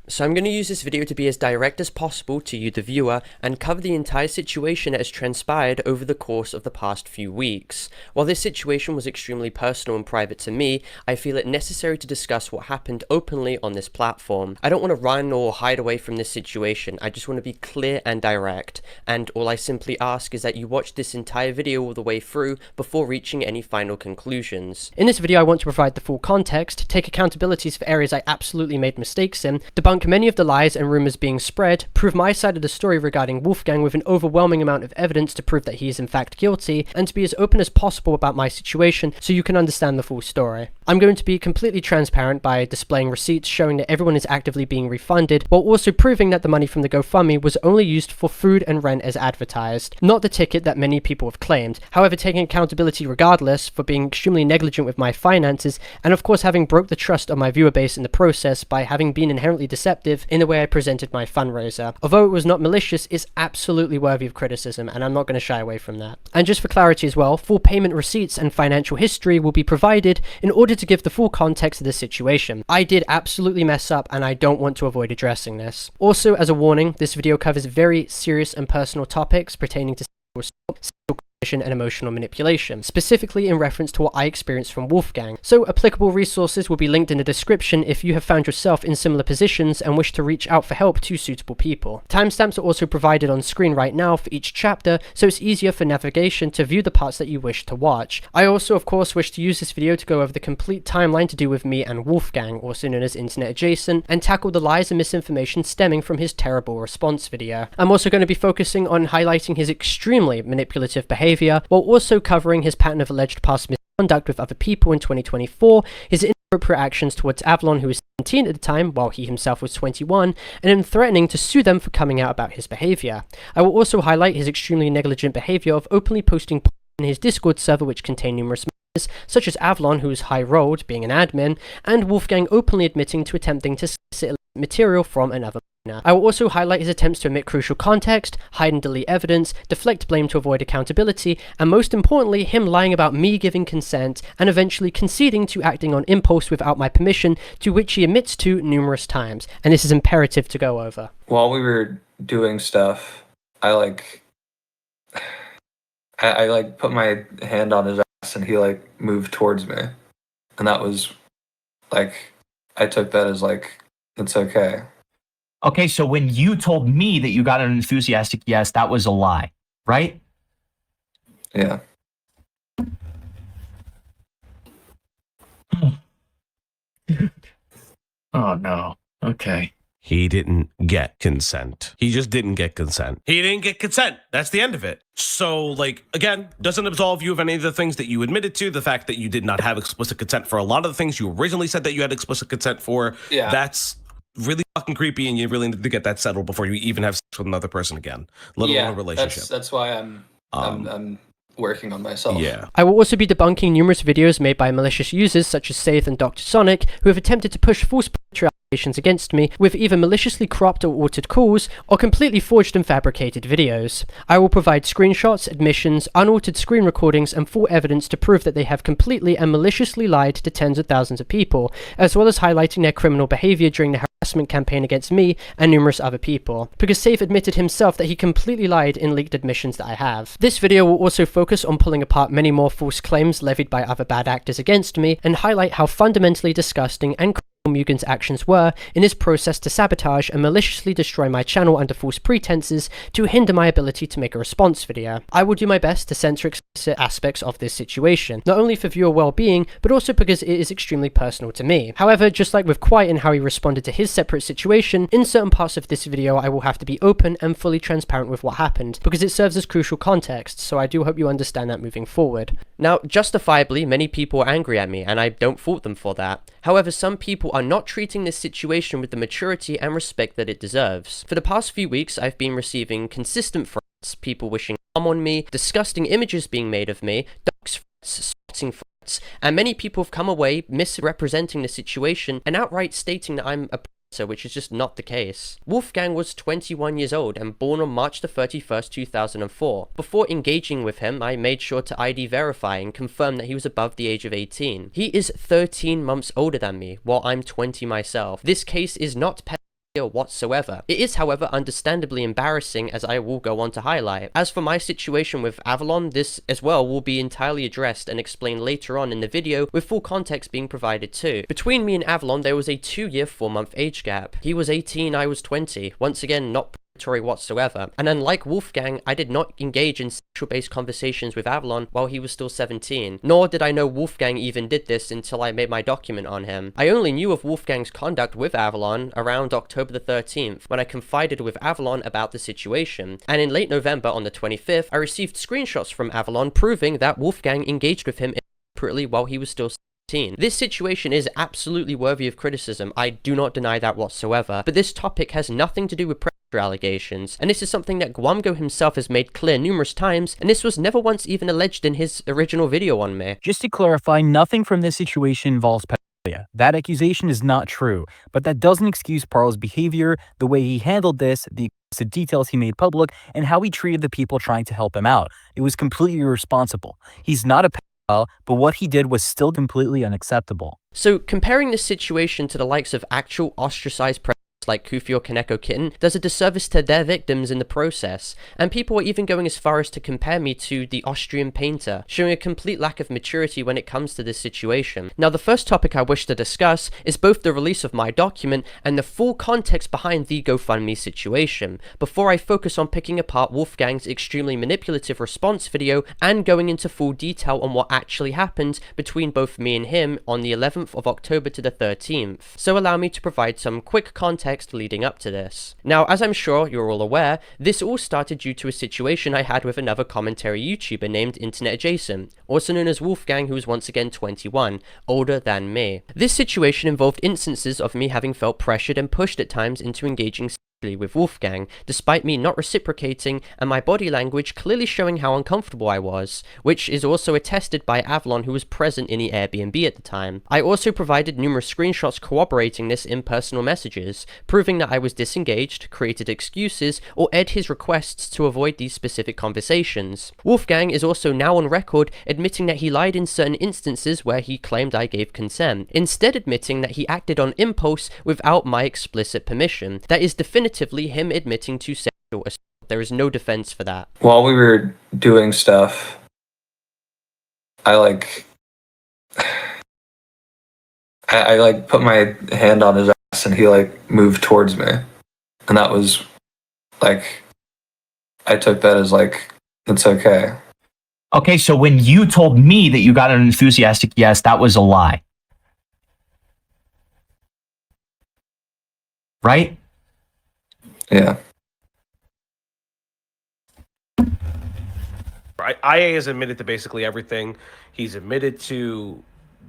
So I'm going to use this video to be as direct as possible to you, the viewer, and cover the entire situation that has transpired over the course of the past few weeks. While this situation was extremely personal and private to me, I feel it necessary to discuss what happened openly on this platform. I don't want to run or hide away from this situation, I just want to be clear and direct, and all I simply ask is that you watch this entire video all the way through before reaching any final conclusions. In this video I want to provide the full context, take accountabilities for areas I absolutely made mistakes in, debunk many of the lies and rumors being spread, prove my side of the story regarding Wolfgang with an overwhelming amount of evidence to prove that he is in fact guilty, and to be as open as possible about my situation so you can understand the full story. I'm going to be completely transparent by displaying receipts showing that everyone is actively being refunded, while also proving that the money from the GoFundMe was only used for food and rent as advertised, not the ticket that many people have claimed. However, taking accountability regardless for being extremely negligent with my finances, and of course having broke the trust of my viewer base in the process by having been inherently deceptive in the way I presented my fundraiser. Although it was not malicious, it's absolutely worthy of criticism, and I'm not going to shy away from that. And just for clarity as well, full payment receipts and financial history will be provided in order to give the full context of the situation. I did absolutely mess up, and I don't want to avoid addressing this. Also, as a warning, this video covers very serious and personal topics pertaining to sexual and emotional manipulation, specifically in reference to what I experienced from Wolfgang. So applicable resources will be linked in the description if you have found yourself in similar positions and wish to reach out for help to suitable people. Timestamps are also provided on screen right now for each chapter, so it's easier for navigation to view the parts that you wish to watch. I also of course wish to use this video to go over the complete timeline to do with me and Wolfgang, also known as Internet Adjacent, and tackle the lies and misinformation stemming from his terrible response video. I'm also going to be focusing on highlighting his extremely manipulative behavior, while also covering his pattern of alleged past misconduct with other people in 2024, his inappropriate actions towards Avalon, who was 17 at the time, while he himself was 21, and him threatening to sue them for coming out about his behavior. I will also highlight his extremely negligent behavior of openly posting in his Discord server which contain numerous members, such as Avalon, who is high-rolled, being an admin, and Wolfgang openly admitting to attempting to solicit material from another minor. I will also highlight his attempts to omit crucial context, hide and delete evidence, deflect blame to avoid accountability, and most importantly, him lying about me giving consent and eventually conceding to acting on impulse without my permission, to which he admits to numerous times, and this is imperative to go over. While we were doing stuff, I put my hand on his ass and he moved towards me, and that was I took that as it's okay. Okay, so when you told me that you got an enthusiastic yes, that was a lie, right? Yeah. Oh no. Okay. He didn't get consent. He just didn't get consent. He didn't get consent. That's the end of it. So, again, doesn't absolve you of any of the things that you admitted to. The fact that you did not have explicit consent for a lot of the things you originally said that you had explicit consent for. Yeah. That's really fucking creepy, and you really need to get that settled before you even have sex with another person again, let alone a relationship. That's why I'm working on myself. Yeah. I will also be debunking numerous videos made by malicious users such as Saythe and Dr. Sonic, who have attempted to push false allegations against me with either maliciously cropped or altered calls, or completely forged and fabricated videos. I will provide screenshots, admissions, unaltered screen recordings, and full evidence to prove that they have completely and maliciously lied to tens of thousands of people, as well as highlighting their criminal behavior during the harassment campaign against me and numerous other people, because Saythe admitted himself that he completely lied in leaked admissions that I have. This video will also focus on pulling apart many more false claims levied by other bad actors against me, and highlight how fundamentally disgusting and Mugen's actions were in his process to sabotage and maliciously destroy my channel under false pretenses to hinder my ability to make a response video. I will do my best to censor explicit aspects of this situation, not only for viewer well-being, but also because it is extremely personal to me. However, just like with Quiet and how he responded to his separate situation, in certain parts of this video I will have to be open and fully transparent with what happened, because it serves as crucial context, so I do hope you understand that moving forward. Now, justifiably, many people are angry at me, and I don't fault them for that. However, some people are not treating this situation with the maturity and respect that it deserves. For the past few weeks, I've been receiving consistent threats, people wishing harm on me, disgusting images being made of me, dox threats, spotting threats, and many people have come away misrepresenting the situation and outright stating that I'm a predator, which is just not the case. Wolfgang was 21 years old and born on March the 31st, 2004. Before engaging with him, I made sure to ID verify and confirm that he was above the age of 18. He is 13 months older than me, while I'm 20 myself. This case is not whatsoever. It is, however, understandably embarrassing, as I will go on to highlight. As for my situation with Avalon, this as well will be entirely addressed and explained later on in the video, with full context being provided too. Between me and Avalon, there was a 2-year, 4-month age gap. He was 18, I was 20. Once again, not whatsoever. And unlike Wolfgang, I did not engage in sexual-based conversations with Avalon while he was still 17, nor did I know Wolfgang even did this until I made my document on him. I only knew of Wolfgang's conduct with Avalon around October the 13th, when I confided with Avalon about the situation, and in late November on the 25th, I received screenshots from Avalon proving that Wolfgang engaged with him inappropriately while he was still 17. This situation is absolutely worthy of criticism, I do not deny that whatsoever, but this topic has nothing to do with allegations, and this is something that Gwamgo himself has made clear numerous times, and this was never once even alleged in his original video on me. Just to clarify, nothing from this situation involves pedophilia. That accusation is not true, but that doesn't excuse Parlo's behavior, the way he handled this, the details he made public, and how he treated the people trying to help him out. It was completely irresponsible. He's not a pedophile, but what he did was still completely unacceptable. So, comparing this situation to the likes of actual ostracized like Kufi or Kaneko Kitten does a disservice to their victims in the process, and people are even going as far as to compare me to the Austrian painter, showing a complete lack of maturity when it comes to this situation. Now, the first topic I wish to discuss is both the release of my document and the full context behind the GoFundMe situation, before I focus on picking apart Wolfgang's extremely manipulative response video and going into full detail on what actually happened between both me and him on the 11th of October to the 13th. So allow me to provide some quick context leading up to this. Now, as I'm sure you're all aware, this all started due to a situation I had with another commentary YouTuber named Internet Adjacent, also known as Wolfgang, who was once again 21, older than me. This situation involved instances of me having felt pressured and pushed at times into engaging with Wolfgang, despite me not reciprocating and my body language clearly showing how uncomfortable I was, which is also attested by Avalon, who was present in the Airbnb at the time. I also provided numerous screenshots corroborating this in personal messages, proving that I was disengaged, created excuses, or aired his requests to avoid these specific conversations. Wolfgang is also now on record admitting that he lied in certain instances where he claimed I gave consent, instead admitting that he acted on impulse without my explicit permission. That is definitively him admitting to sexual assault. There is no defense for that. While we were doing stuff, I put my hand on his ass and he moved towards me. And that was I took that as it's okay. Okay, so when you told me that you got an enthusiastic yes, that was a lie. Right? Yeah. Right. IA has admitted to basically everything. He's admitted to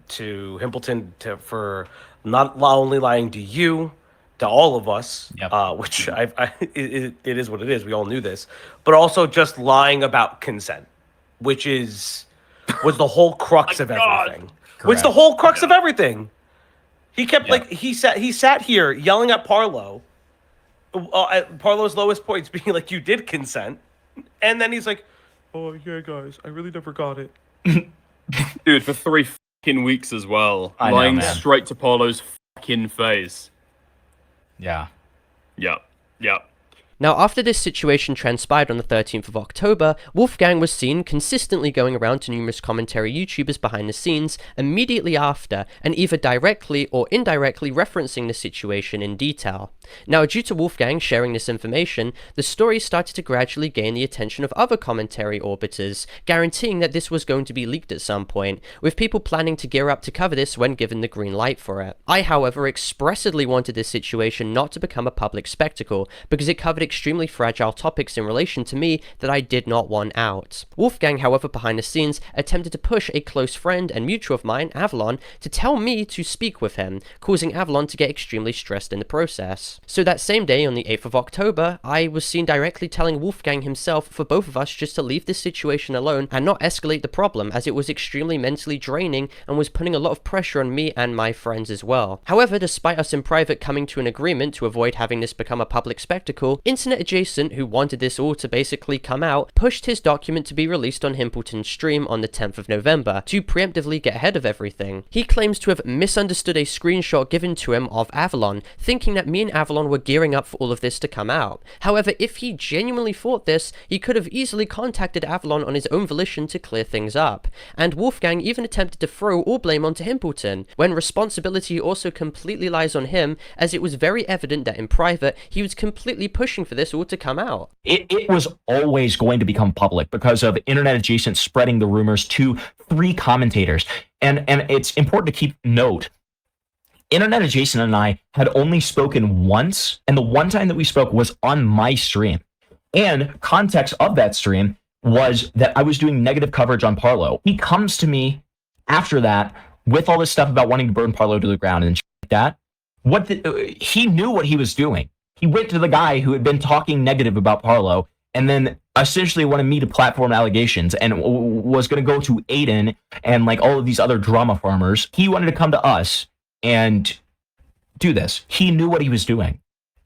Himpleton for not only lying to you, to all of us, Yep. which it is what it is. We all knew this, but also just lying about consent, which was the whole crux of everything. Which the whole crux of everything. He kept he sat here yelling at Parlo. At Parlo's lowest points being like, you did consent, and then he's like, oh yeah guys, I really never got it. Dude, for 3 fucking weeks as well, I know, lying man. straight to Parlo's fucking face. Yeah. Yep. Now, after this situation transpired on the 13th of October, Wolfgang was seen consistently going around to numerous commentary YouTubers behind the scenes immediately after, and either directly or indirectly referencing the situation in detail. Now, due to Wolfgang sharing this information, the story started to gradually gain the attention of other commentary orbiters, guaranteeing that this was going to be leaked at some point, with people planning to gear up to cover this when given the green light for it. I, however, expressly wanted this situation not to become a public spectacle, because it covered extremely fragile topics in relation to me that I did not want out. Wolfgang, however, behind the scenes, attempted to push a close friend and mutual of mine, Avalon, to tell me to speak with him, causing Avalon to get extremely stressed in the process. So that same day, on the 8th of October, I was seen directly telling Wolfgang himself for both of us just to leave this situation alone and not escalate the problem, as it was extremely mentally draining and was putting a lot of pressure on me and my friends as well. However, despite us in private coming to an agreement to avoid having this become a public spectacle, internet adjacent who wanted this all to basically come out pushed his document to be released on Himpleton's stream on the 10th of November to preemptively get ahead of everything. He claims to have misunderstood a screenshot given to him of Avalon, thinking that me and Avalon were gearing up for all of this to come out. However, if he genuinely thought this, he could have easily contacted Avalon on his own volition to clear things up. And Wolfgang even attempted to throw all blame onto Himpleton, when responsibility also completely lies on him, as it was very evident that in private, he was completely pushing for this all to come out. It was always going to become public because of internet adjacent spreading the rumors to 3 commentators. And it's important to keep note. Internet adjacent and I had only spoken once, and the one time that we spoke was on my stream. And context of that stream was that I was doing negative coverage on Parlo. He comes to me after that with all this stuff about wanting to burn Parlo to the ground and shit like that. He knew what he was doing. He went to the guy who had been talking negative about Parlo and then essentially wanted me to platform allegations and was going to go to Aiden and like all of these other drama farmers. He wanted to come to us and do this. He knew what he was doing,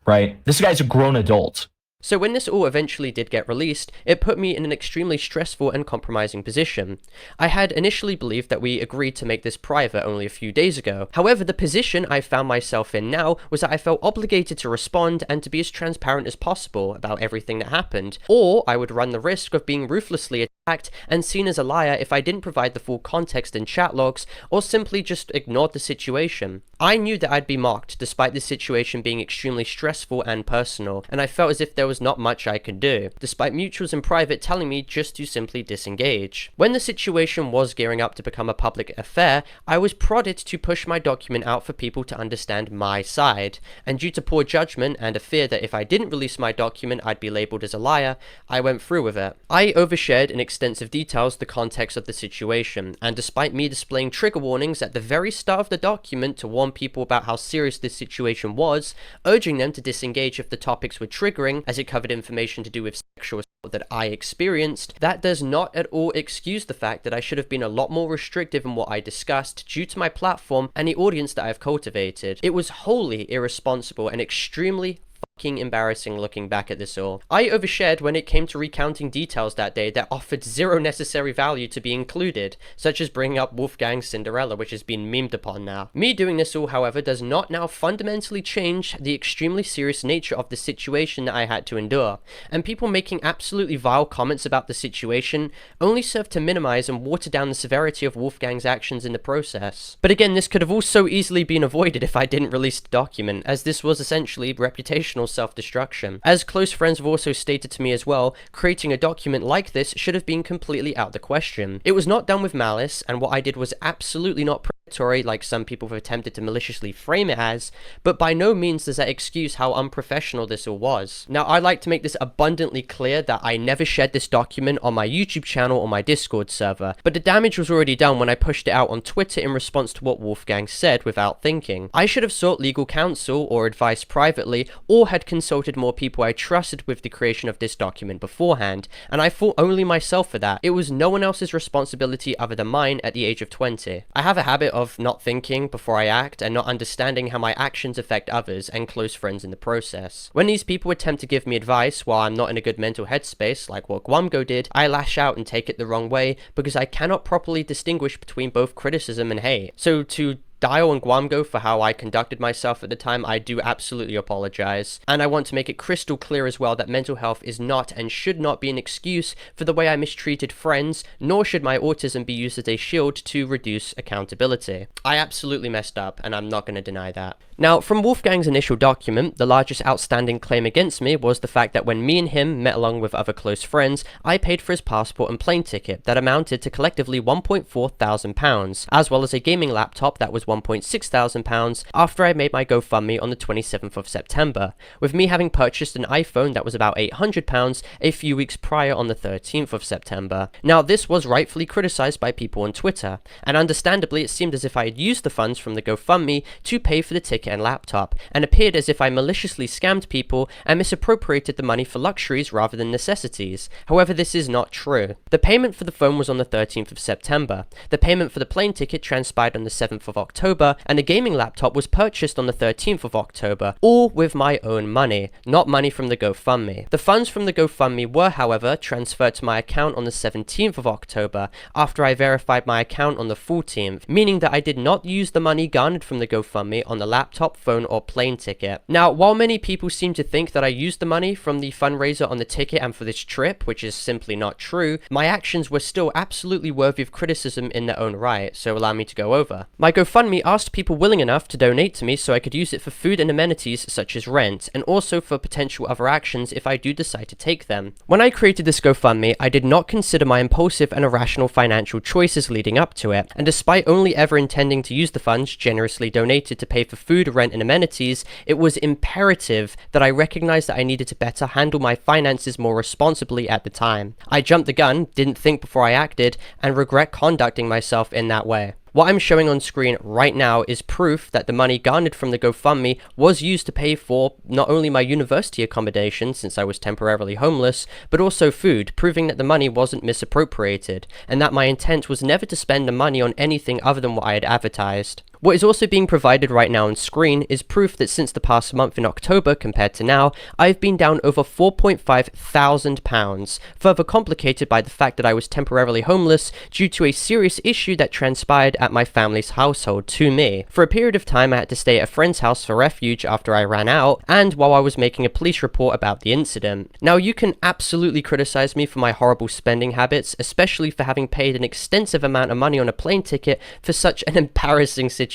right? This guy's a grown adult. So when this all eventually did get released, it put me in an extremely stressful and compromising position. I had initially believed that we agreed to make this private only a few days ago. However, the position I found myself in now was that I felt obligated to respond and to be as transparent as possible about everything that happened, or I would run the risk of being ruthlessly attacked and seen as a liar if I didn't provide the full context in chat logs, or simply just ignored the situation. I knew that I'd be mocked despite the situation being extremely stressful and personal, and I felt as if there was not much I could do, despite mutuals in private telling me just to simply disengage. When the situation was gearing up to become a public affair, I was prodded to push my document out for people to understand my side, and due to poor judgment and a fear that if I didn't release my document I'd be labelled as a liar, I went through with it. I overshared in extensive details the context of the situation, and despite me displaying trigger warnings at the very start of the document to warn people about how serious this situation was, urging them to disengage if the topics were triggering, as it covered information to do with sexual assault that I experienced, that does not at all excuse the fact that I should have been a lot more restrictive in what I discussed due to my platform and the audience that I've cultivated. It was wholly irresponsible and extremely fucking embarrassing looking back at this all. I overshared when it came to recounting details that day that offered zero necessary value to be included, such as bringing up Wolfgang's Cinderella, which has been memed upon now. Me doing this all, however, does not now fundamentally change the extremely serious nature of the situation that I had to endure, and people making absolutely vile comments about the situation only serve to minimize and water down the severity of Wolfgang's actions in the process. But again, this could have also easily been avoided if I didn't release the document, as this was essentially reputational self-destruction. As close friends have also stated to me as well, creating a document like this should have been completely out of the question. It was not done with malice, and what I did was absolutely not predatory like some people have attempted to maliciously frame it as, but by no means does that excuse how unprofessional this all was. Now, I'd like to make this abundantly clear that I never shared this document on my YouTube channel or my Discord server, but the damage was already done when I pushed it out on Twitter in response to what Wolfgang said without thinking. I should have sought legal counsel or advice privately, or had consulted more people I trusted with the creation of this document beforehand, and I fault only myself for that. It was no one else's responsibility other than mine at the age of 20. I have a habit of not thinking before I act and not understanding how my actions affect others and close friends in the process. When these people attempt to give me advice while I'm not in a good mental headspace, like what Gwamgo did, I lash out and take it the wrong way because I cannot properly distinguish between both criticism and hate. So to Dial and Gwamgo for how I conducted myself at the time, I do absolutely apologize. And I want to make it crystal clear as well that mental health is not and should not be an excuse for the way I mistreated friends, nor should my autism be used as a shield to reduce accountability. I absolutely messed up, and I'm not going to deny that. Now, from Wolfgang's initial document, the largest outstanding claim against me was the fact that when me and him met along with other close friends, I paid for his passport and plane ticket that amounted to collectively £1,400, as well as a gaming laptop that was £1,600 after I made my GoFundMe on the 27th of September, with me having purchased an iPhone that was about £800 a few weeks prior on the 13th of September. Now, this was rightfully criticised by people on Twitter, and understandably it seemed as if I had used the funds from the GoFundMe to pay for the ticket and laptop, and appeared as if I maliciously scammed people and misappropriated the money for luxuries rather than necessities. However, this is not true. The payment for the phone was on the 13th of September. The payment for the plane ticket transpired on the 7th of October, October, and a gaming laptop was purchased on the 13th of October, all with my own money, not money from the GoFundMe. The funds from the GoFundMe were, however, transferred to my account on the 17th of October, after I verified my account on the 14th, meaning that I did not use the money garnered from the GoFundMe on the laptop, phone, or plane ticket. Now, while many people seem to think that I used the money from the fundraiser on the ticket and for this trip, which is simply not true, my actions were still absolutely worthy of criticism in their own right, so allow me to go over. My GoFundMe asked people willing enough to donate to me so I could use it for food and amenities such as rent, and also for potential other actions if I do decide to take them. When I created this GoFundMe, I did not consider my impulsive and irrational financial choices leading up to it, and despite only ever intending to use the funds generously donated to pay for food, rent, and amenities, it was imperative that I recognized that I needed to better handle my finances more responsibly at the time. I jumped the gun, didn't think before I acted, and regret conducting myself in that way. What I'm showing on screen right now is proof that the money garnered from the GoFundMe was used to pay for not only my university accommodation, since I was temporarily homeless, but also food, proving that the money wasn't misappropriated, and that my intent was never to spend the money on anything other than what I had advertised. What is also being provided right now on screen is proof that since the past month in October compared to now, I've been down over £4,500, further complicated by the fact that I was temporarily homeless due to a serious issue that transpired at my family's household to me. For a period of time I had to stay at a friend's house for refuge after I ran out, and while I was making a police report about the incident. Now you can absolutely criticize me for my horrible spending habits, especially for having paid an extensive amount of money on a plane ticket for such an embarrassing situation.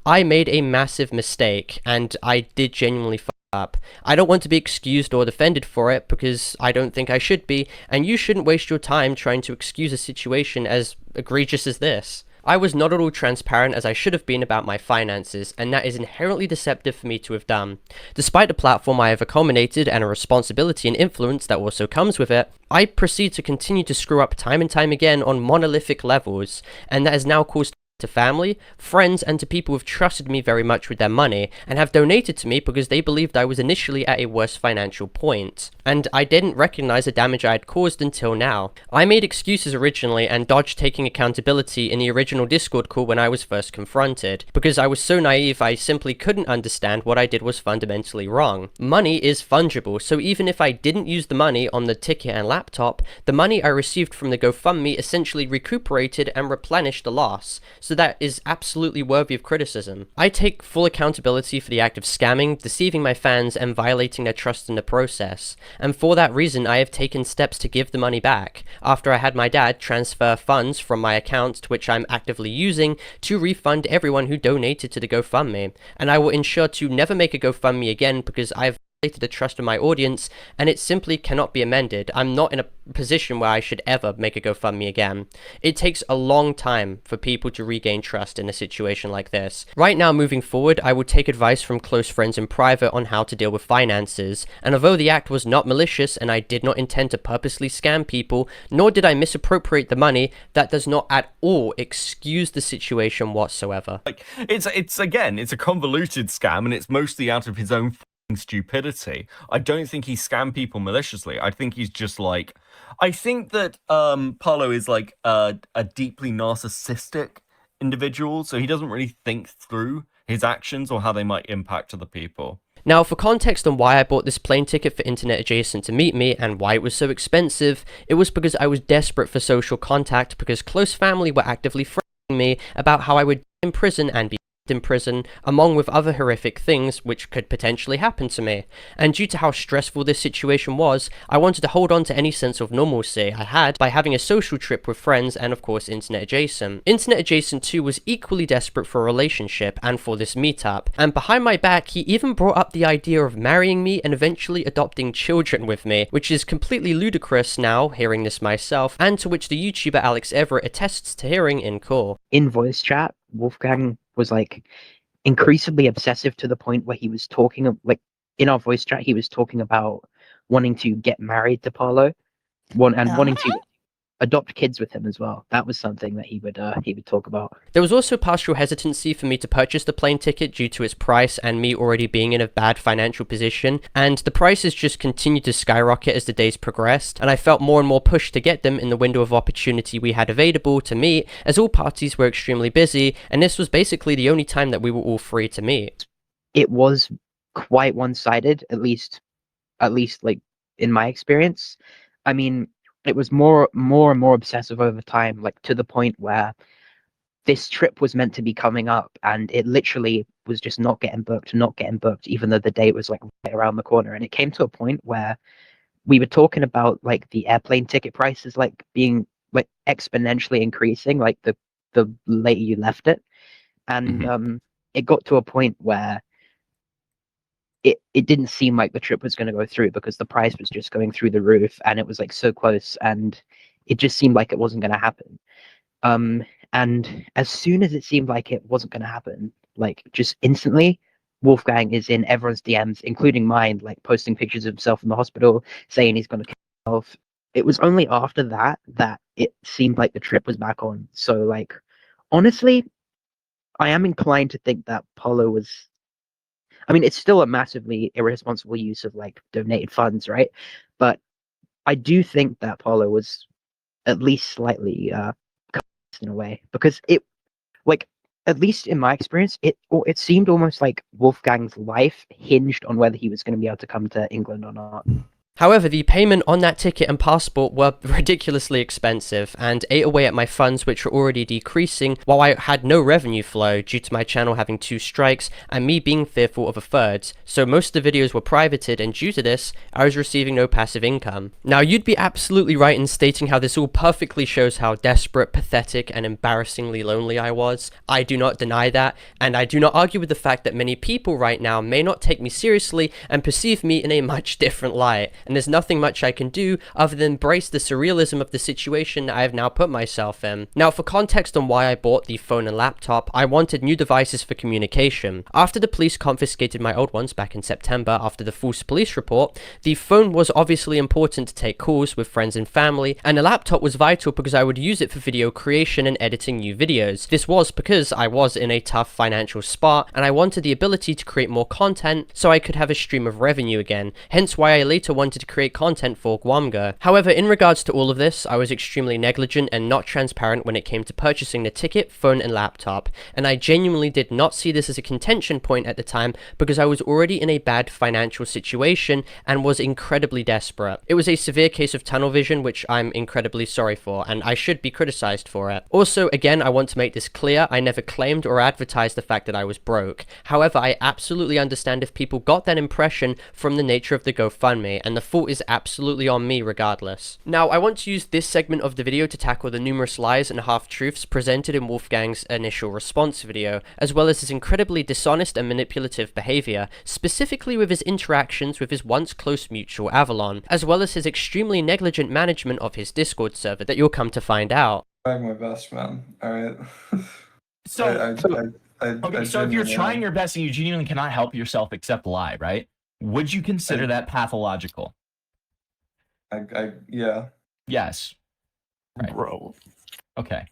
I made a massive mistake, and I did genuinely fuck up. I don't want to be excused or defended for it, because I don't think I should be, and you shouldn't waste your time trying to excuse a situation as egregious as this. I was not at all transparent as I should have been about my finances, and that is inherently deceptive for me to have done. Despite the platform I have accumulated and a responsibility and influence that also comes with it, I proceed to continue to screw up time and time again on monolithic levels, and that has now caused to family, friends, and to people who've trusted me very much with their money and have donated to me because they believed I was initially at a worse financial point. And I didn't recognize the damage I had caused until now. I made excuses originally and dodged taking accountability in the original Discord call when I was first confronted, because I was so naive I simply couldn't understand what I did was fundamentally wrong. Money is fungible, so even if I didn't use the money on the ticket and laptop, the money I received from the GoFundMe essentially recuperated and replenished the loss. So that is absolutely worthy of criticism. I take full accountability for the act of scamming, deceiving my fans, and violating their trust in the process. And for that reason, I have taken steps to give the money back, after I had my dad transfer funds from my account, to which I'm actively using, to refund everyone who donated to the GoFundMe. And I will ensure to never make a GoFundMe again, because I have violated the trust of my audience, and it simply cannot be amended. I'm not in a position where I should ever make a GoFundMe again. It takes a long time for people to regain trust in a situation like this. Right now, moving forward, I will take advice from close friends in private on how to deal with finances, and although the act was not malicious and I did not intend to purposely scam people, nor did I misappropriate the money, that does not at all excuse the situation whatsoever. Like, it's a convoluted scam, and it's mostly out of his own stupidity. I don't think he scammed people maliciously. I think he's just like, I think that Parlo is like a deeply narcissistic individual, so he doesn't really think through his actions or how they might impact other people. Now, for context on why I bought this plane ticket for Internet Adjacent to meet me and why it was so expensive, it was because I was desperate for social contact, because close family were actively threatening me about how I would die in prison and be in prison, among with other horrific things which could potentially happen to me. And due to how stressful this situation was, I wanted to hold on to any sense of normalcy I had by having a social trip with friends and of course Internet Adjacent. Internet Adjacent 2 was equally desperate for a relationship and for this meetup, and behind my back he even brought up the idea of marrying me and eventually adopting children with me, which is completely ludicrous now, hearing this myself, and to which the YouTuber Alex Everett attests to hearing in call. In voice chat, Wolfgang was like increasingly obsessive to the point where he was talking, like in our voice chat, he was talking about wanting to get married to Parlo, wanting to adopt kids with him as well. That was something that he would talk about. There was also partial hesitancy for me to purchase the plane ticket due to its price and me already being in a bad financial position, and the prices just continued to skyrocket as the days progressed, and I felt more and more pushed to get them in the window of opportunity we had available to meet, as all parties were extremely busy, and this was basically the only time that we were all free to meet. It was quite one-sided, at least like in my experience. I mean, it was more and more obsessive over time, like to the point where this trip was meant to be coming up and it literally was just not getting booked, even though the date was like right around the corner. And it came to a point where we were talking about like the airplane ticket prices like being like exponentially increasing, like the later you left it. And it got to a point where it didn't seem like the trip was going to go through because the price was just going through the roof and it was like so close, and it just seemed like it wasn't going to happen. And as soon as it seemed like it wasn't going to happen, like just instantly, Wolfgang is in everyone's DMs, including mine, like posting pictures of himself in the hospital, saying he's going to kill himself. It was only after that that it seemed like the trip was back on. So like, honestly, I am inclined to think that Parlo was, I mean, it's still a massively irresponsible use of like donated funds, right? But I do think that Parlo was at least slightly in a way, because it, like, at least in my experience, it seemed almost like Wolfgang's life hinged on whether he was going to be able to come to England or not. However, the payment on that ticket and passport were ridiculously expensive and ate away at my funds, which were already decreasing, while I had no revenue flow due to my channel having 2 strikes and me being fearful of a third. So most of the videos were privated, and due to this, I was receiving no passive income. Now, you'd be absolutely right in stating how this all perfectly shows how desperate, pathetic, and embarrassingly lonely I was. I do not deny that, and I do not argue with the fact that many people right now may not take me seriously and perceive me in a much different light. And there's nothing much I can do other than embrace the surrealism of the situation I have now put myself in. Now, for context on why I bought the phone and laptop, I wanted new devices for communication. After the police confiscated my old ones back in September after the false police report, the phone was obviously important to take calls with friends and family, and the laptop was vital because I would use it for video creation and editing new videos. This was because I was in a tough financial spot, and I wanted the ability to create more content so I could have a stream of revenue again, hence why I later wanted to create content for Gwamgo. However, in regards to all of this, I was extremely negligent and not transparent when it came to purchasing the ticket, phone, and laptop, and I genuinely did not see this as a contention point at the time because I was already in a bad financial situation and was incredibly desperate. It was a severe case of tunnel vision, which I'm incredibly sorry for, and I should be criticized for it. Also, again, I want to make this clear, I never claimed or advertised the fact that I was broke. However, I absolutely understand if people got that impression from the nature of the GoFundMe, and the fault is absolutely on me regardless. Now, I want to use this segment of the video to tackle the numerous lies and half-truths presented in Wolfgang's initial response video, as well as his incredibly dishonest and manipulative behavior, specifically with his interactions with his once close mutual Avalon, as well as his extremely negligent management of his Discord server that you'll come to find out. Trying my best, man. Alright. So if you're trying your best and you genuinely cannot help yourself except lie, right? Would you consider that pathological? Yeah. Yes. Right. Bro. Okay.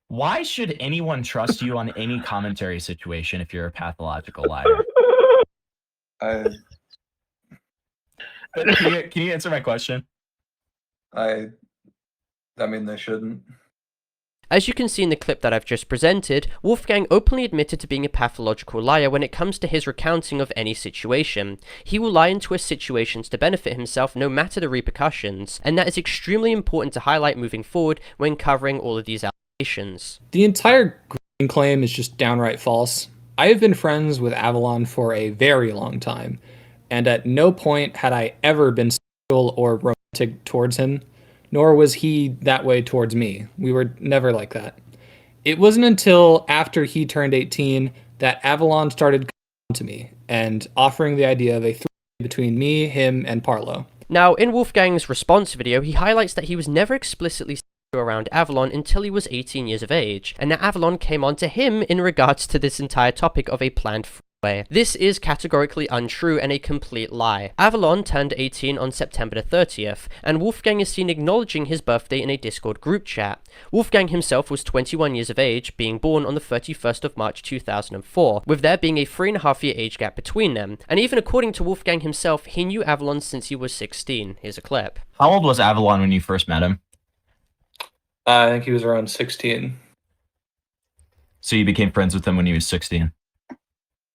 Why should anyone trust you on any commentary situation if you're a pathological liar? Can you answer my question? I mean, they shouldn't. As you can see in the clip that I've just presented, Wolfgang openly admitted to being a pathological liar when it comes to his recounting of any situation. He will lie in twist situations to benefit himself no matter the repercussions, and that is extremely important to highlight moving forward when covering all of these allegations. The entire claim is just downright false. I have been friends with Avalon for a very long time, and at no point had I ever been sexual or romantic towards him, nor was he that way towards me. We were never like that. It wasn't until after he turned 18 that Avalon started coming to me and offering the idea of a threesome between me, him, and Parlo. Now, in Wolfgang's response video, he highlights that he was never explicitly around Avalon until he was 18 years of age, and that Avalon came on to him in regards to this entire topic of a planned way. This is categorically untrue and a complete lie. Avalon turned 18 on September the 30th, and Wolfgang is seen acknowledging his birthday in a Discord group chat. Wolfgang himself was 21 years of age, being born on the 31st of March 2004, with there being a 3.5-year age gap between them, and even according to Wolfgang himself, he knew Avalon since he was 16. Here's a clip. How old was Avalon when you first met him? I think he was around 16. So you became friends with him when he was 16?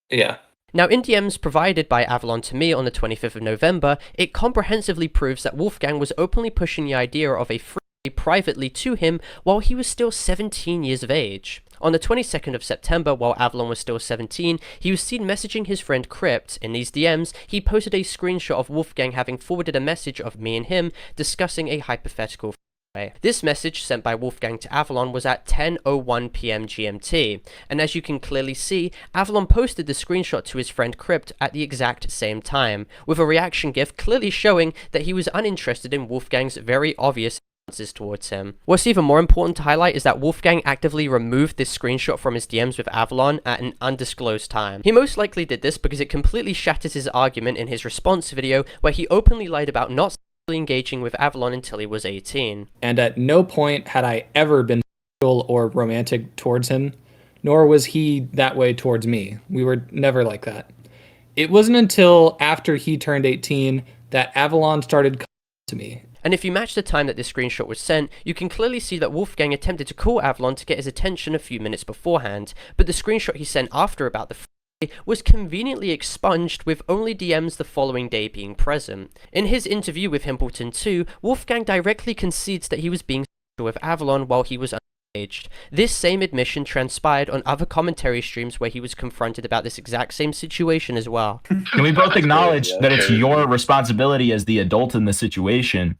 Yeah. Now, in DMs provided by Avalon to me on the 25th of November, it comprehensively proves that Wolfgang was openly pushing the idea of a free privately to him while he was still 17 years of age. On the 22nd of September, while Avalon was still 17, he was seen messaging his friend Crypt. In these DMs, he posted a screenshot of Wolfgang having forwarded a message of me and him discussing a hypothetical way. This message sent by Wolfgang to Avalon was at 10:01 PM GMT, and as you can clearly see, Avalon posted the screenshot to his friend Crypt at the exact same time, with a reaction gif clearly showing that he was uninterested in Wolfgang's very obvious answers towards him. What's even more important to highlight is that Wolfgang actively removed this screenshot from his DMs with Avalon at an undisclosed time. He most likely did this because it completely shatters his argument in his response video where he openly lied about not engaging with Avalon until he was 18. And at no point had I ever been sexual or romantic towards him, nor was he that way towards me. We were never like that. It wasn't until after he turned 18 that Avalon started coming to me. And if you match the time that this screenshot was sent, you can clearly see that Wolfgang attempted to call Avalon to get his attention a few minutes beforehand, but the screenshot he sent after about the was conveniently expunged with only DMs the following day being present. In his interview with Himpleton 2, Wolfgang directly concedes that he was being sexual with Avalon while he was underage. This same admission transpired on other commentary streams where he was confronted about this exact same situation as well. Can we both acknowledge that it's your responsibility as the adult in the situation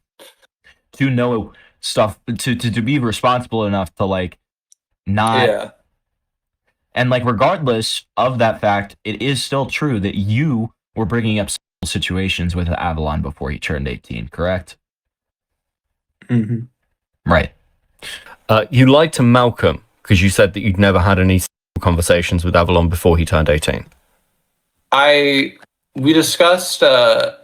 to know stuff, to be responsible enough to, like, not... Yeah. And, like, regardless of that fact, it is still true that you were bringing up situations with Avalon before he turned 18, correct? Mm-hmm. Right. You lied to Malcolm because you said that you'd never had any conversations with Avalon before he turned 18. We discussed, the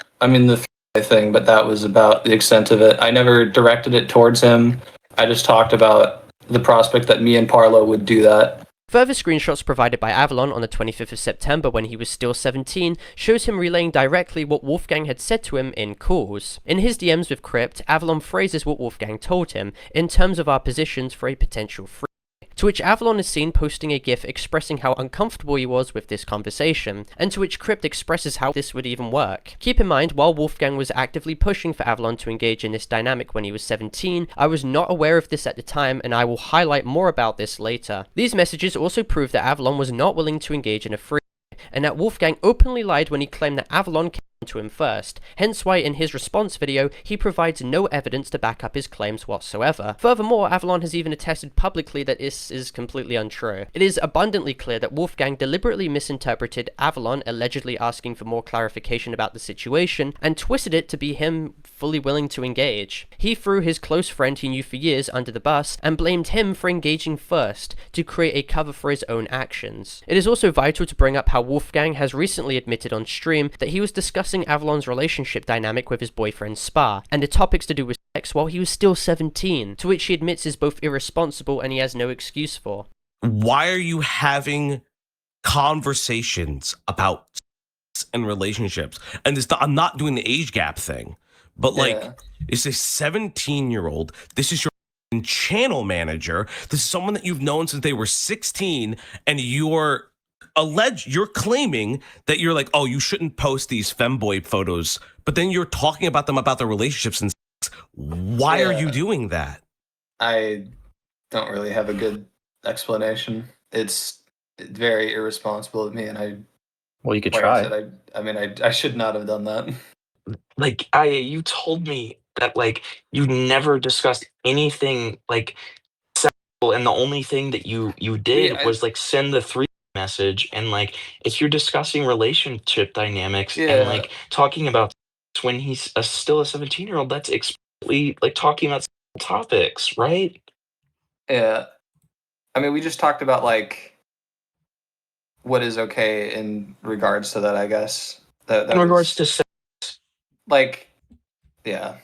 thing, but that was about the extent of it. I never directed it towards him. I just talked about the prospect that me and Parlo would do that. Further screenshots provided by Avalon on the 25th of September when he was still 17 shows him relaying directly what Wolfgang had said to him in calls. In his DMs with Crypt, Avalon phrases what Wolfgang told him in terms of our positions for a potential free, to which Avalon is seen posting a gif expressing how uncomfortable he was with this conversation, and to which Crypt expresses how this would even work. Keep in mind, while Wolfgang was actively pushing for Avalon to engage in this dynamic when he was 17, I was not aware of this at the time, and I will highlight more about this later. These messages also prove that Avalon was not willing to engage in a free, and that Wolfgang openly lied when he claimed that Avalon came to him first, hence why in his response video he provides no evidence to back up his claims whatsoever. Furthermore, Avalon has even attested publicly that this is completely untrue. It is abundantly clear that Wolfgang deliberately misinterpreted Avalon allegedly asking for more clarification about the situation and twisted it to be him fully willing to engage. He threw his close friend he knew for years under the bus and blamed him for engaging first to create a cover for his own actions. It is also vital to bring up how Wolfgang has recently admitted on stream that he was discussing Avalon's relationship dynamic with his boyfriend Spa, and the topics to do with sex while he was still 17, to which he admits is both irresponsible and he has no excuse for. Why are you having conversations about sex and relationships? And I'm not doing the age gap thing, but like, it's a 17-year-old. This is your channel manager. This is someone that you've known since they were 16, and you're claiming that you're like, oh, you shouldn't post these femboy photos, but then you're talking about them, about their relationships and sex. Why are you doing that? I don't really have a good explanation. It's very irresponsible of me, and well, you could try. I should not have done that. Like, you told me that, like, you never discussed anything like sexual, and the only thing that you did was like send the 3 message, and like if you're discussing relationship dynamics and like talking about when he's still a 17-year-old, that's explicitly like talking about topics, right? Yeah, I mean, we just talked about like what is okay in regards to that, I guess. That In regards was, to sex, like, yeah.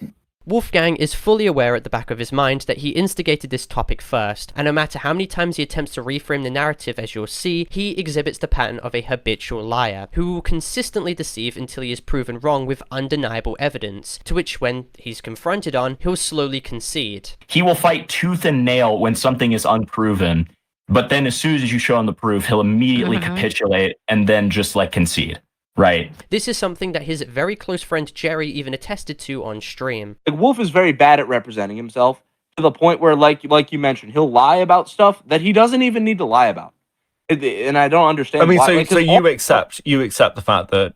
Wolfgang is fully aware at the back of his mind that he instigated this topic first, and no matter how many times he attempts to reframe the narrative, as you'll see, he exhibits the pattern of a habitual liar, who will consistently deceive until he is proven wrong with undeniable evidence, to which when he's confronted on, he'll slowly concede. He will fight tooth and nail when something is unproven, but then as soon as you show him the proof, he'll immediately capitulate and then just like concede. Right. This is something that his very close friend Jerry even attested to on stream. Like, Wolf is very bad at representing himself to the point where, like you mentioned, he'll lie about stuff that he doesn't even need to lie about. And I don't understand. I mean, why. so Like, so 'cause you accept the fact that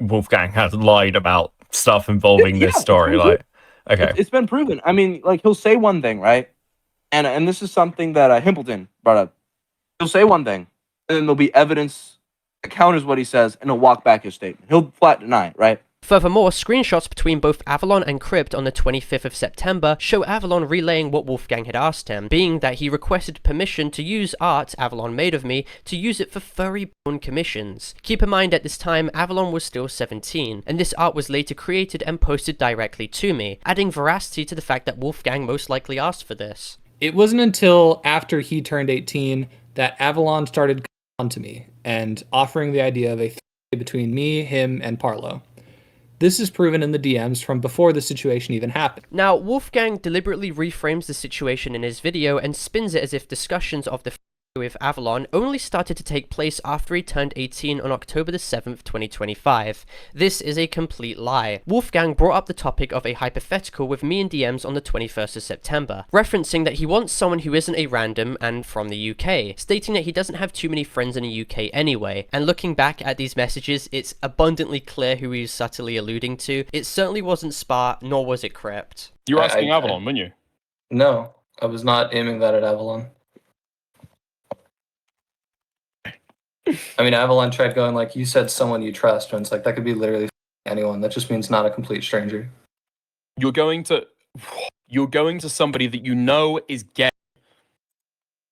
Wolfgang has lied about stuff involving this Yeah, story, it's like, okay. it's been proven. I mean, like, he'll say one thing, right? And this is something that Himpleton brought up. He'll say one thing, and then there'll be evidence that counters what he says, and he'll walk back his statement. He'll flat deny it, right? Furthermore, screenshots between both Avalon and Crypt on the 25th of September show Avalon relaying what Wolfgang had asked him, being that he requested permission to use art Avalon made of me to use it for furry-born commissions. Keep in mind at this time, Avalon was still 17, and this art was later created and posted directly to me, adding veracity to the fact that Wolfgang most likely asked for this. It wasn't until after he turned 18 that Avalon started coming on to me and offering the idea of a between me, him, and Parlo. This is proven in the DMs from before the situation even happened. Now, Wolfgang deliberately reframes the situation in his video and spins it as if discussions of the with Avalon only started to take place after he turned 18 on October the 7th, 2025. This is a complete lie. Wolfgang brought up the topic of a hypothetical with me in DMs on the 21st of September, referencing that he wants someone who isn't a random and from the UK, stating that he doesn't have too many friends in the UK anyway, and looking back at these messages, it's abundantly clear who he was subtly alluding to. It certainly wasn't Spa, nor was it Crypt. You were asking Avalon, weren't you? No, I was not aiming that at Avalon. I mean, Avalon tried going like, you said someone you trust, and it's like, that could be literally anyone. That just means not a complete stranger. You're going to somebody that you know is gay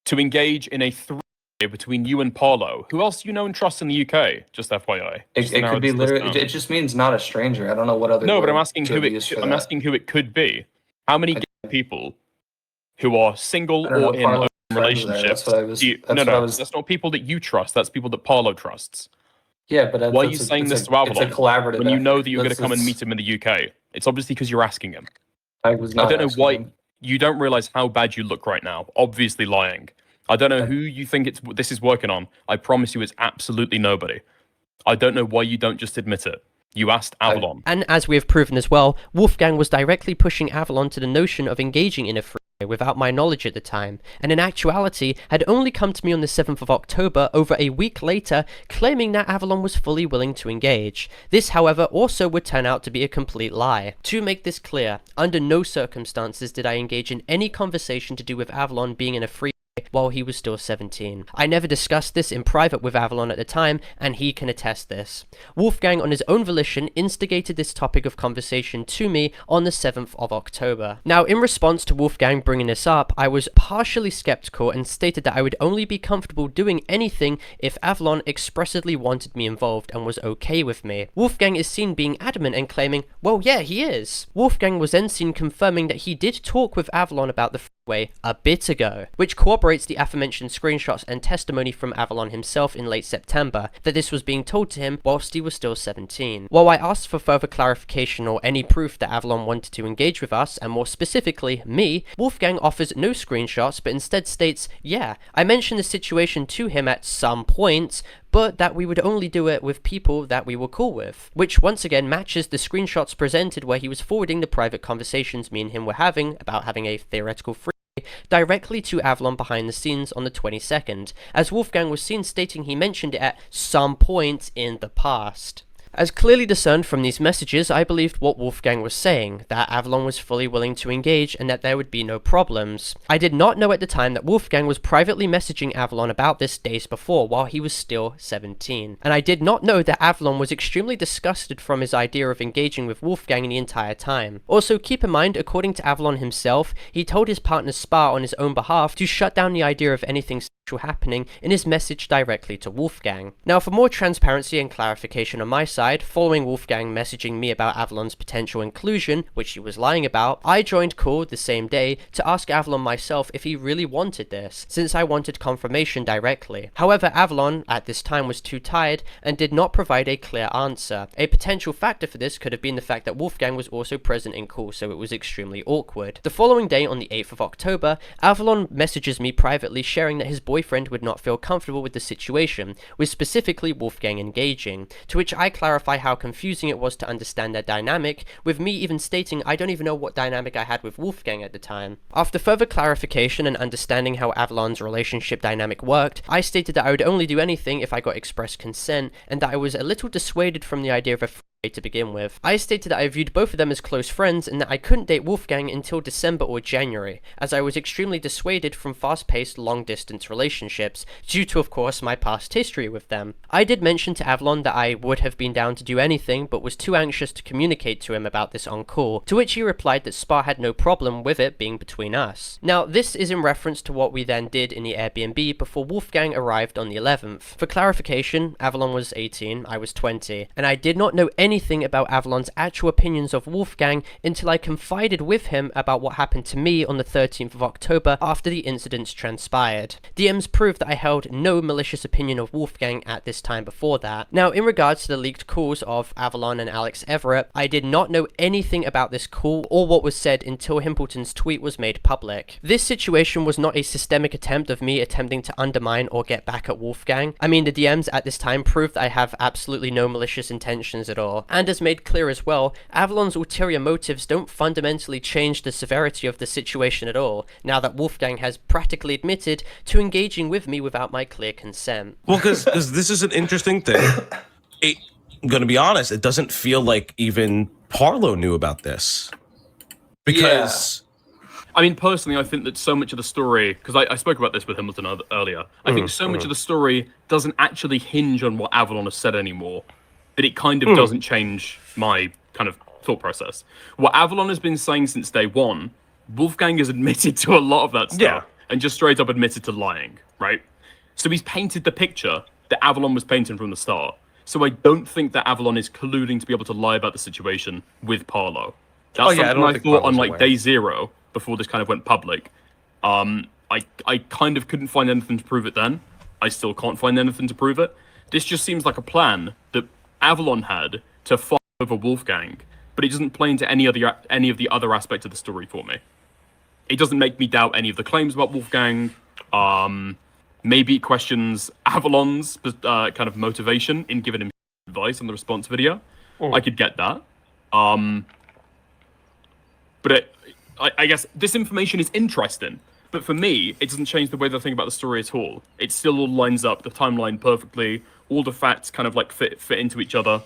to engage in a three-way between you and Parlo. Who else do you know and trust in the UK? Just FYI. It could be literally. It just means not a stranger. I don't know what other. No, but I'm word asking to who use for I'm that. asking who it could be. How many gay people who are single I don't know, or in Parlo open friends there, relationships? that's what I was- that's what I was- That's not people that you trust. That's people that Parlo trusts. Yeah, but why are you saying this to Avalon It's a collaborative when you know effort. that you're going to come and meet him in the UK? It's obviously because you're asking him. I was not. I don't know asking why him. you don't realize how bad you look right now. Obviously lying. I don't know who you think this is working on. I promise you, it's absolutely nobody. I don't know why you don't just admit it. You asked Avalon. And as we have proven as well, Wolfgang was directly pushing Avalon to the notion of engaging in a free without my knowledge at the time, and in actuality had only come to me on the 7th of October over a week later, claiming that Avalon was fully willing to engage. This, however, also would turn out to be a complete lie. To make this clear, under no circumstances did I engage in any conversation to do with Avalon being in a free while he was still 17. I never discussed this in private with Avalon at the time, and he can attest this. Wolfgang, on his own volition, instigated this topic of conversation to me on the 7th of October. Now, in response to Wolfgang bringing this up, I was partially skeptical and stated that I would only be comfortable doing anything if Avalon expressly wanted me involved and was okay with me. Wolfgang is seen being adamant and claiming, well, yeah, he is. Wolfgang was then seen confirming that he did talk with Avalon about the way a bit ago, which corroborates the aforementioned screenshots and testimony from Avalon himself in late September that this was being told to him whilst he was still 17. While I asked for further clarification or any proof that Avalon wanted to engage with us, and more specifically me, Wolfgang offers no screenshots but instead states, yeah, I mentioned the situation to him at some point, but that we would only do it with people that we were cool with, which once again matches the screenshots presented where he was forwarding the private conversations me and him were having about having a theoretical free directly to Avalon behind the scenes on the 22nd, as Wolfgang was seen stating he mentioned it at some point in the past. As clearly discerned from these messages, I believed what Wolfgang was saying, that Avalon was fully willing to engage and that there would be no problems. I did not know at the time that Wolfgang was privately messaging Avalon about this days before while he was still 17. And I did not know that Avalon was extremely disgusted from his idea of engaging with Wolfgang the entire time. Also, keep in mind, according to Avalon himself, he told his partner Spa on his own behalf to shut down the idea of anything happening in his message directly to Wolfgang. Now, for more transparency and clarification on my side, following Wolfgang messaging me about Avalon's potential inclusion, which he was lying about, I joined call the same day to ask Avalon myself if he really wanted this, since I wanted confirmation directly. However, Avalon at this time was too tired and did not provide a clear answer. A potential factor for this could have been the fact that Wolfgang was also present in call, so it was extremely awkward. The following day, on the 8th of October, Avalon messages me privately sharing that his boyfriend would not feel comfortable with the situation, with specifically Wolfgang engaging, to which I clarify how confusing it was to understand their dynamic, with me even stating I don't even know what dynamic I had with Wolfgang at the time. After further clarification and understanding how Avalon's relationship dynamic worked, I stated that I would only do anything if I got express consent, and that I was a little dissuaded from the idea of a to begin with. I stated that I viewed both of them as close friends and that I couldn't date Wolfgang until December or January, as I was extremely dissuaded from fast-paced long-distance relationships, due to of course my past history with them. I did mention to Avalon that I would have been down to do anything, but was too anxious to communicate to him about this on call, to which he replied that Spa had no problem with it being between us. Now, this is in reference to what we then did in the Airbnb before Wolfgang arrived on the 11th. For clarification, Avalon was 18, I was 20, and I did not know anything about Avalon's actual opinions of Wolfgang until I confided with him about what happened to me on the 13th of October after the incidents transpired. DMs proved that I held no malicious opinion of Wolfgang at this time before that. Now, in regards to the leaked calls of Avalon and Alex Everett, I did not know anything about this call or what was said until Himpleton's tweet was made public. This situation was not a systemic attempt of me attempting to undermine or get back at Wolfgang. I mean, the DMs at this time proved that I have absolutely no malicious intentions at all. And as made clear as well, Avalon's ulterior motives don't fundamentally change the severity of the situation at all, now that Wolfgang has practically admitted to engaging with me without my clear consent. Well, because this is an interesting thing. I'm going to be honest, it doesn't feel like even Parlo knew about this. Because... I mean, personally, I think that so much of the story, because I spoke about this with Hamilton earlier, I think so much of the story doesn't actually hinge on what Avalon has said anymore, that it kind of doesn't change my kind of thought process. What Avalon has been saying since day one, Wolfgang has admitted to a lot of that stuff, and just straight up admitted to lying, right? So he's painted the picture that Avalon was painting from the start. So I don't think that Avalon is colluding to be able to lie about the situation with Parlo. That's something I thought on like day zero, before this kind of went public. I kind of couldn't find anything to prove it then. I still can't find anything to prove it. This just seems like a plan that Avalon had to fight over Wolfgang, but it doesn't play into any of the other aspects of the story for me. It doesn't make me doubt any of the claims about Wolfgang. Maybe it questions Avalon's kind of motivation in giving him advice on the response video. I could get that. But I guess this information is interesting, but for me, it doesn't change the way that I think about the story at all. It still all lines up, the timeline perfectly, all the facts kind of like fit into each other.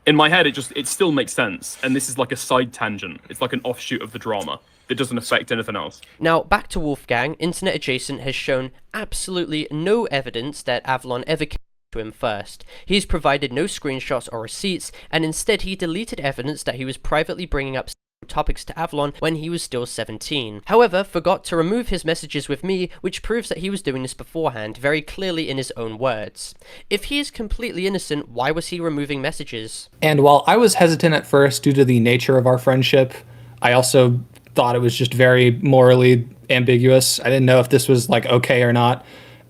In my head, it still makes sense, and this is like a side tangent. It's like an offshoot of the drama that doesn't affect anything else. Now, back to Wolfgang, Internet Adjacent has shown absolutely no evidence that Avalon ever came to him first. He's provided no screenshots or receipts, and instead he deleted evidence that he was privately bringing up topics to Avalon when he was still 17. However, forgot to remove his messages with me, which proves that he was doing this beforehand, very clearly in his own words. If he is completely innocent, why was he removing messages? And while I was hesitant at first due to the nature of our friendship, I also thought it was just very morally ambiguous. I didn't know if this was like okay or not.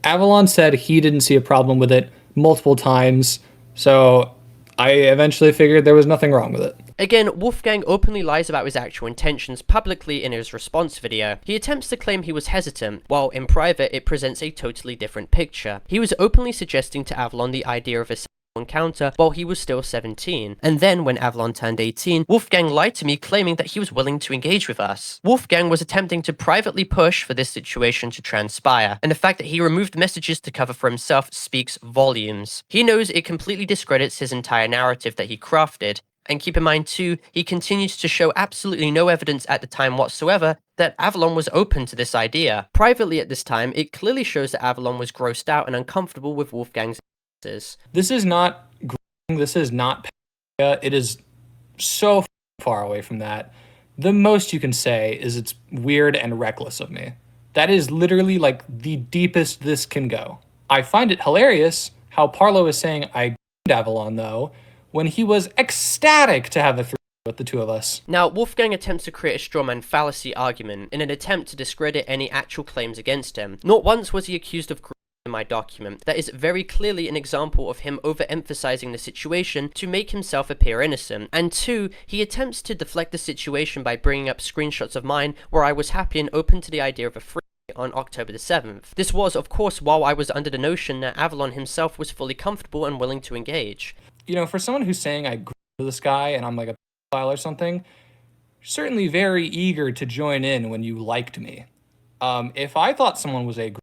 Avalon said he didn't see a problem with it multiple times, so I eventually figured there was nothing wrong with it. Again, Wolfgang openly lies about his actual intentions publicly in his response video. He attempts to claim he was hesitant, while in private it presents a totally different picture. He was openly suggesting to Avalon the idea of a encounter while he was still 17. And then when Avalon turned 18, Wolfgang lied to me claiming that he was willing to engage with us. Wolfgang was attempting to privately push for this situation to transpire, and the fact that he removed messages to cover for himself speaks volumes. He knows it completely discredits his entire narrative that he crafted. And keep in mind too, he continues to show absolutely no evidence at the time whatsoever that Avalon was open to this idea. Privately at this time, it clearly shows that Avalon was grossed out and uncomfortable with Wolfgang's answers. This is not it is so far away from that. The most you can say is it's weird and reckless of me. That is literally like the deepest this can go. I find it hilarious how Parlo is saying I Avalon though, when he was ecstatic to have a three with the two of us. Now, Wolfgang attempts to create a strawman fallacy argument in an attempt to discredit any actual claims against him. Not once was he accused of in my document. That is very clearly an example of him overemphasizing the situation to make himself appear innocent. And 2, he attempts to deflect the situation by bringing up screenshots of mine where I was happy and open to the idea of a free on October the 7th. This was, of course, while I was under the notion that Avalon himself was fully comfortable and willing to engage. You know, for someone who's saying I grew to this guy and I'm like a pedophile or something, certainly very eager to join in when you liked me. If I thought someone was a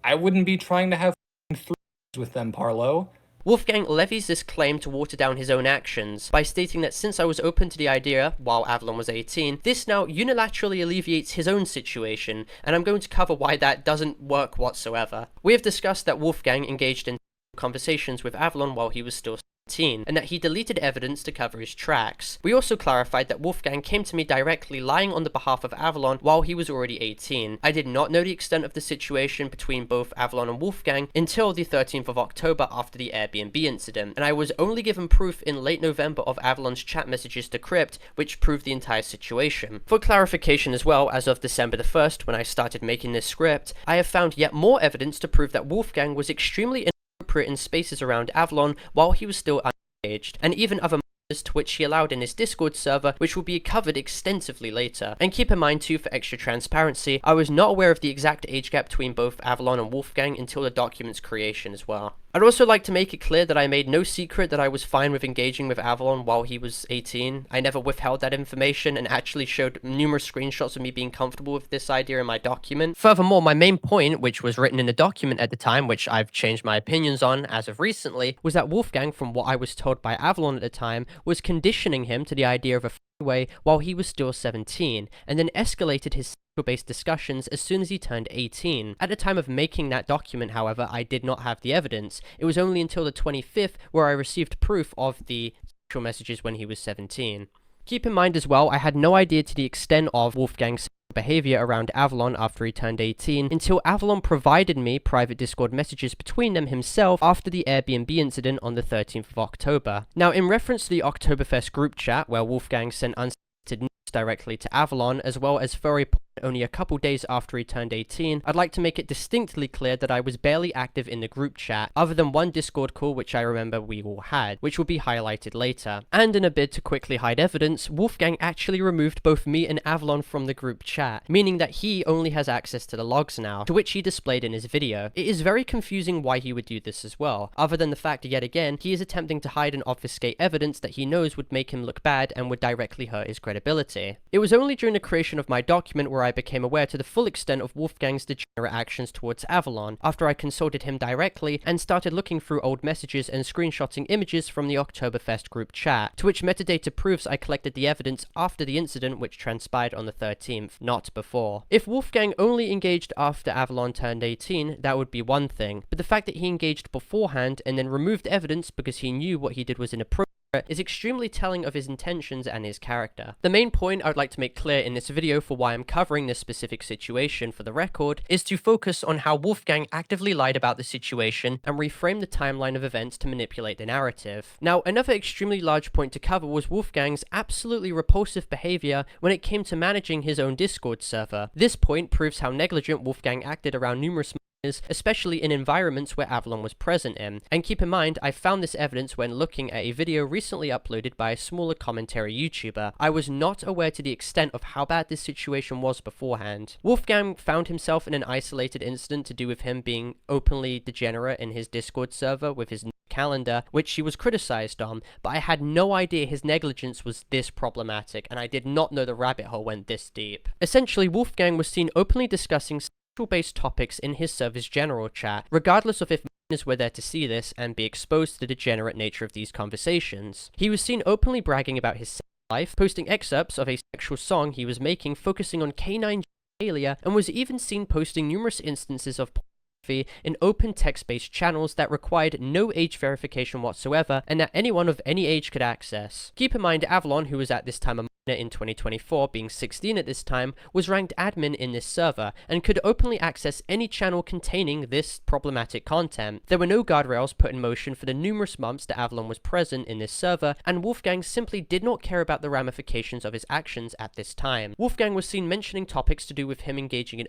I wouldn't be trying to have threes with them, Parlo. Wolfgang levies this claim to water down his own actions by stating that since I was open to the idea while Avalon was 18, this now unilaterally alleviates his own situation, and I'm going to cover why that doesn't work whatsoever. We have discussed that Wolfgang engaged in conversations with Avalon while he was still 17, and that he deleted evidence to cover his tracks. We also clarified that Wolfgang came to me directly lying on the behalf of Avalon while he was already 18. I did not know the extent of the situation between both Avalon and Wolfgang until the 13th of October after the Airbnb incident, and I was only given proof in late November of Avalon's chat messages to Crypt, which proved the entire situation. For clarification as well, as of December the 1st, when I started making this script, I have found yet more evidence to prove that Wolfgang was extremely in spaces around Avalon while he was still unengaged, and even other matters to which he allowed in his Discord server, which will be covered extensively later. And keep in mind too, for extra transparency, I was not aware of the exact age gap between both Avalon and Wolfgang until the document's creation as well. I'd also like to make it clear that I made no secret that I was fine with engaging with Avalon while he was 18. I never withheld that information and actually showed numerous screenshots of me being comfortable with this idea in my document. Furthermore, my main point, which was written in the document at the time, which I've changed my opinions on as of recently, was that Wolfgang, from what I was told by Avalon at the time, was conditioning him to the idea of a freeway while he was still 17, and then escalated his based discussions as soon as he turned 18. At the time of making that document, however, I did not have the evidence. It was only until the 25th where I received proof of the sexual messages when he was 17. Keep in mind as well, I had no idea to the extent of Wolfgang's behavior around Avalon after he turned 18 until Avalon provided me private Discord messages between them himself after the Airbnb incident on the 13th of October. Now, in reference to the Oktoberfest group chat where Wolfgang sent unsolicited news directly to Avalon, as well as furry only a couple days after he turned 18, I'd like to make it distinctly clear that I was barely active in the group chat, other than one Discord call which I remember we all had, which will be highlighted later. And in a bid to quickly hide evidence, Wolfgang actually removed both me and Avalon from the group chat, meaning that he only has access to the logs now, to which he displayed in his video. It is very confusing why he would do this as well, other than the fact that yet again, he is attempting to hide and obfuscate evidence that he knows would make him look bad and would directly hurt his credibility. It was only during the creation of my document where I became aware to the full extent of Wolfgang's degenerate actions towards Avalon, after I consulted him directly and started looking through old messages and screenshotting images from the Oktoberfest group chat, to which metadata proves I collected the evidence after the incident which transpired on the 13th, not before. If Wolfgang only engaged after Avalon turned 18, that would be one thing, but the fact that he engaged beforehand and then removed evidence because he knew what he did was inappropriate is extremely telling of his intentions and his character. The main point I would like to make clear in this video for why I'm covering this specific situation for the record is to focus on how Wolfgang actively lied about the situation and reframed the timeline of events to manipulate the narrative. Now, another extremely large point to cover was Wolfgang's absolutely repulsive behavior when it came to managing his own Discord server. This point proves how negligent Wolfgang acted around numerous especially in environments where Avalon was present in. And keep in mind, I found this evidence when looking at a video recently uploaded by a smaller commentary YouTuber. I was not aware to the extent of how bad this situation was beforehand. Wolfgang found himself in an isolated incident to do with him being openly degenerate in his Discord server with his calendar, which he was criticized on, but I had no idea his negligence was this problematic, and I did not know the rabbit hole went this deep. Essentially, Wolfgang was seen openly discussing based topics in his server's general chat, regardless of if minors were there to see this and be exposed to the degenerate nature of these conversations. He was seen openly bragging about his sex life, posting excerpts of a sexual song he was making focusing on canine genitalia, and was even seen posting numerous instances of pornography in open text-based channels that required no age verification whatsoever and that anyone of any age could access. Keep in mind, Avalon, who was at this time a in 2024, being 16 at this time, was ranked admin in this server and could openly access any channel containing this problematic content. There were no guardrails put in motion for the numerous months that Avalon was present in this server, and Wolfgang simply did not care about the ramifications of his actions at this time. Wolfgang was seen mentioning topics to do with him engaging in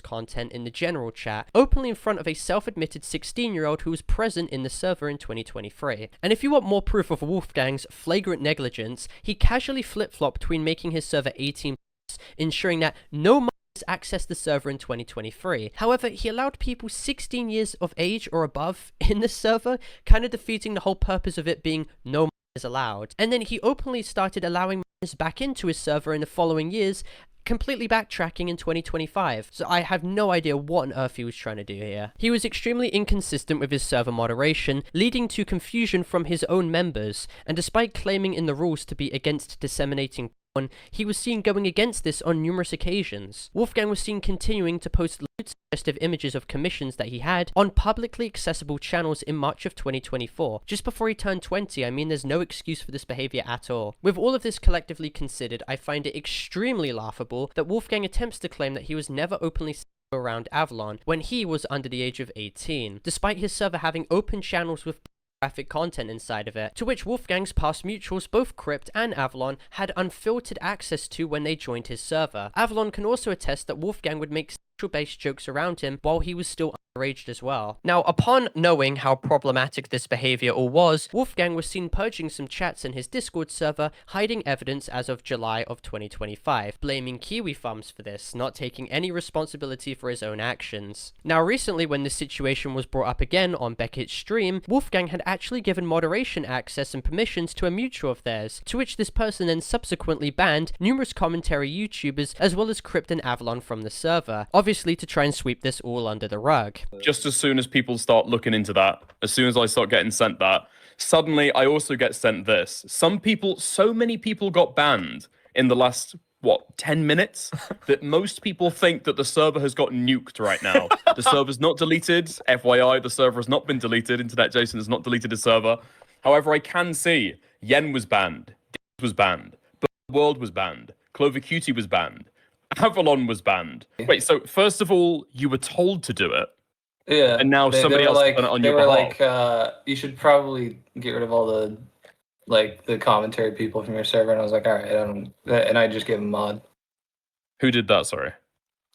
content in the general chat, openly in front of a self-admitted 16-year-old who was present in the server in 2023. And if you want more proof of Wolfgang's flagrant negligence, he casually flip-flopped between making his server 18+, ensuring that no minors accessed the server in 2023. However, he allowed people 16 years of age or above in the server, kind of defeating the whole purpose of it being no minors allowed. And then he openly started allowing minors back into his server in the following years, completely backtracking in 2025, so I have no idea what on earth he was trying to do here. He was extremely inconsistent with his server moderation, leading to confusion from his own members, and despite claiming in the rules to be against disseminating porn, he was seen going against this on numerous occasions. Wolfgang was seen continuing to post loads of suggestive images of commissions that he had on publicly accessible channels in March of 2024. Just before he turned 20, I mean, there's no excuse for this behavior at all. With all of this collectively considered, I find it extremely laughable that Wolfgang attempts to claim that he was never openly around Avalon when he was under the age of 18, despite his server having open channels with graphic content inside of it, to which Wolfgang's past mutuals, both Crypt and Avalon, had unfiltered access to when they joined his server. Avalon can also attest that Wolfgang would make sexual-based jokes around him while he was still underaged as well. Now, upon knowing how problematic this behavior all was, Wolfgang was seen purging some chats in his Discord server, hiding evidence as of July of 2025, blaming Kiwi Thumbs for this, not taking any responsibility for his own actions. Now, recently when this situation was brought up again on BuckID's stream, Wolfgang had actually given moderation access and permissions to a mutual of theirs, to which this person then subsequently banned numerous commentary YouTubers as well as Crypt and Avalon from the server, obviously to try and sweep this all under the rug. Just as soon as people start looking into that, as soon as I start getting sent that, suddenly I also get sent this. So many people got banned in the last, 10 minutes, that most people think that the server has got nuked right now. The server's not deleted. FYI, the server has not been deleted. Internet Jason has not deleted his server. However, I can see Yen was banned, was banned, World was banned, Clover Cutie was banned, Avalon was banned. Wait, so first of all, you were told to do it. Yeah. And now somebody else has done it on your behalf. They were like, you should probably get rid of all the commentary people from your server. And I was like, all right, and I just gave him mod. Who did that, sorry?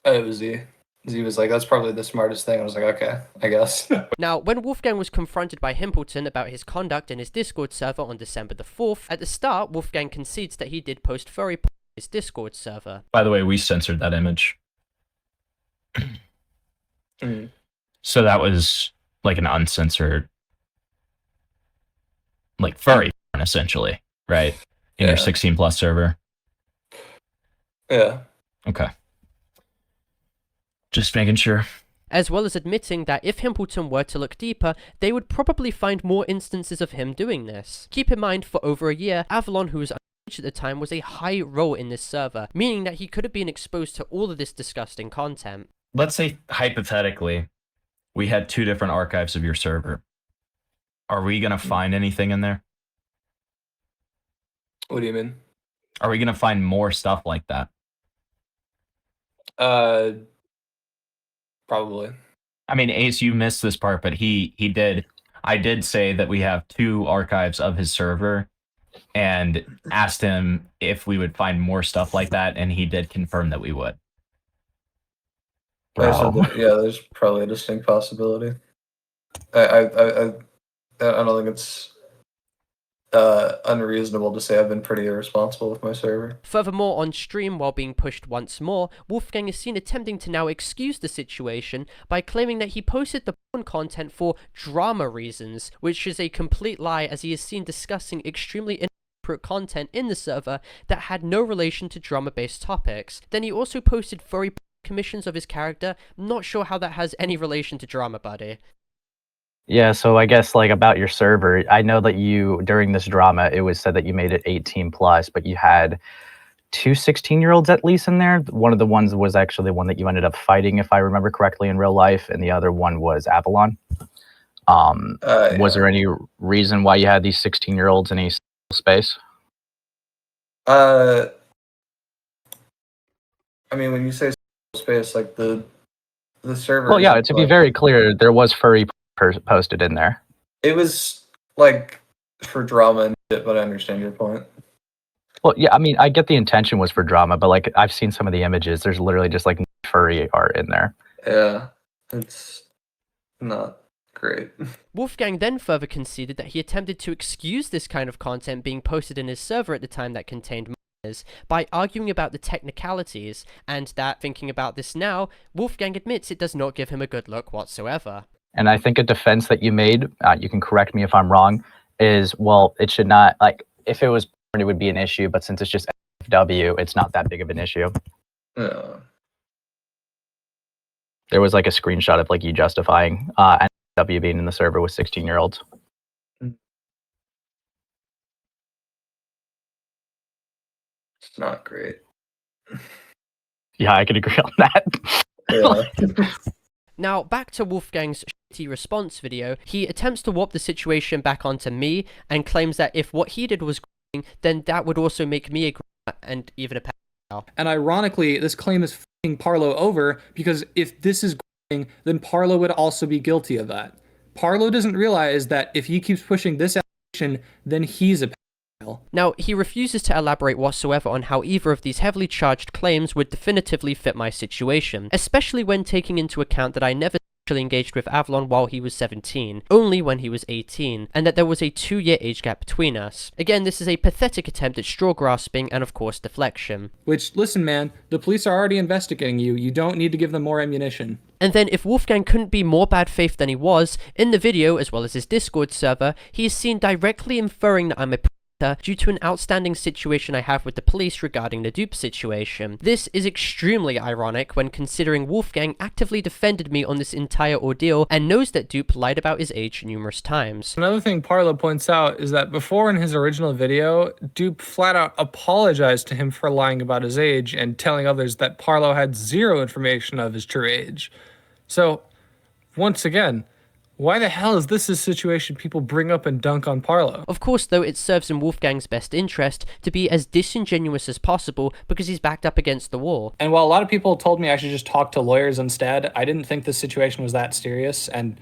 It was Z. Z was like, that's probably the smartest thing. I was like, okay, I guess. Now, when Wolfgang was confronted by Himpleton about his conduct in his Discord server on December the 4th, at the start, Wolfgang concedes that he did post furry porn on his Discord server. By the way, we censored that image. Mm. So that was like an uncensored, like furry porn, essentially, right? In your 16+ server. Yeah. Okay. Just making sure. As well as admitting that if Himpleton were to look deeper, they would probably find more instances of him doing this. Keep in mind, for over a year, Avalon, who was underage at the time, was a high role in this server, meaning that he could have been exposed to all of this disgusting content. Let's say, hypothetically, we had 2 different archives of your server. Are we going to find anything in there? What do you mean? Are we going to find more stuff like that? Probably. I mean, Ace, you missed this part, but he did. I did say that we have 2 archives of his server and asked him if we would find more stuff like that, and he did confirm that we would. So there's probably a distinct possibility. I don't think it's unreasonable to say I've been pretty irresponsible with my server. Furthermore, on stream, while being pushed once more, Wolfgang is seen attempting to now excuse the situation by claiming that he posted the porn content for drama reasons, which is a complete lie, as he is seen discussing extremely inappropriate content in the server that had no relation to drama-based topics. Then he also posted furry commissions of his character. I'm not sure how that has any relation to drama, buddy. Yeah, so I guess like about your server, I know that you, during this drama, it was said that you made it 18+, but you had 2 16-year-olds at least in there. One of the ones was actually the one that you ended up fighting, if I remember correctly, in real life, and the other one was Avalon. Was there any reason why you had these 16-year-olds in a space? I mean, when you say space, like the server. Well, yeah, isn't, to be like- very clear, there was furry posted in there. It was like for drama and shit, but I understand your point. Well, yeah, I mean, I get the intention was for drama, but like I've seen some of the images. There's literally just like furry art in there. Yeah, it's not great. Wolfgang then further conceded that he attempted to excuse this kind of content being posted in his server at the time that contained minors by arguing about the technicalities, and that, thinking about this now, Wolfgang admits it does not give him a good look whatsoever. And I think a defense that you made, you can correct me if I'm wrong, is, well, it should not, like, if it was porn, it would be an issue, but since it's just FW, it's not that big of an issue. Yeah. There was like a screenshot of like you justifying FW being in the server with 16-year-olds. It's not great. Yeah, I could agree on that. Yeah. Now, back to Wolfgang's shitty response video, he attempts to warp the situation back onto me and claims that if what he did was growing, then that would also make me a groomer and even a pedophile. And ironically, this claim is f***ing Parlo over, because if this is growing, then Parlo would also be guilty of that. Parlo doesn't realize that if he keeps pushing this allegation, then he's a pedophile. Now, he refuses to elaborate whatsoever on how either of these heavily charged claims would definitively fit my situation, especially when taking into account that I never sexually engaged with Avalon while he was 17, only when he was 18, and that there was a 2-year age gap between us. Again, this is a pathetic attempt at straw grasping and of course deflection. Which, listen man, the police are already investigating you, you don't need to give them more ammunition. And then, if Wolfgang couldn't be more bad faith than he was, in the video, as well as his Discord server, he is seen directly inferring that I'm a due to an outstanding situation I have with the police regarding the Dupe situation. This is extremely ironic when considering Wolfgang actively defended me on this entire ordeal and knows that Dupe lied about his age numerous times. Another thing Parlo points out is that before in his original video, Dupe flat out apologized to him for lying about his age and telling others that Parlo had zero information of his true age. So, once again, why the hell is this a situation people bring up and dunk on Parlo? Of course, though, it serves in Wolfgang's best interest to be as disingenuous as possible because he's backed up against the wall. And while a lot of people told me I should just talk to lawyers instead, I didn't think this situation was that serious, and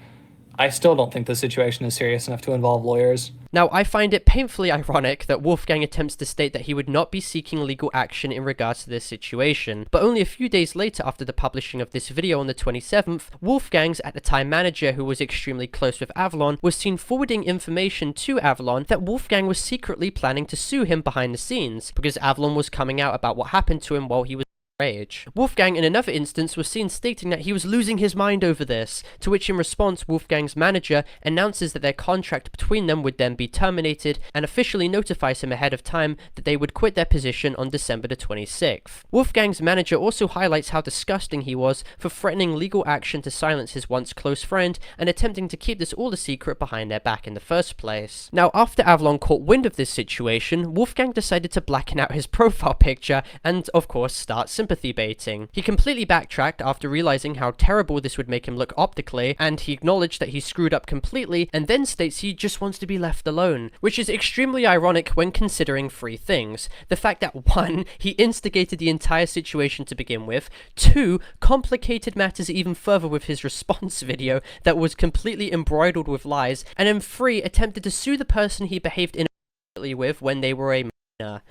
I still don't think the situation is serious enough to involve lawyers. Now, I find it painfully ironic that Wolfgang attempts to state that he would not be seeking legal action in regards to this situation, but only a few days later after the publishing of this video on the 27th, Wolfgang's at the time manager, who was extremely close with Avalon, was seen forwarding information to Avalon that Wolfgang was secretly planning to sue him behind the scenes, because Avalon was coming out about what happened to him while he was age. Wolfgang in another instance was seen stating that he was losing his mind over this, to which in response Wolfgang's manager announces that their contract between them would then be terminated and officially notifies him ahead of time that they would quit their position on December the 26th. Wolfgang's manager also highlights how disgusting he was for threatening legal action to silence his once close friend and attempting to keep this all a secret behind their back in the first place. Now, after Avalon caught wind of this situation, Wolfgang decided to blacken out his profile picture and of course start sympathy baiting. He completely backtracked after realizing how terrible this would make him look optically, and he acknowledged that he screwed up completely, and then states he just wants to be left alone, which is extremely ironic when considering three things. The fact that 1, he instigated the entire situation to begin with, 2, complicated matters even further with his response video that was completely embroidered with lies, and then 3, attempted to sue the person he behaved inappropriately with when they were a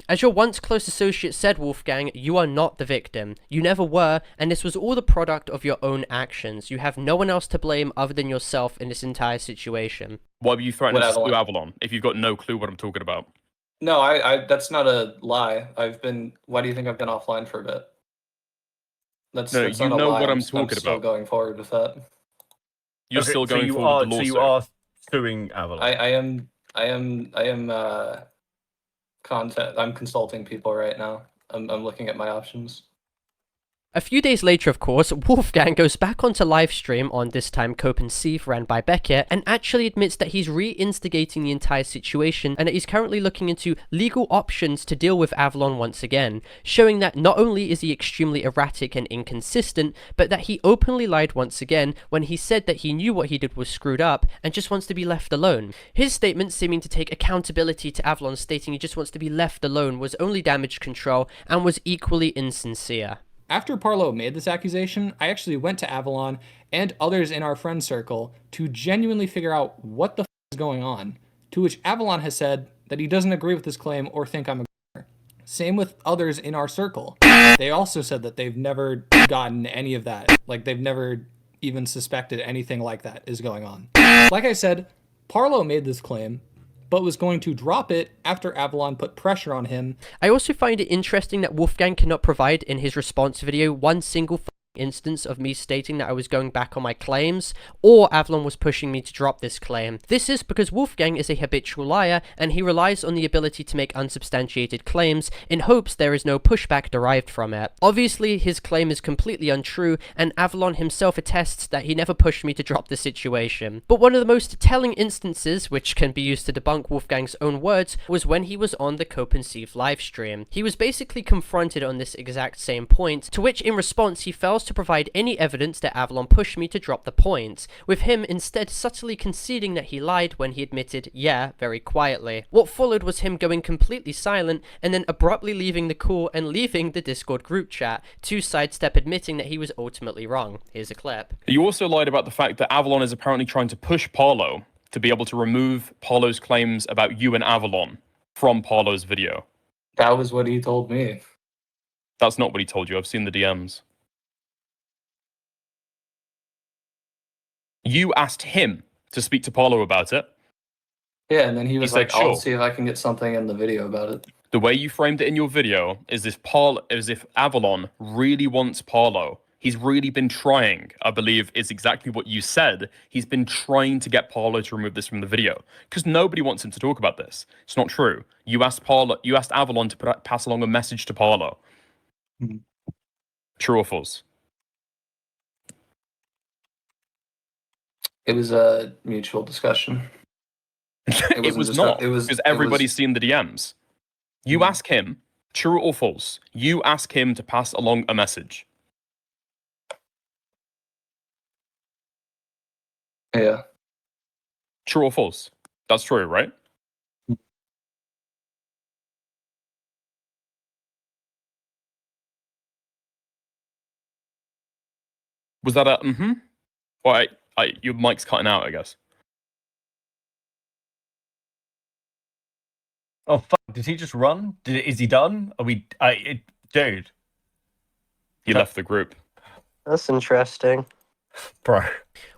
As your once close associate said, Wolfgang, you are not the victim. You never were, and this was all the product of your own actions. You have no one else to blame other than yourself in this entire situation. Why were you threatening to sue Avalon if you've got no clue what I'm talking about? No, I that's not a lie. Why do you think I've been offline for a bit? That's No, that's you not a know lie. what I'm still talking about. going forward with that. You're Okay, still so going you forward are, with the lawsuit. So you are suing Avalon. I am I'm consulting people right now. I'm looking at my options. A few days later, of course, Wolfgang goes back onto livestream on this time Copenhagen ran by Beckett and actually admits that he's re-instigating the entire situation and that he's currently looking into legal options to deal with Avalon once again, showing that not only is he extremely erratic and inconsistent, but that he openly lied once again when he said that he knew what he did was screwed up and just wants to be left alone. His statement seeming to take accountability to Avalon, stating he just wants to be left alone, was only damage control and was equally insincere. After Parlo made this accusation, I actually went to Avalon and others in our friend circle to genuinely figure out what the f is going on, to which Avalon has said that he doesn't agree with this claim or think I'm a g***er. Same with others in our circle. They also said that they've never gotten any of that. Like, they've never even suspected anything like that is going on. Like I said, Parlo made this claim, but was going to drop it after Avalon put pressure on him. I also find it interesting that Wolfgang cannot provide in his response video one single instance of me stating that I was going back on my claims, or Avalon was pushing me to drop this claim. This is because Wolfgang is a habitual liar, and he relies on the ability to make unsubstantiated claims in hopes there is no pushback derived from it. Obviously, his claim is completely untrue, and Avalon himself attests that he never pushed me to drop the situation. But one of the most telling instances, which can be used to debunk Wolfgang's own words, was when he was on the Copenhagen livestream. He was basically confronted on this exact same point, to which in response he fails to provide any evidence that Avalon pushed me to drop the point, with him instead subtly conceding that he lied when he admitted, yeah, very quietly. What followed was him going completely silent and then abruptly leaving the call and leaving the Discord group chat, to sidestep admitting that he was ultimately wrong. Here's a clip. You also lied about the fact that Avalon is apparently trying to push Parlo to be able to remove Parlo's claims about you and Avalon from Parlo's video. That was what he told me. That's not what he told you. I've seen the DMs. You asked him to speak to Parlo about it. Yeah, and then he was said, like, I'll sure. see if I can get something in the video about it. The way you framed it in your video is if Avalon really wants Parlo. He's really been trying, I believe is exactly what you said. He's been trying to get Parlo to remove this from the video because nobody wants him to talk about this. It's not true. You asked Avalon to pass along a message to Parlo. Mm-hmm. True or false? It was a mutual discussion. It was not. It was because everybody's seen the DMs. You ask him, true or false. You ask him to pass along a message. Yeah. True or false? That's true, right? Was that a mm-hmm? Well, your mic's cutting out, I guess. Oh fuck! Did he just run? Is he done? Are we? Dude. He left the group. That's interesting. Bro.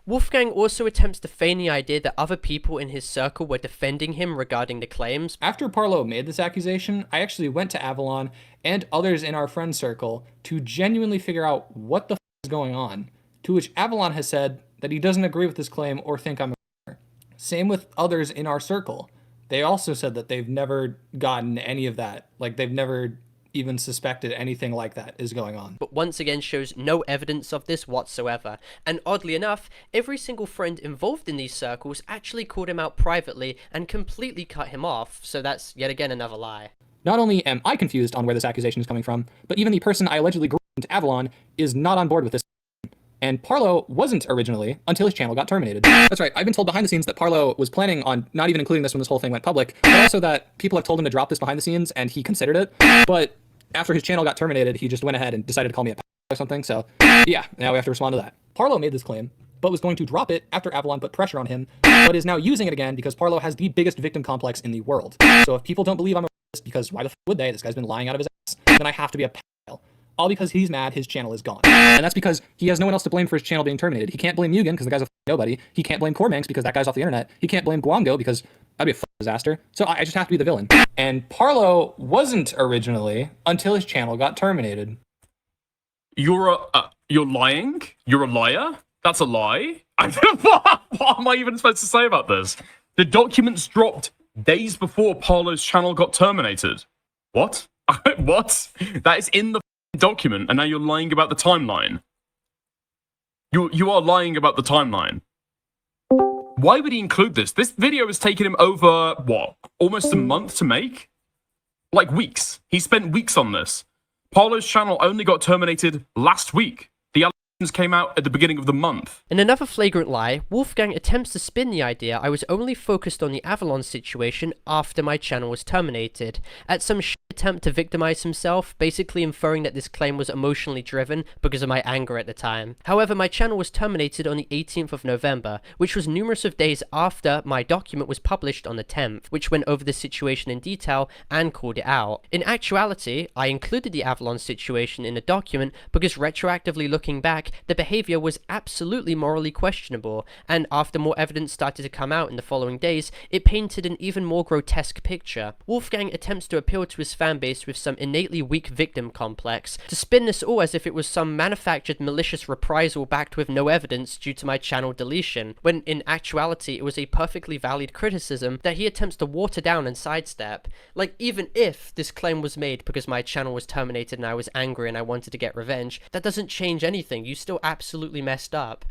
Wolfgang also attempts to feign the idea that other people in his circle were defending him regarding the claims. After Parlo made this accusation, I actually went to Avalon and others in our friend circle to genuinely figure out what the f is going on, to which Avalon has said that he doesn't agree with this claim or think I'm a g***er. Same with others in our circle. They also said that they've never gotten any of that. Like, they've never even suspected anything like that is going on. But once again shows no evidence of this whatsoever. And oddly enough, every single friend involved in these circles actually called him out privately and completely cut him off. So that's yet again another lie. Not only am I confused on where this accusation is coming from, but even the person I allegedly groomed into Avalon is not on board with this. And Parlo wasn't originally until his channel got terminated. That's right, I've been told behind the scenes that Parlo was planning on not even including this when this whole thing went public, but also that people have told him to drop this behind the scenes and he considered it. But after his channel got terminated, he just went ahead and decided to call me a or something, so yeah, now we have to respond to that. Parlo made this claim, but was going to drop it after Avalon put pressure on him, but is now using it again because Parlo has the biggest victim complex in the world. So if people don't believe I'm a racist, because why the f would they? This guy's been lying out of his ass, then I have to be a pedophile. All because he's mad his channel is gone. And that's because he has no one else to blame for his channel being terminated. He can't blame Mugen because the guy's a nobody. He can't blame Kormanx because that guy's off the internet. He can't blame Gwamgo because that'd be a disaster. So I just have to be the villain. And Parlo wasn't originally until his channel got terminated. You're lying? You're a liar? That's a lie? What am I even supposed to say about this? The documents dropped days before Parlo's channel got terminated. What? What? That is in the document, and now you're lying about the timeline. You are lying about the timeline. Why would he include this? This video has taken him over, what, almost a month to make? Like weeks. He spent weeks on this. Parlo's channel only got terminated last week. The allegations came out at the beginning of the month. In another flagrant lie, Wolfgang attempts to spin the idea I was only focused on the Avalon situation after my channel was terminated, at some attempt to victimize himself, basically inferring that this claim was emotionally driven because of my anger at the time. However, my channel was terminated on the 18th of November, which was numerous of days after my document was published on the 10th, which went over the situation in detail and called it out. In actuality, I included the Avalon situation in the document because retroactively looking back, the behavior was absolutely morally questionable, and after more evidence started to come out in the following days, it painted an even more grotesque picture. Wolfgang attempts to appeal to his fan base with some innately weak victim complex, to spin this all as if it was some manufactured malicious reprisal backed with no evidence due to my channel deletion, when in actuality it was a perfectly valid criticism that he attempts to water down and sidestep. Like, even if this claim was made because my channel was terminated and I was angry and I wanted to get revenge, that doesn't change anything. You still absolutely messed up.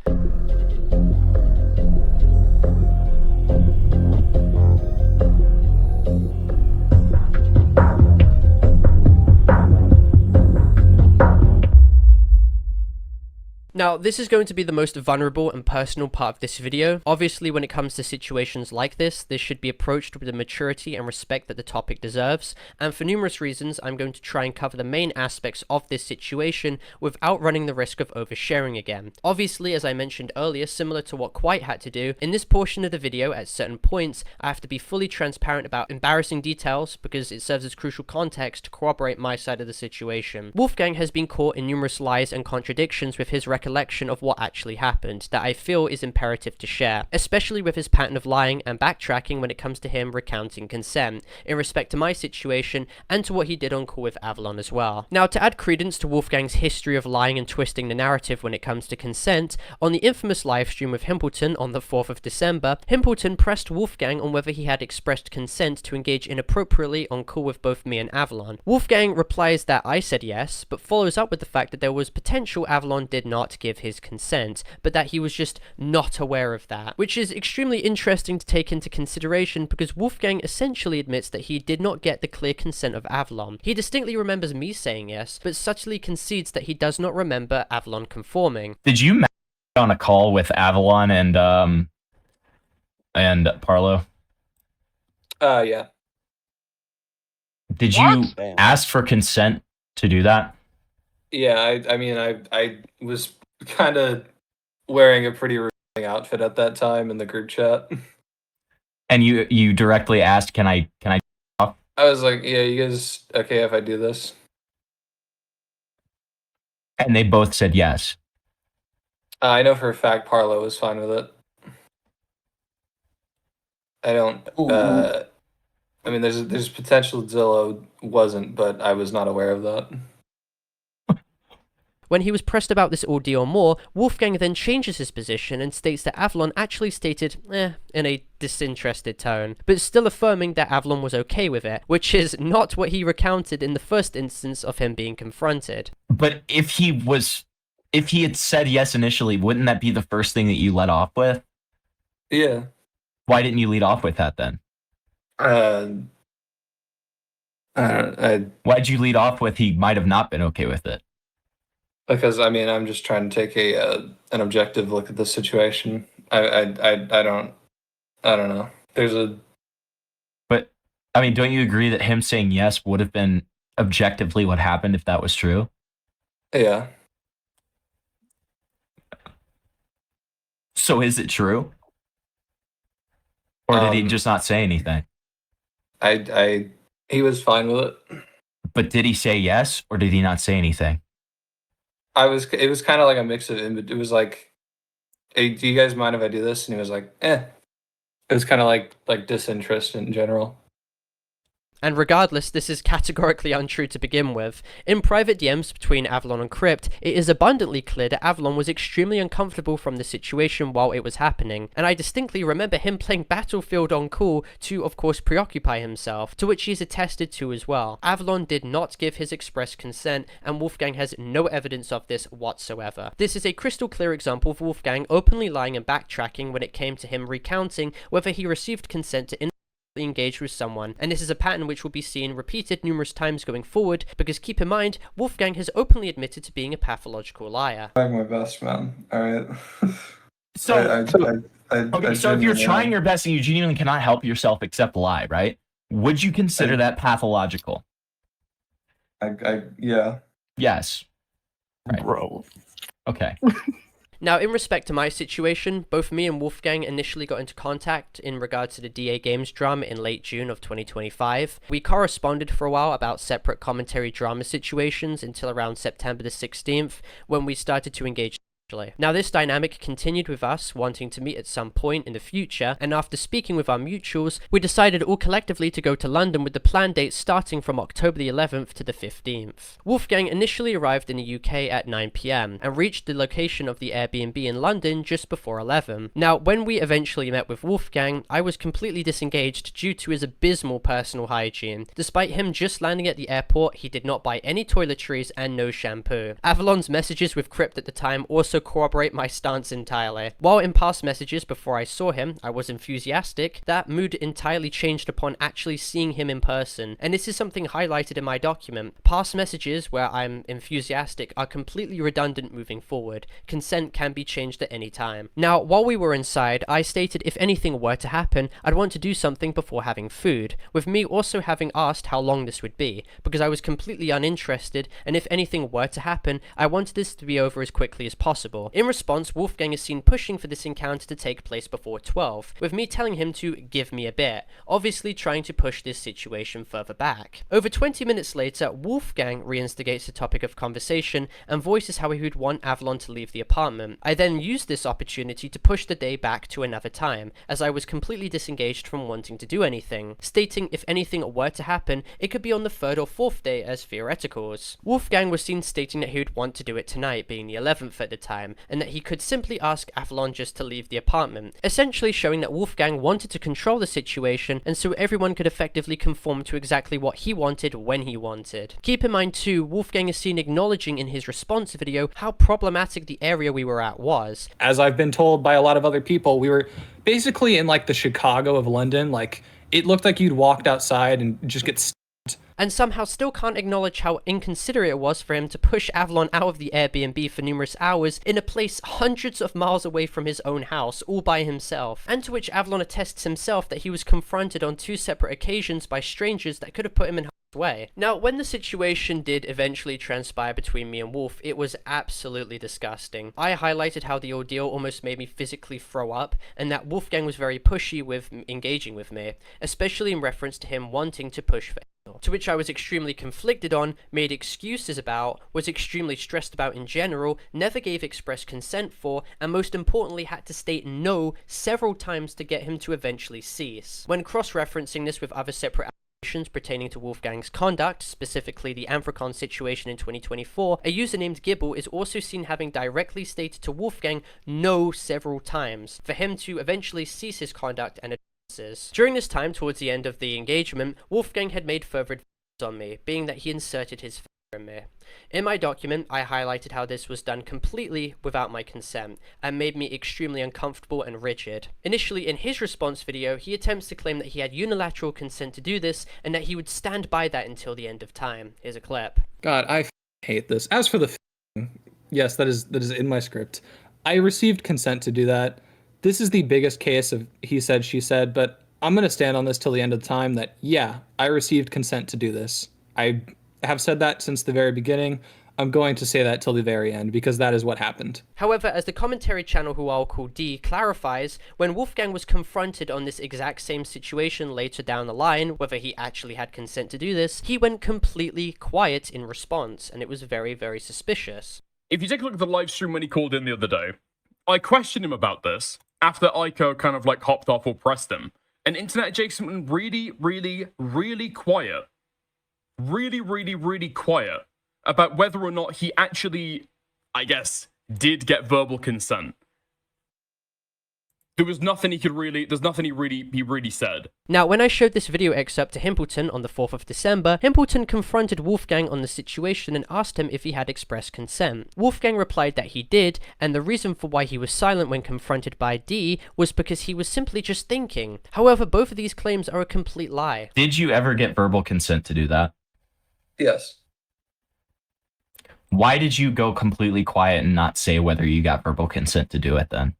Now, this is going to be the most vulnerable and personal part of this video. Obviously, when it comes to situations like this should be approached with the maturity and respect that the topic deserves, and for numerous reasons, I'm going to try and cover the main aspects of this situation without running the risk of oversharing again. Obviously, as I mentioned earlier, similar to what Quite had to do, in this portion of the video, at certain points, I have to be fully transparent about embarrassing details because it serves as crucial context to corroborate my side of the situation. Wolfgang has been caught in numerous lies and contradictions with his recollection of what actually happened that I feel is imperative to share, especially with his pattern of lying and backtracking when it comes to him recounting consent, in respect to my situation and to what he did on call with Avalon as well. Now, to add credence to Wolfgang's history of lying and twisting the narrative when it comes to consent, on the infamous livestream with Himpleton on the 4th of December, Himpleton pressed Wolfgang on whether he had expressed consent to engage inappropriately on call with both me and Avalon. Wolfgang replies that I said yes, but follows up with the fact that there was potential Avalon did not give his consent, but that he was just not aware of that, which is extremely interesting to take into consideration because Wolfgang essentially admits that he did not get the clear consent of Avalon. He distinctly remembers me saying yes, but subtly concedes that he does not remember Avalon conforming. Did you match on a call with Avalon and Parlo? Yeah. Did you ask for consent to do that? Yeah, I mean, I was kind of wearing a pretty revealing outfit at that time in the group chat. And you directly asked, can I talk? I was like, yeah, you guys okay if I do this? And they both said yes. I know for a fact Parlo was fine with it. I don't. I mean, there's potential Zillow wasn't, but I was not aware of that. When he was pressed about this ordeal more, Wolfgang then changes his position and states that Avalon actually stated, in a disinterested tone, but still affirming that Avalon was okay with it, which is not what he recounted in the first instance of him being confronted. But if he had said yes initially, wouldn't that be the first thing that you led off with? Yeah. Why didn't you lead off with that then? Why'd you lead off with he might have not been okay with it? Because I mean, I'm just trying to take an objective look at the situation. I don't know. But I mean, don't you agree that him saying yes would have been objectively what happened if that was true? Yeah. So is it true? Or did he just not say anything? He was fine with it. But did he say yes, or did he not say anything? It was kind of like a mix of it was like, hey, do you guys mind if I do this? And he was like, eh. It was kind of like disinterest in general. And regardless, this is categorically untrue to begin with. In private DMs between Avalon and Crypt, it is abundantly clear that Avalon was extremely uncomfortable from the situation while it was happening, and I distinctly remember him playing Battlefield on call to, of course, preoccupy himself, to which he's attested to as well. Avalon did not give his express consent, and Wolfgang has no evidence of this whatsoever. This is a crystal clear example of Wolfgang openly lying and backtracking when it came to him recounting whether he received consent to engage with someone, and this is a pattern which will be seen repeated numerous times going forward, because keep in mind, Wolfgang has openly admitted to being a pathological liar. I'm my best, man. Alright. So, okay, so if you're trying your best and you genuinely cannot help yourself except lie, right? Would you consider that pathological? Yeah. Yes. Right. Bro. Okay. Now, in respect to my situation, both me and Wolfgang initially got into contact in regards to the DA Games drama in late June of 2025. We corresponded for a while about separate commentary drama situations until around September the 16th, when we started to engage. Now, this dynamic continued with us wanting to meet at some point in the future, and after speaking with our mutuals, we decided all collectively to go to London with the planned dates starting from October the 11th to the 15th. Wolfgang initially arrived in the UK at 9 PM and reached the location of the Airbnb in London just before 11. Now, when we eventually met with Wolfgang, I was completely disengaged due to his abysmal personal hygiene. Despite him just landing at the airport, he did not buy any toiletries and no shampoo. Avalon's messages with Crypt at the time also corroborate my stance entirely. While in past messages before I saw him, I was enthusiastic, that mood entirely changed upon actually seeing him in person, and this is something highlighted in my document. Past messages where I'm enthusiastic are completely redundant moving forward. Consent can be changed at any time. Now, while we were inside, I stated if anything were to happen, I'd want to do something before having food, with me also having asked how long this would be, because I was completely uninterested, and if anything were to happen, I wanted this to be over as quickly as possible. In response, Wolfgang is seen pushing for this encounter to take place before 12, with me telling him to give me a bit, obviously trying to push this situation further back. Over 20 minutes later, Wolfgang reinstigates the topic of conversation and voices how he would want Avalon to leave the apartment. I then used this opportunity to push the day back to another time, as I was completely disengaged from wanting to do anything, stating if anything were to happen, it could be on the 3rd or 4th day as theoreticals. Wolfgang was seen stating that he would want to do it tonight, being the 11th at the time, and that he could simply ask Avalon just to leave the apartment, essentially showing that Wolfgang wanted to control the situation and so everyone could effectively conform to exactly what he wanted when he wanted. Keep in mind too, Wolfgang is seen acknowledging in his response video how problematic the area we were at was. As I've been told by a lot of other people, we were basically in like the Chicago of London. Like, it looked like you'd walked outside and just get and somehow still can't acknowledge how inconsiderate it was for him to push Avalon out of the Airbnb for numerous hours in a place hundreds of miles away from his own house, all by himself, and to which Avalon attests himself that he was confronted on 2 separate occasions by strangers that could have put him in harm's way. Now, when the situation did eventually transpire between me and Wolf, it was absolutely disgusting. I highlighted how the ordeal almost made me physically throw up, and that Wolfgang was very pushy with engaging with me, especially in reference to him wanting to push for to which I was extremely conflicted on, made excuses about, was extremely stressed about in general, never gave express consent for, and most importantly had to state no several times to get him to eventually cease. When cross-referencing this with other separate allegations pertaining to Wolfgang's conduct, specifically the Anthrocon situation in 2024, a user named Gibble is also seen having directly stated to Wolfgang no several times, for him to eventually cease his conduct and during this time, towards the end of the engagement, Wolfgang had made further advances on me, being that he inserted his finger in me. In my document, I highlighted how this was done completely without my consent, and made me extremely uncomfortable and rigid. Initially, in his response video, he attempts to claim that he had unilateral consent to do this, and that he would stand by that until the end of time. Here's a clip. God, I hate this. As for the yes, that is in my script. I received consent to do that. This is the biggest case of he said, she said, but I'm going to stand on this till the end of the time that, yeah, I received consent to do this. I have said that since the very beginning. I'm going to say that till the very end, because that is what happened. However, as the commentary channel who I'll call D clarifies, when Wolfgang was confronted on this exact same situation later down the line, whether he actually had consent to do this, he went completely quiet in response, and it was very, very suspicious. If you take a look at the live stream when he called in the other day, I questioned him about this after Ico kind of like hopped off or pressed him. And internet adjacent went really, really, really quiet. Really, really, really quiet about whether or not he actually, I guess, did get verbal consent. There was nothing he really said. Now, when I showed this video excerpt to Himpleton on the 4th of December, Himpleton confronted Wolfgang on the situation and asked him if he had expressed consent. Wolfgang replied that he did, and the reason for why he was silent when confronted by D was because he was simply just thinking. However, both of these claims are a complete lie. Did you ever get verbal consent to do that? Yes. Why did you go completely quiet and not say whether you got verbal consent to do it then?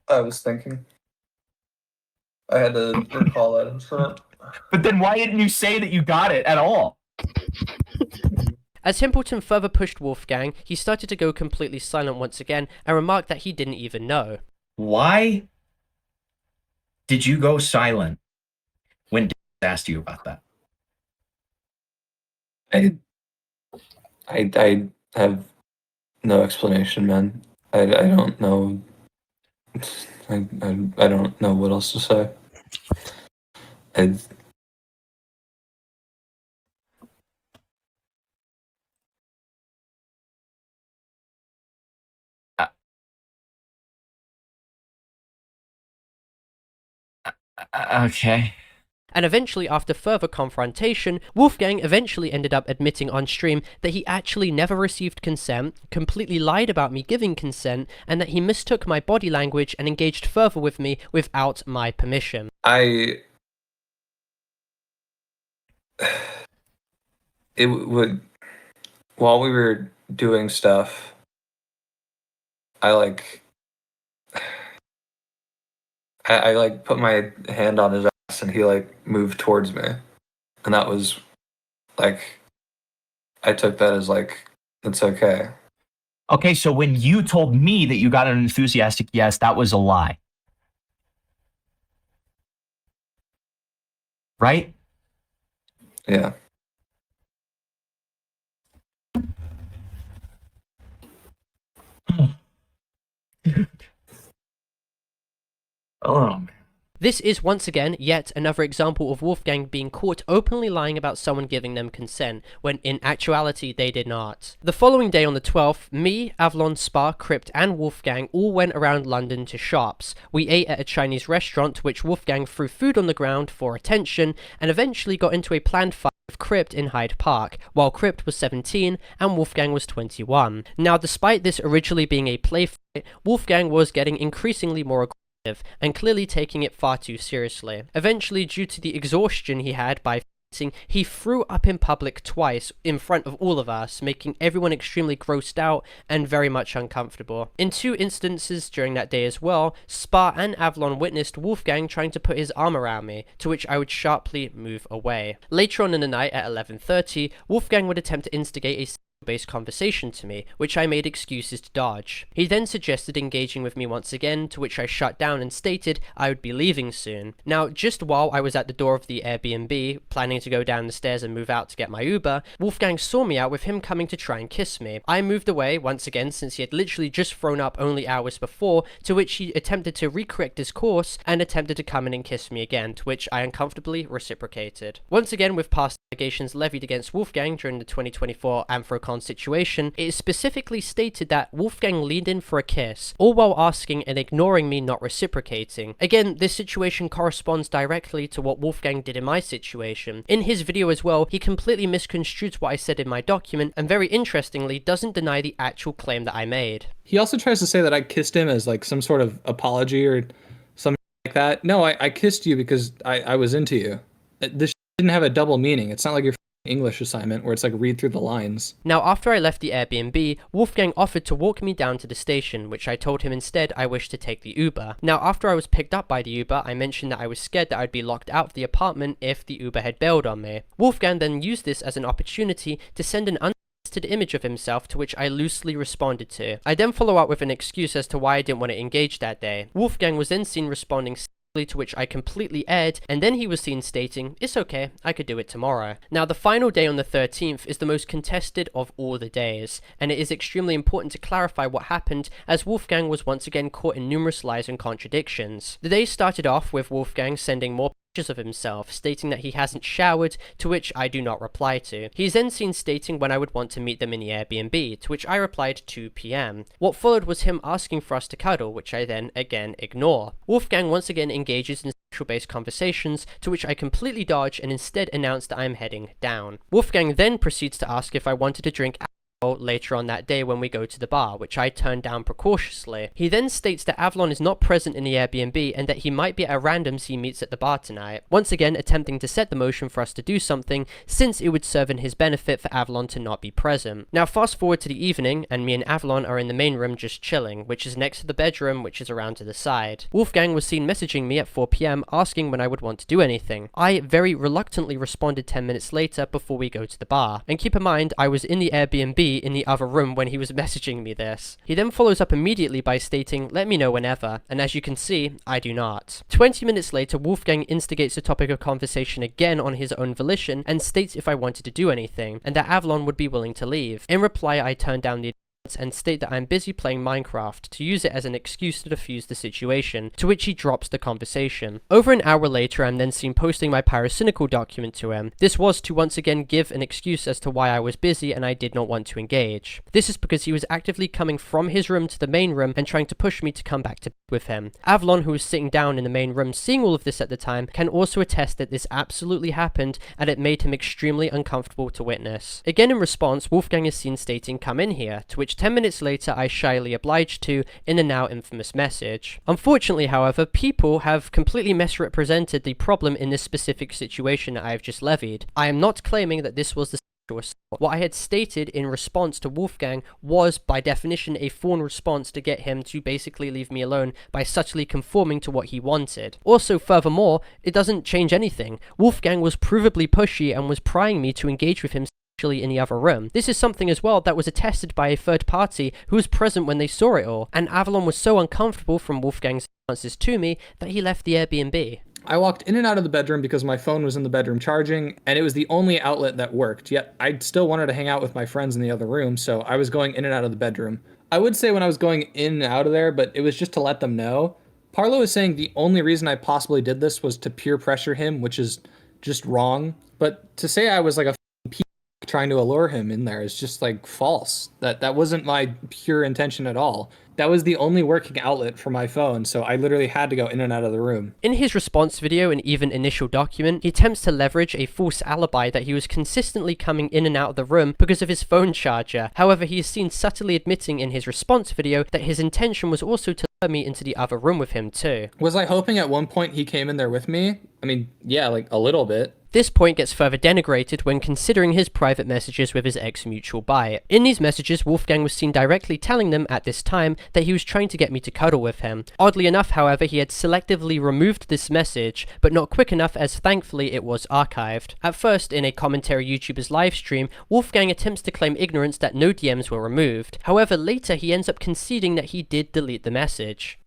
I was thinking. I had to recall that incident. But then why didn't you say that you got it at all? As Himpleton further pushed Wolfgang, he started to go completely silent once again and remarked that he didn't even know. Why did you go silent when D asked you about that? I have no explanation, man. I don't know. I don't know what else to say. Okay. And eventually, after further confrontation, Wolfgang eventually ended up admitting on stream that he actually never received consent, completely lied about me giving consent, and that he mistook my body language and engaged further with me without my permission. It would, while we were doing stuff, I put my hand on his ass and he moved towards me. And that was I took that as it's okay. Okay, so when you told me that you got an enthusiastic yes, that was a lie. Right? Yeah. Oh, man. This is once again yet another example of Wolfgang being caught openly lying about someone giving them consent, when in actuality they did not. The following day on the 12th, me, Avalon, Spa, Crypt and Wolfgang all went around London to shops. We ate at a Chinese restaurant to which Wolfgang threw food on the ground for attention, and eventually got into a planned fight with Crypt in Hyde Park, while Crypt was 17 and Wolfgang was 21. Now, despite this originally being a play fight, Wolfgang was getting increasingly more aggressive and clearly taking it far too seriously. Eventually, due to the exhaustion he had by fighting, he threw up in public twice in front of all of us, making everyone extremely grossed out and very much uncomfortable. In 2 instances during that day as well, Spa and Avalon witnessed Wolfgang trying to put his arm around me, to which I would sharply move away. Later on in the night at 11:30, Wolfgang would attempt to instigate a based conversation to me, which I made excuses to dodge. He then suggested engaging with me once again, to which I shut down and stated I would be leaving soon. Now, just while I was at the door of the Airbnb, planning to go down the stairs and move out to get my Uber, Wolfgang saw me out with him coming to try and kiss me. I moved away once again since he had literally just thrown up only hours before, to which he attempted to recorrect his course and attempted to come in and kiss me again, to which I uncomfortably reciprocated. Once again, with past allegations levied against Wolfgang during the 2024 Anthrocon situation, it is specifically stated that Wolfgang leaned in for a kiss, all while asking and ignoring me not reciprocating. Again, this situation corresponds directly to what Wolfgang did in my situation. In his video as well, he completely misconstrued what I said in my document, and very interestingly, doesn't deny the actual claim that I made. He also tries to say that I kissed him as some sort of apology or something like that. No, I kissed you because I was into you. This didn't have a double meaning. It's not like your English assignment where it's read through the lines. Now, after I left the Airbnb, Wolfgang offered to walk me down to the station, which I told him instead I wished to take the Uber. Now, after I was picked up by the Uber, I mentioned that I was scared that I'd be locked out of the apartment if the Uber had bailed on me. Wolfgang then used this as an opportunity to send an unsolicited image of himself, to which I loosely responded to. I then follow up with an excuse as to why I didn't want to engage that day. Wolfgang was then seen responding to which I completely aired, and then he was seen stating, "It's okay, I could do it tomorrow." Now, the final day on the 13th is the most contested of all the days, and it is extremely important to clarify what happened, as Wolfgang was once again caught in numerous lies and contradictions. The day started off with Wolfgang sending more pictures of himself, stating that he hasn't showered, to which I do not reply to. He's then seen stating when I would want to meet them in the Airbnb, to which I replied 2 p.m. What followed was him asking for us to cuddle, which I then again ignore. Wolfgang once again engages in sexual-based conversations, to which I completely dodge and instead announce that I'm heading down. Wolfgang then proceeds to ask if I wanted to drink later on that day when we go to the bar, which I turned down precautiously. He then states that Avalon is not present in the Airbnb and that he might be at randoms he meets at the bar tonight, once again attempting to set the motion for us to do something, since it would serve in his benefit for Avalon to not be present. Now fast forward to the evening, and me and Avalon are in the main room just chilling, which is next to the bedroom, which is around to the side. Wolfgang was seen messaging me at 4 p.m. asking when I would want to do anything. I very reluctantly responded 10 minutes later before we go to the bar. And keep in mind, I was in the Airbnb in the other room when he was messaging me this. He then follows up immediately by stating, "Let me know whenever," and as you can see, I do not. 20 minutes later, Wolfgang instigates the topic of conversation again on his own volition and states if I wanted to do anything, and that Avalon would be willing to leave. In reply, I turned down the and state that I'm busy playing Minecraft, to use it as an excuse to defuse the situation, to which he drops the conversation. Over an hour later, I'm then seen posting my pyrocynical document to him. This was to once again give an excuse as to why I was busy and I did not want to engage. This is because he was actively coming from his room to the main room and trying to push me to come back to with him. Avalon, who was sitting down in the main room seeing all of this at the time, can also attest that this absolutely happened and it made him extremely uncomfortable to witness. Again in response, Wolfgang is seen stating, "Come in here," to which 10 minutes later I shyly obliged to in the now infamous message. Unfortunately, however, people have completely misrepresented the problem in this specific situation that I have just levied. I am not claiming that this was the what I had stated in response to Wolfgang was, by definition, a fawn response to get him to basically leave me alone by subtly conforming to what he wanted. Also, furthermore, it doesn't change anything. Wolfgang was provably pushy and was prying me to engage with him in the other room. This is something as well that was attested by a third party who was present when they saw it all, and Avalon was so uncomfortable from Wolfgang's responses to me that he left the Airbnb. I walked in and out of the bedroom because my phone was in the bedroom charging, and it was the only outlet that worked, yet I still wanted to hang out with my friends in the other room, so I was going in and out of the bedroom. I would say when I was going in and out of there, but it was just to let them know. Parlo is saying the only reason I possibly did this was to peer pressure him, which is just wrong, but to say I was like a trying to allure him in there is just like false. That wasn't my pure intention at all. That was the only working outlet for my phone, so I literally had to go in and out of the room. In his response video and even initial document, he attempts to leverage a false alibi that he was consistently coming in and out of the room because of his phone charger. However, he is seen subtly admitting in his response video that his intention was also to lure me into the other room with him too. Was I hoping at one point he came in there with me? I mean, yeah, like a little bit. This point gets further denigrated when considering his private messages with his ex-mutual bi. In these messages, Wolfgang was seen directly telling them at this time that he was trying to get me to cuddle with him. Oddly enough, however, he had selectively removed this message, but not quick enough as thankfully it was archived. At first, in a commentary YouTuber's livestream, Wolfgang attempts to claim ignorance that no DMs were removed. However, later he ends up conceding that he did delete the message.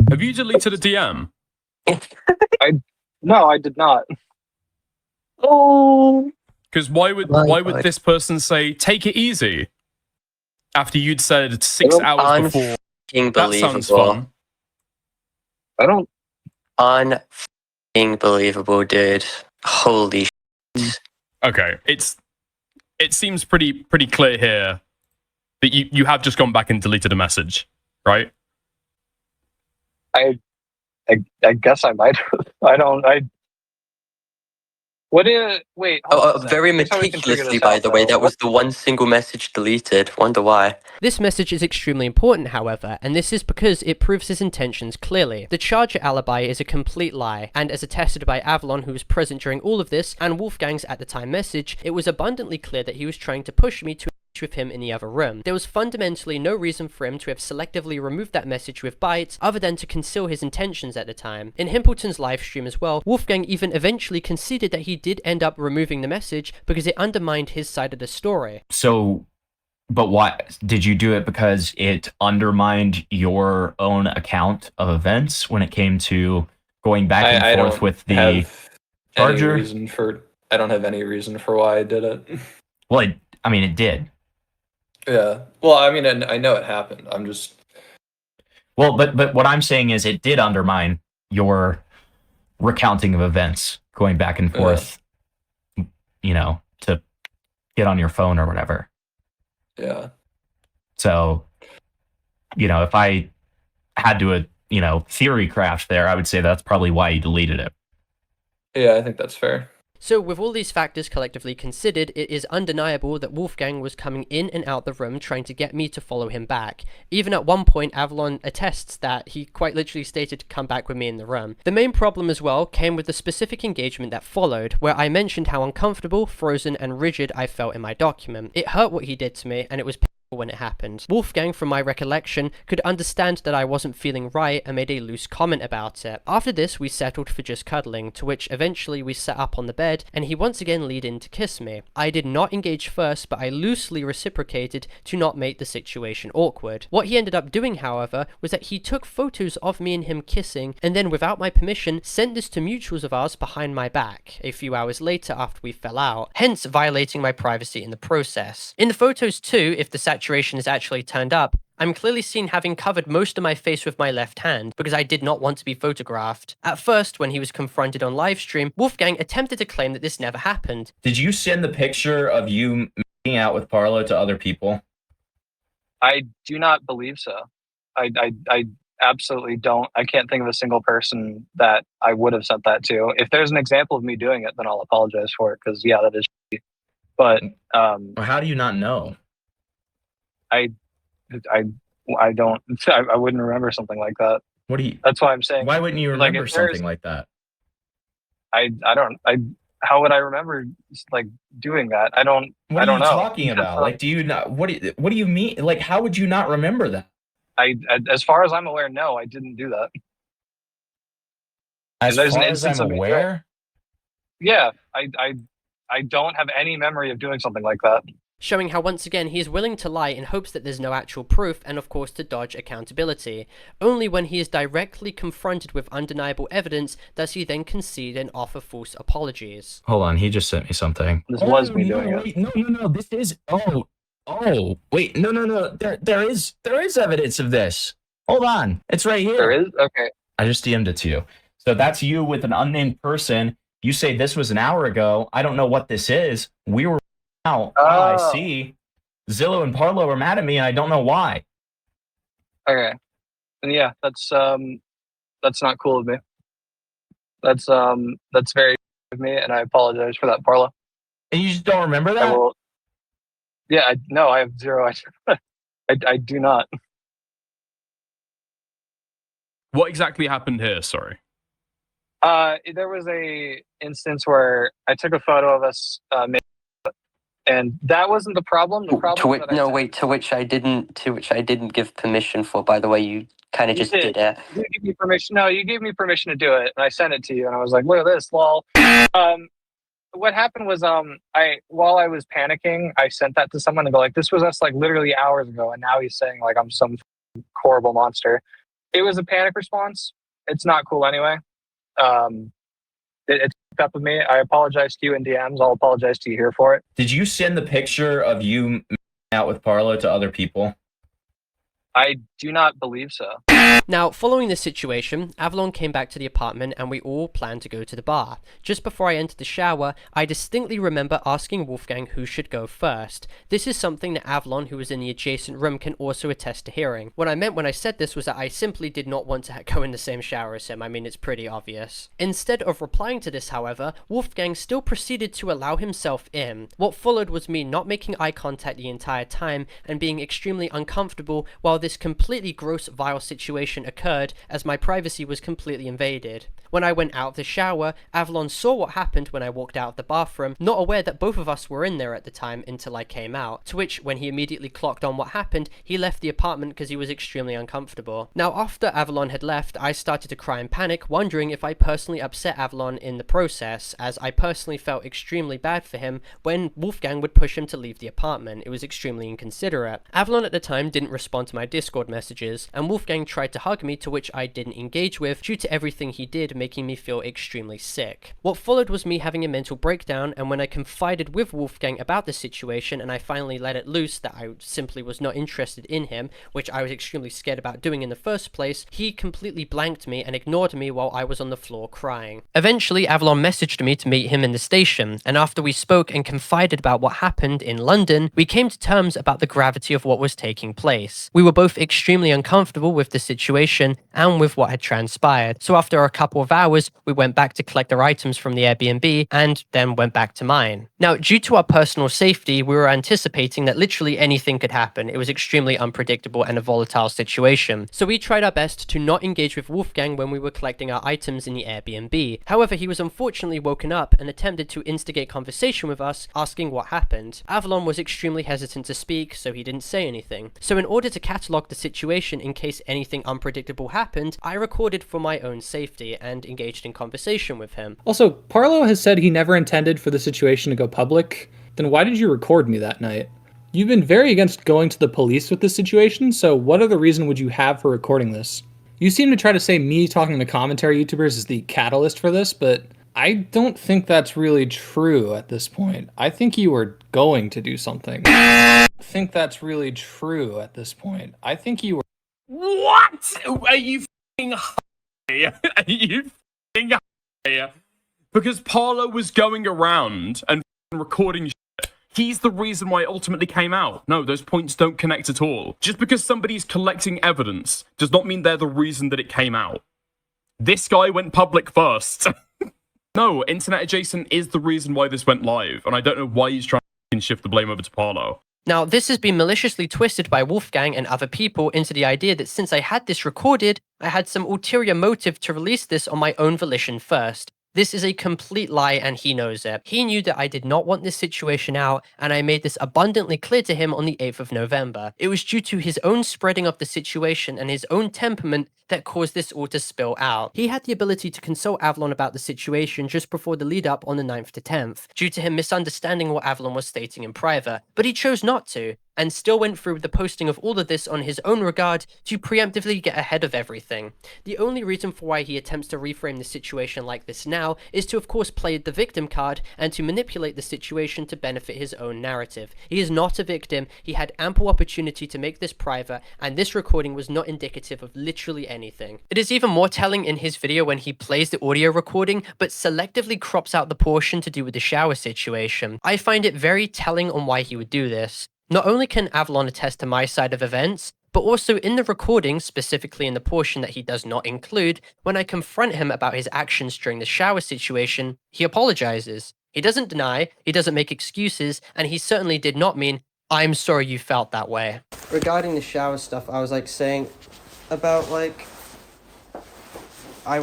Have you deleted a DM? No, I did not. Oh. Because why would this person say take it easy after you'd said 6 hours before? That sounds fun. I don't. Unbelievable, dude. Holy shit. Okay, it seems pretty clear here that you have just gone back and deleted a message, right? I guess I might. Wait. Very meticulously, by the way. That was the one single message deleted. Wonder why. This message is extremely important, however, and this is because it proves his intentions clearly. The charger alibi is a complete lie, and as attested by Avalon, who was present during all of this, and Wolfgang's at the time message, it was abundantly clear that he was trying to push me to with him in the other room. There was fundamentally no reason for him to have selectively removed that message with bytes other than to conceal his intentions at the time. In Himpleton's livestream as well, Wolfgang even eventually conceded that he did end up removing the message because it undermined his side of the story. So, but why did you do it? Because it undermined your own account of events when it came to going back and I forth don't with the have charger. I don't have any reason for why I did it. Well, it did. Yeah. Well, I mean, I know it happened. I'm just. Well, but what I'm saying is it did undermine your recounting of events, going back and forth, to get on your phone or whatever. Yeah. So, if I had to, theory craft there, I would say that's probably why you deleted it. Yeah, I think that's fair. So with all these factors collectively considered, it is undeniable that Wolfgang was coming in and out the room trying to get me to follow him back. Even at one point, Avalon attests that he quite literally stated to come back with me in the room. The main problem as well came with the specific engagement that followed, where I mentioned how uncomfortable, frozen, and rigid I felt in my document. It hurt what he did to me, and it was painful when it happened. Wolfgang, from my recollection, could understand that I wasn't feeling right and made a loose comment about it. After this, we settled for just cuddling, to which eventually we sat up on the bed and he once again leaned in to kiss me. I did not engage first, but I loosely reciprocated to not make the situation awkward. What he ended up doing, however, was that he took photos of me and him kissing and then, without my permission, sent this to mutuals of ours behind my back a few hours later after we fell out, hence violating my privacy in the process. In the photos too, if the saturation is actually turned up, I'm clearly seen having covered most of my face with my left hand because I did not want to be photographed. At first, when he was confronted on livestream, Wolfgang attempted to claim that this never happened. Did you send the picture of you making out with Parlo to other people? I do not believe so. I absolutely don't. I can't think of a single person that I would have sent that to. If there's an example of me doing it, then I'll apologize for it because, yeah, that is shitty. But how do you not know? I don't. I wouldn't remember something like that. What do you? That's why I'm saying. Why wouldn't you remember something like that? I don't. How would I remember like doing that? I don't. What I don't are you know. talking about? Like, do you not? What do you mean? Like, how would you not remember that? As far as I'm aware, no, I didn't do that. As far as I'm aware. Yeah, I don't have any memory of doing something like that. Showing how once again he is willing to lie in hopes that there's no actual proof and of course to dodge accountability. Only when he is directly confronted with undeniable evidence does he then concede and offer false apologies. Hold on, he just sent me something. This was me doing it. No, this is wait, no. There is evidence of this. Hold on. It's right here. There is? Okay. I just DM'd it to you. So that's you with an unnamed person. You say this was an hour ago. I don't know what this is. We were out. I see. Zillow and Parlo are mad at me and I don't know why. Okay. And yeah, that's not cool of me. That's very of me, and I apologize for that, Parlo. And you just don't remember that? Yeah, no, I have zero idea. I do not. What exactly happened here? Sorry. There was a instance where I took a photo of us, and that wasn't the problem. The problem. To which I didn't give permission for. By the way, you kind of just did it. You gave me permission. No, you gave me permission to do it, and I sent it to you, and I was like, "Look at this, lol." What happened was, while I was panicking, I sent that to someone and go like, "This was us like literally hours ago," and now he's saying like I'm some horrible monster. It was a panic response. It's not cool anyway. It's up with me. I apologize to you in DMs. I'll apologize to you here for it. Did you send the picture of you out with Parlo to other people? I do not believe so. Now, following this situation, Avalon came back to the apartment and we all planned to go to the bar. Just before I entered the shower, I distinctly remember asking Wolfgang who should go first. This is something that Avalon, who was in the adjacent room, can also attest to hearing. What I meant when I said this was that I simply did not want to go in the same shower as him. I mean, it's pretty obvious. Instead of replying to this, however, Wolfgang still proceeded to allow himself in. What followed was me not making eye contact the entire time and being extremely uncomfortable while this completely gross, vile situation occurred as my privacy was completely invaded. When I went out of the shower, Avalon saw what happened when I walked out of the bathroom, not aware that both of us were in there at the time until I came out, to which, when he immediately clocked on what happened, he left the apartment because he was extremely uncomfortable. Now, after Avalon had left, I started to cry and panic, wondering if I personally upset Avalon in the process, as I personally felt extremely bad for him when Wolfgang would push him to leave the apartment. It was extremely inconsiderate. Avalon at the time didn't respond to my Discord messages, and Wolfgang tried to hug me, to which I didn't engage with due to everything he did, making me feel extremely sick. What followed was me having a mental breakdown, and when I confided with Wolfgang about the situation and I finally let it loose that I simply was not interested in him, which I was extremely scared about doing in the first place, he completely blanked me and ignored me while I was on the floor crying. Eventually, Avalon messaged me to meet him in the station, and after we spoke and confided about what happened in London, we came to terms about the gravity of what was taking place. We were both extremely uncomfortable with the situation and with what had transpired, so after a couple of hours, we went back to collect our items from the Airbnb and then went back to mine. Now, due to our personal safety, we were anticipating that literally anything could happen. It was extremely unpredictable and a volatile situation, so we tried our best to not engage with Wolfgang when we were collecting our items in the Airbnb. However, he was unfortunately woken up and attempted to instigate conversation with us, asking what happened. Avalon was extremely hesitant to speak, so he didn't say anything. So in order to catalogue the situation in case anything unpredictable happened, I recorded for my own safety and engaged in conversation with him. Also, Parlo has said he never intended for the situation to go public. Then why did you record me that night? You've been very against going to the police with this situation, so what other reason would you have for recording this? You seem to try to say me talking to commentary YouTubers is the catalyst for this, but I don't think that's really true at this point. I think you were going to do something. I think that's really true at this point. I think you were... What? Are you f***ing high? Are you f***ing high? Because Parlo was going around and recording shit. He's the reason why it ultimately came out. No, those points don't connect at all. Just because somebody's collecting evidence does not mean they're the reason that it came out. This guy went public first. No, Internet Adjacent is the reason why this went live, and I don't know why he's trying to shift the blame over to Parlo. Now, this has been maliciously twisted by Wolfgang and other people into the idea that since I had this recorded, I had some ulterior motive to release this on my own volition first. This is a complete lie and he knows it. He knew that I did not want this situation out, and I made this abundantly clear to him on the 8th of November. It was due to his own spreading of the situation and his own temperament that caused this all to spill out. He had the ability to consult Avalon about the situation just before the lead up on the 9th to 10th, due to him misunderstanding what Avalon was stating in private, but he chose not to, and still went through with the posting of all of this on his own regard to preemptively get ahead of everything. The only reason for why he attempts to reframe the situation like this now is to of course play the victim card and to manipulate the situation to benefit his own narrative. He is not a victim, he had ample opportunity to make this private, and this recording was not indicative of literally anything. It is even more telling in his video when he plays the audio recording but selectively crops out the portion to do with the shower situation. I find it very telling on why he would do this. Not only can Avalon attest to my side of events, but also in the recording, specifically in the portion that he does not include, when I confront him about his actions during the shower situation, he apologizes. He doesn't deny, he doesn't make excuses, and he certainly did not mean, "I'm sorry you felt that way." Regarding the shower stuff, I was like saying about like, do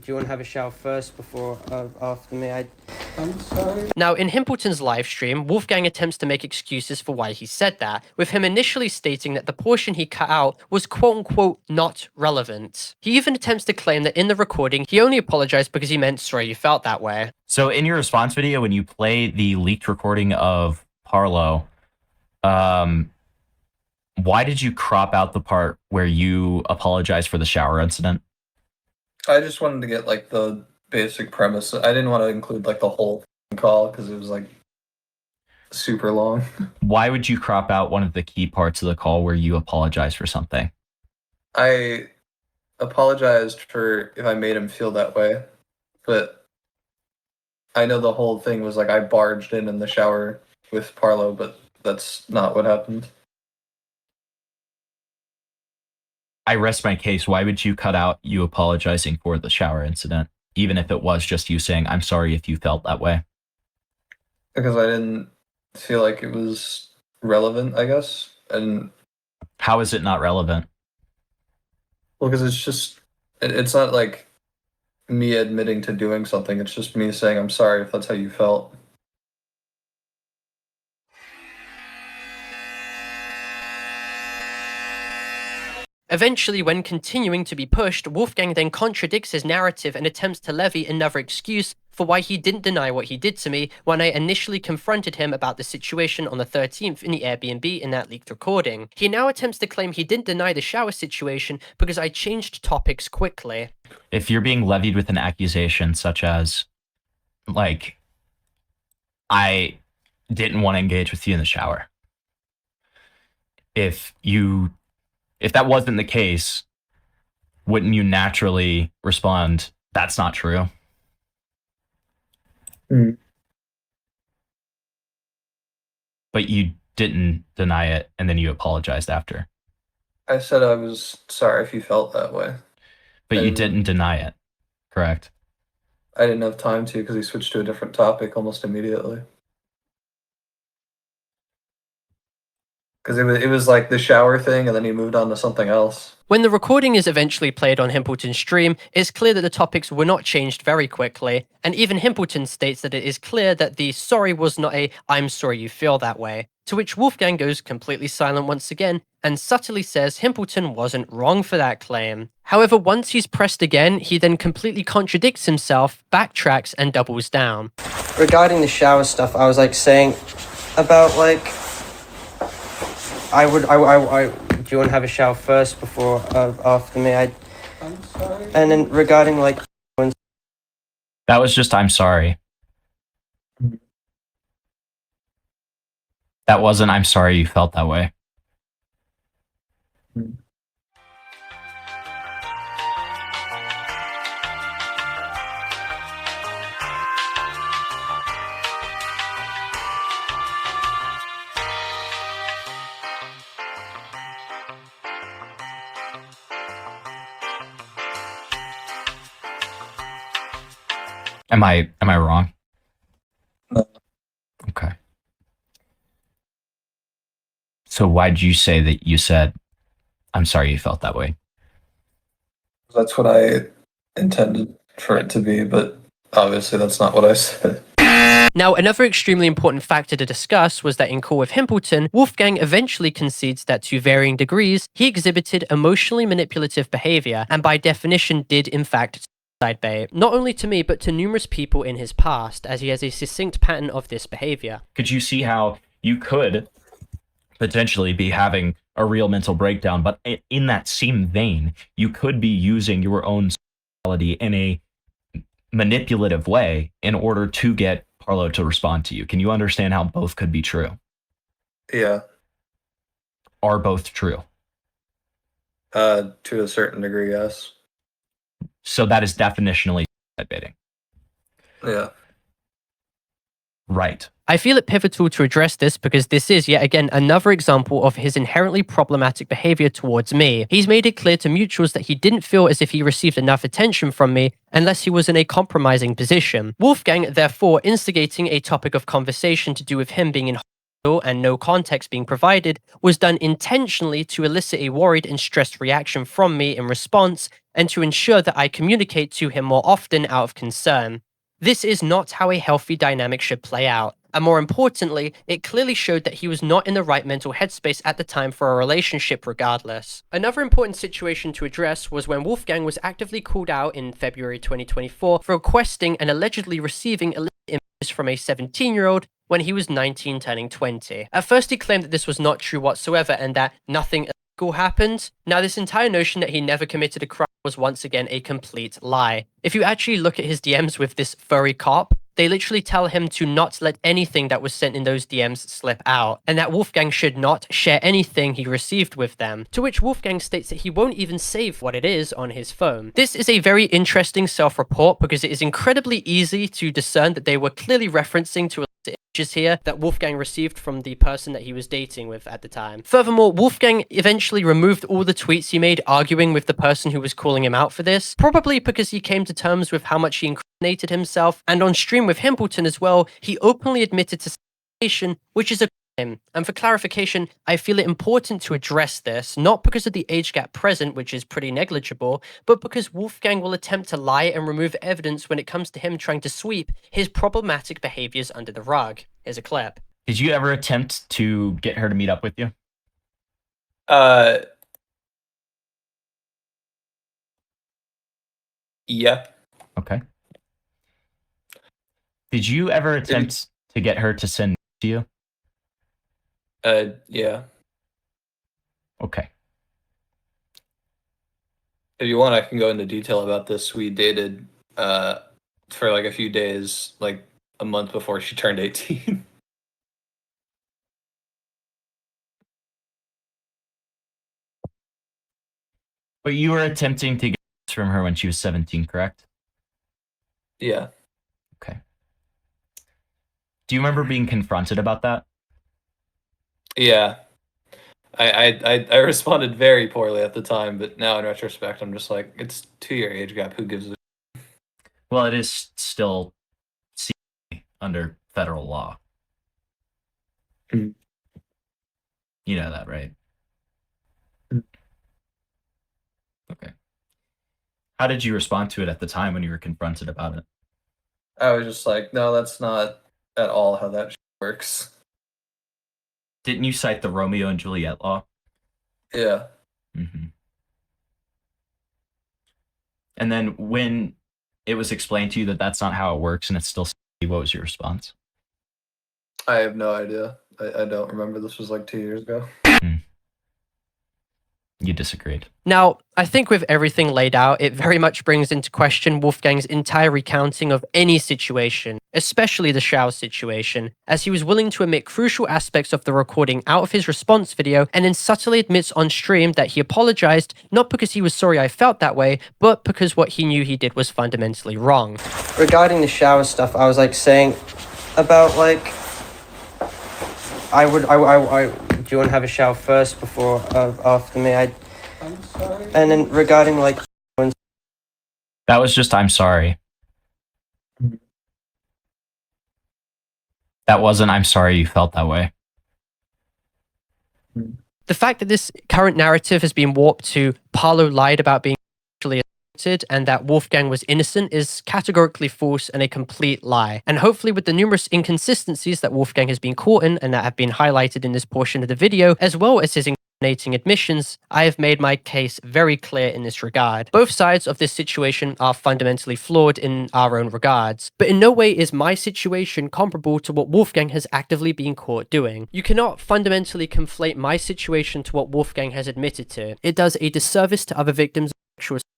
you want to have a shower first before, after me? I'm sorry. Now, in Himpleton's livestream, Wolfgang attempts to make excuses for why he said that, with him initially stating that the portion he cut out was quote-unquote not relevant. He even attempts to claim that in the recording, he only apologized because he meant sorry you felt that way. So in your response video, when you play the leaked recording of Parlo, why did you crop out the part where you apologize for the shower incident? I just wanted to get like the basic premise. I didn't want to include like the whole call because it was like super long. Why would you crop out one of the key parts of the call where you apologize for something? I apologized for if I made him feel that way, but I know the whole thing was like I barged in the shower with Parlo, but that's not what happened. I rest my case. Why would you cut out you apologizing for the shower incident, even if it was just you saying, "I'm sorry if you felt that way"? Because I didn't feel like it was relevant, I guess. And how is it not relevant? Well, because it's not like me admitting to doing something. It's just me saying, "I'm sorry if that's how you felt." Eventually, when continuing to be pushed, Wolfgang then contradicts his narrative and attempts to levy another excuse for why he didn't deny what he did to me when I initially confronted him about the situation on the 13th in the Airbnb in that leaked recording. He now attempts to claim he didn't deny the shower situation because I changed topics quickly. If you're being levied with an accusation such as, like, I didn't want to engage with you in the shower, if that wasn't the case, wouldn't you naturally respond, that's not true? Mm. But you didn't deny it, and then you apologized after. I said I was sorry if you felt that way. But you didn't deny it, correct? I didn't have time to because he switched to a different topic almost immediately. Because it was like the shower thing, and then he moved on to something else. When the recording is eventually played on Himpleton's stream, it's clear that the topics were not changed very quickly, and even Himpleton states that it is clear that the sorry was not a I'm sorry you feel that way, to which Wolfgang goes completely silent once again, and subtly says Himpleton wasn't wrong for that claim. However, once he's pressed again, he then completely contradicts himself, backtracks, and doubles down. Regarding the shower stuff, I was like saying about like I do you want to have a shower first before after me? I'm sorry. And then regarding like That was just I'm sorry. That wasn't I'm sorry you felt that way. Am I wrong? No. Okay. So why'd you say that you said, I'm sorry you felt that way? That's what I intended for it to be, but obviously that's not what I said. Now, another extremely important factor to discuss was that in Call with Himpleton, Wolfgang eventually concedes that to varying degrees, he exhibited emotionally manipulative behavior, and by definition did in fact suicide bait, not only to me, but to numerous people in his past, as he has a succinct pattern of this behavior. Could you see how you could potentially be having a real mental breakdown, but in that same vein, you could be using your own sexuality in a manipulative way in order to get Parlo to respond to you? Can you understand how both could be true? Yeah. Are both true? To a certain degree, yes. So that is definitionally suicide baiting. Yeah. Right. I feel it pivotal to address this because this is yet again another example of his inherently problematic behavior towards me. He's made it clear to mutuals that he didn't feel as if he received enough attention from me unless he was in a compromising position. Wolfgang, therefore, instigating a topic of conversation to do with him being in hospital and no context being provided, was done intentionally to elicit a worried and stressed reaction from me in response and to ensure that I communicate to him more often out of concern. This is not how a healthy dynamic should play out. And more importantly, it clearly showed that he was not in the right mental headspace at the time for a relationship regardless. Another important situation to address was when Wolfgang was actively called out in February 2024 for requesting and allegedly receiving illicit images from a 17-year-old when he was 19 turning 20. At first he claimed that this was not true whatsoever and that nothing illegal happened. Now this entire notion that he never committed a crime was once again a complete lie. If you actually look at his DMs with this furry cop, they literally tell him to not let anything that was sent in those DMs slip out, and that Wolfgang should not share anything he received with them, to which Wolfgang states that he won't even save what it is on his phone. This is a very interesting self-report because it is incredibly easy to discern that they were clearly referencing to images here that Wolfgang received from the person that he was dating with at the time. Furthermore, Wolfgang eventually removed all the tweets he made arguing with the person who was calling him out for this, probably because he came to terms with how much he incriminated himself, and on stream with Himpleton as well, he openly admitted to station, which is a crime. And for clarification, I feel it important to address this, not because of the age gap present, which is pretty negligible, but because Wolfgang will attempt to lie and remove evidence when it comes to him trying to sweep his problematic behaviors under the rug. Here's a clip. Did you ever attempt to get her to meet up with you? Yeah. Okay. Did you ever attempt to get her to send to you? Yeah. Okay. If you want, I can go into detail about this. We dated for like a few days, like a month before she turned 18. But you were attempting to get this from her when she was 17, correct? Yeah. Okay. Do you remember being confronted about that? Yeah. I responded very poorly at the time, but now in retrospect, I'm just like, it's 2-year age gap. Who gives a... Well, it is still under federal law. Mm. You know that, right? Okay. How did you respond to it at the time when you were confronted about it? I was just like, no, that's not at all how that works. Didn't you cite the Romeo and Juliet law? Yeah. Mm-hmm. And then when it was explained to you that that's not how it works and it's still, what was your response? I have no idea. I don't remember. This was like 2 years ago. You disagreed. Now, I think with everything laid out, it very much brings into question Wolfgang's entire recounting of any situation, especially the shower situation, as he was willing to omit crucial aspects of the recording out of his response video and then subtly admits on stream that he apologized, not because he was sorry I felt that way, but because what he knew he did was fundamentally wrong. Regarding the shower stuff, I was like saying about like I do you want to have a shower first before after me? I'm sorry. And then regarding like That was just I'm sorry. That wasn't I'm sorry you felt that way. The fact that this current narrative has been warped to Parlo lied about being sexually assaulted and that Wolfgang was innocent is categorically false and a complete lie. And hopefully with the numerous inconsistencies that Wolfgang has been caught in and that have been highlighted in this portion of the video, as well as his incriminating admissions, I have made my case very clear in this regard. Both sides of this situation are fundamentally flawed in our own regards, but in no way is my situation comparable to what Wolfgang has actively been caught doing. You cannot fundamentally conflate my situation to what Wolfgang has admitted to. It does a disservice to other victims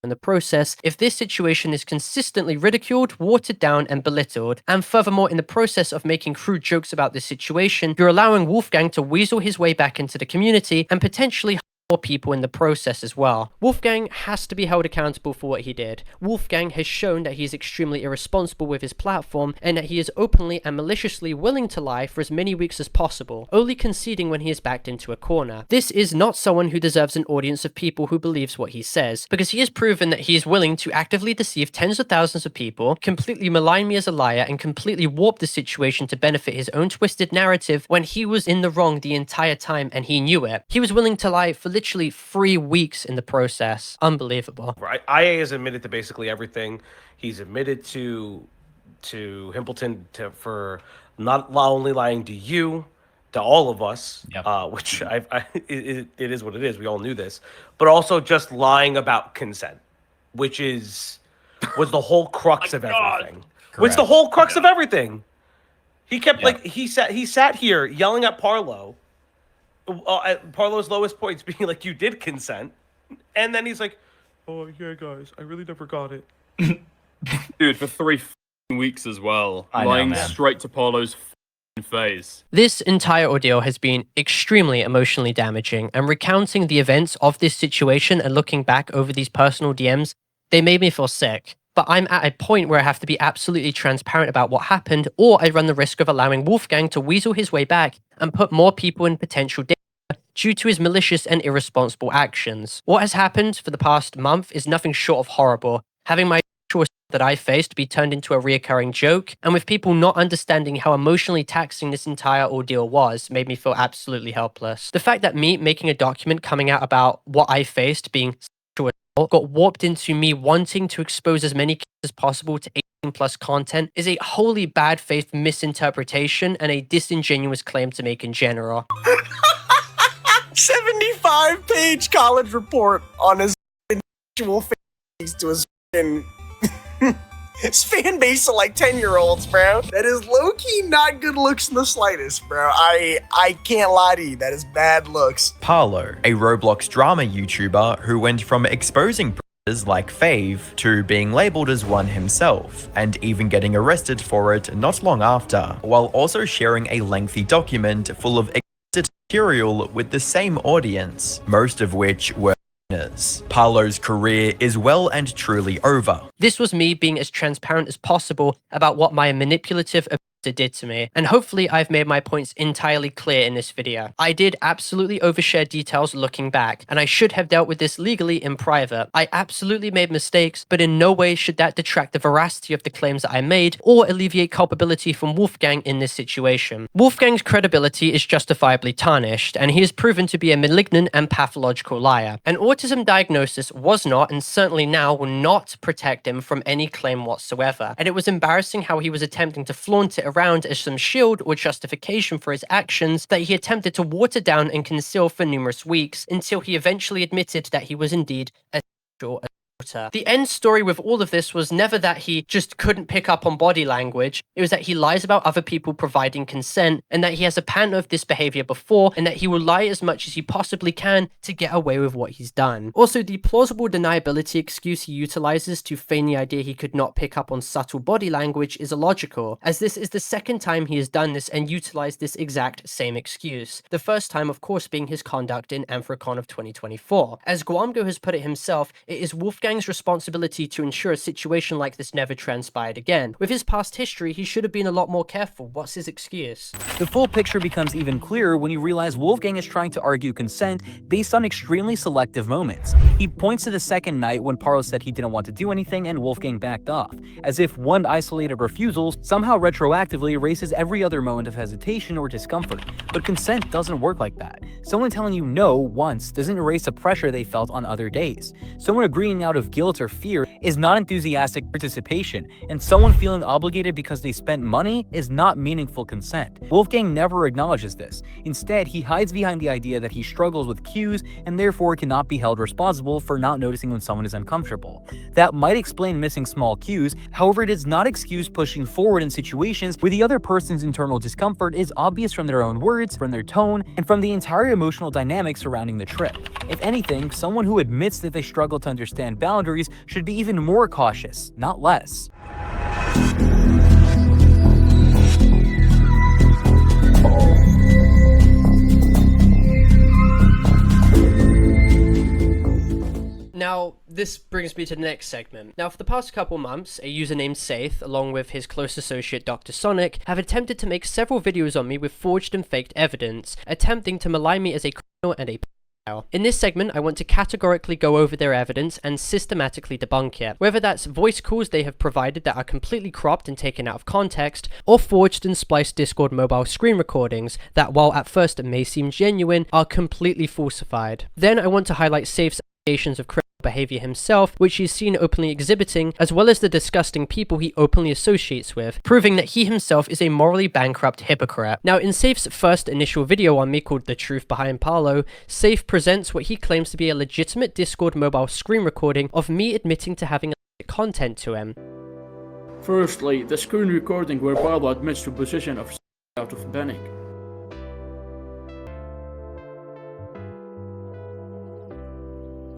in the process if this situation is consistently ridiculed, watered down, and belittled. And furthermore, in the process of making crude jokes about this situation, you're allowing Wolfgang to weasel his way back into the community and potentially more people in the process as well. Wolfgang has to be held accountable for what he did. Wolfgang has shown that he is extremely irresponsible with his platform and that he is openly and maliciously willing to lie for as many weeks as possible, only conceding when he is backed into a corner. This is not someone who deserves an audience of people who believes what he says, because he has proven that he is willing to actively deceive tens of thousands of people, completely malign me as a liar, and completely warp the situation to benefit his own twisted narrative when he was in the wrong the entire time and he knew it. He was willing to lie for literally 3 weeks in the process. Unbelievable. Right. IA has admitted to basically everything. He's admitted to Himpleton for not only lying to you, to all of us, which it is what it is. We all knew this, but also just lying about consent, which was the whole crux of everything. What's the whole crux of everything? He kept he sat here yelling at Parlo. At Parlo's lowest points being like, you did consent. And then he's like, oh, yeah, guys, I really never got it. Dude, for 3 weeks as well. I know, lying man. straight to Parlo's face. This entire ordeal has been extremely emotionally damaging, and recounting the events of this situation and looking back over these personal DMs, they made me feel sick. But I'm at a point where I have to be absolutely transparent about what happened, or I run the risk of allowing Wolfgang to weasel his way back and put more people in potential danger due to his malicious and irresponsible actions. What has happened for the past month is nothing short of horrible. Having my choice that I faced be turned into a reoccurring joke, and with people not understanding how emotionally taxing this entire ordeal was, made me feel absolutely helpless. The fact that me making a document coming out about what I faced being sexual assault got warped into me wanting to expose as many kids as possible to 18+ content is a wholly bad faith misinterpretation and a disingenuous claim to make in general. 75-page college report on his sexual face to his His fan base are like 10-year-olds, bro. That is low-key not good looks in the slightest, bro. I can't lie to you. That is bad looks. Parlo, a Roblox drama YouTuber who went from exposing predators like Frevv to being labeled as one himself, and even getting arrested for it not long after, while also sharing a lengthy document full of explicit material with the same audience, most of which were Parlo's career is well and truly over. This was me being as transparent as possible about what my manipulative abuser did to me, and hopefully I've made my points entirely clear in this video. I did absolutely overshare details looking back, and I should have dealt with this legally in private. I absolutely made mistakes, but in no way should that detract the veracity of the claims that I made, or alleviate culpability from Wolfgang in this situation. Wolfgang's credibility is justifiably tarnished, and he is proven to be a malignant and pathological liar. An autism diagnosis was not, and certainly now will not, protect him from any claim whatsoever, and it was embarrassing how he was attempting to flaunt it around as some shield or justification for his actions that he attempted to water down and conceal for numerous weeks, until he eventually admitted that he was indeed a sexual assaulter. The end story with all of this was never that he just couldn't pick up on body language, it was that he lies about other people providing consent, and that he has a pattern of this behavior before, and that he will lie as much as he possibly can to get away with what he's done. Also, the plausible deniability excuse he utilizes to feign the idea he could not pick up on subtle body language is illogical, as this is the second time he has done this and utilized this exact same excuse. The first time, of course, being his conduct in Anthrocon of 2024. As Gwamgo has put it himself, it is Wolfgang's responsibility to ensure a situation like this never transpired again. With his past history, he should have been a lot more careful. What's his excuse? The full picture becomes even clearer when you realize Wolfgang is trying to argue consent based on extremely selective moments. He points to the second night when Parlo said he didn't want to do anything and Wolfgang backed off, as if one isolated refusal somehow retroactively erases every other moment of hesitation or discomfort. But consent doesn't work like that. Someone telling you no once doesn't erase the pressure they felt on other days. Someone agreeing out of guilt or fear is not enthusiastic participation, and someone feeling obligated because they spent money is not meaningful consent. Wolfgang never acknowledges this. Instead, he hides behind the idea that he struggles with cues and therefore cannot be held responsible for not noticing when someone is uncomfortable. That might explain missing small cues, however it does not excuse pushing forward in situations where the other person's internal discomfort is obvious from their own words, from their tone, and from the entire emotional dynamic surrounding the trip. If anything, someone who admits that they struggle to understand boundaries should be even more cautious, not less. Now, this brings me to the next segment. Now, for the past couple months, a user named Saythe, along with his close associate Dr. Sonic, have attempted to make several videos on me with forged and faked evidence, attempting to malign me as a criminal and a pedophile. In this segment, I want to categorically go over their evidence and systematically debunk it, whether that's voice calls they have provided that are completely cropped and taken out of context, or forged and spliced Discord mobile screen recordings that, while at first may seem genuine, are completely falsified. Then I want to highlight Saythe's allegations of criminal behavior himself, which he's seen openly exhibiting, as well as the disgusting people he openly associates with, proving that he himself is a morally bankrupt hypocrite. Now, in Saythe's first initial video on me called The Truth Behind Parlo, Saythe presents what he claims to be a legitimate Discord mobile screen recording of me admitting to having illicit content to him. Firstly, the screen recording where Parlo admits to possession of out of panic.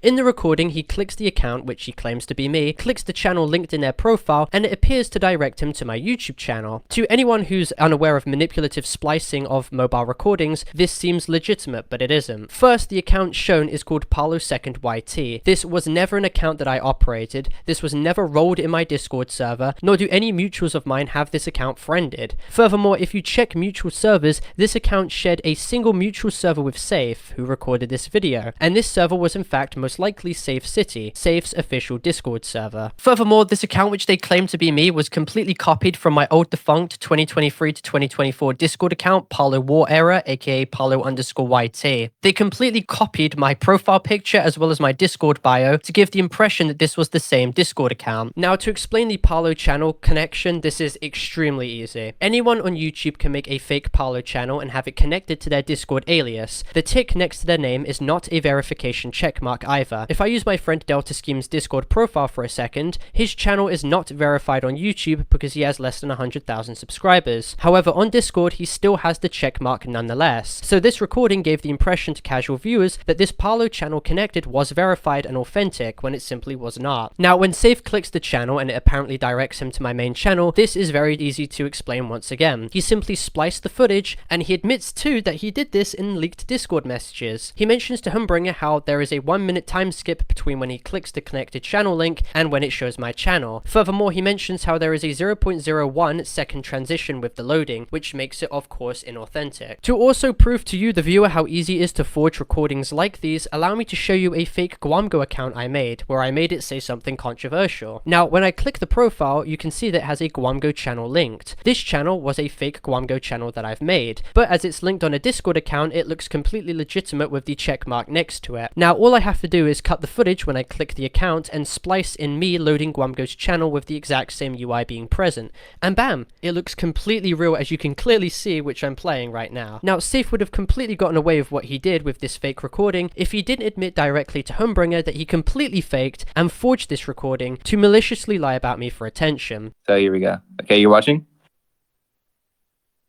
In the recording, he clicks the account, which he claims to be me, clicks the channel linked in their profile, and it appears to direct him to my YouTube channel. To anyone who's unaware of manipulative splicing of mobile recordings, this seems legitimate, but it isn't. First, the account shown is called Parlo2ndYT. This was never an account that I operated, this was never rolled in my Discord server, nor do any mutuals of mine have this account friended. Furthermore, if you check mutual servers, this account shared a single mutual server with Saythe, who recorded this video, and this server was in fact most likely Saythe City, Saythe's official Discord server. Furthermore, this account which they claim to be me was completely copied from my old defunct 2023 to 2024 Discord account, Parlo War Era, aka Parlo_YT. They completely copied my profile picture as well as my Discord bio to give the impression that this was the same Discord account. Now, to explain the Parlo channel connection, this is extremely easy. Anyone on YouTube can make a fake Parlo channel and have it connected to their Discord alias. The tick next to their name is not a verification checkmark either. If I use my friend Delta Scheme's Discord profile for a second, his channel is not verified on YouTube because he has less than 100,000 subscribers. However, on Discord, he still has the checkmark nonetheless. So this recording gave the impression to casual viewers that this Parlo channel connected was verified and authentic when it simply was not. Now, when Saythe clicks the channel and it apparently directs him to my main channel, this is very easy to explain once again. He simply spliced the footage, and he admits too that he did this in leaked Discord messages. He mentions to Humbringer how there is a 1-minute time skip between when he clicks the connected channel link and when it shows my channel. Furthermore, he mentions how there is a 0.01 second transition with the loading, which makes it of course inauthentic. To also prove to you, the viewer, how easy it is to forge recordings like these, allow me to show you a fake Gwamgo account I made, where I made it say something controversial. Now, when I click the profile, you can see that it has a Gwamgo channel linked. This channel was a fake Gwamgo channel that I've made, but as it's linked on a Discord account, it looks completely legitimate with the check mark next to it. Now, all I have to do is cut the footage when I click the account and splice in me loading Gwamgo's channel with the exact same UI being present, and bam, it looks completely real, as you can clearly see, which I'm playing right now. Now, Saythe would have completely gotten away with what he did with this fake recording if he didn't admit directly to Humbringer that he completely faked and forged this recording to maliciously lie about me for attention. So here we go. Okay, you're watching?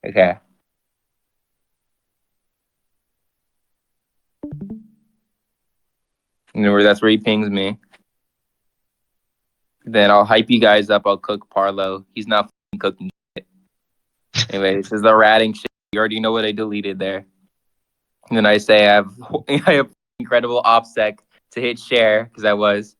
Okay. That's where he pings me. Then I'll hype you guys up. I'll cook Parlo. He's not f***ing cooking shit. Anyway, this is the ratting shit. You already know what I deleted there. And then I say I have incredible OPSEC to hit share, because I was.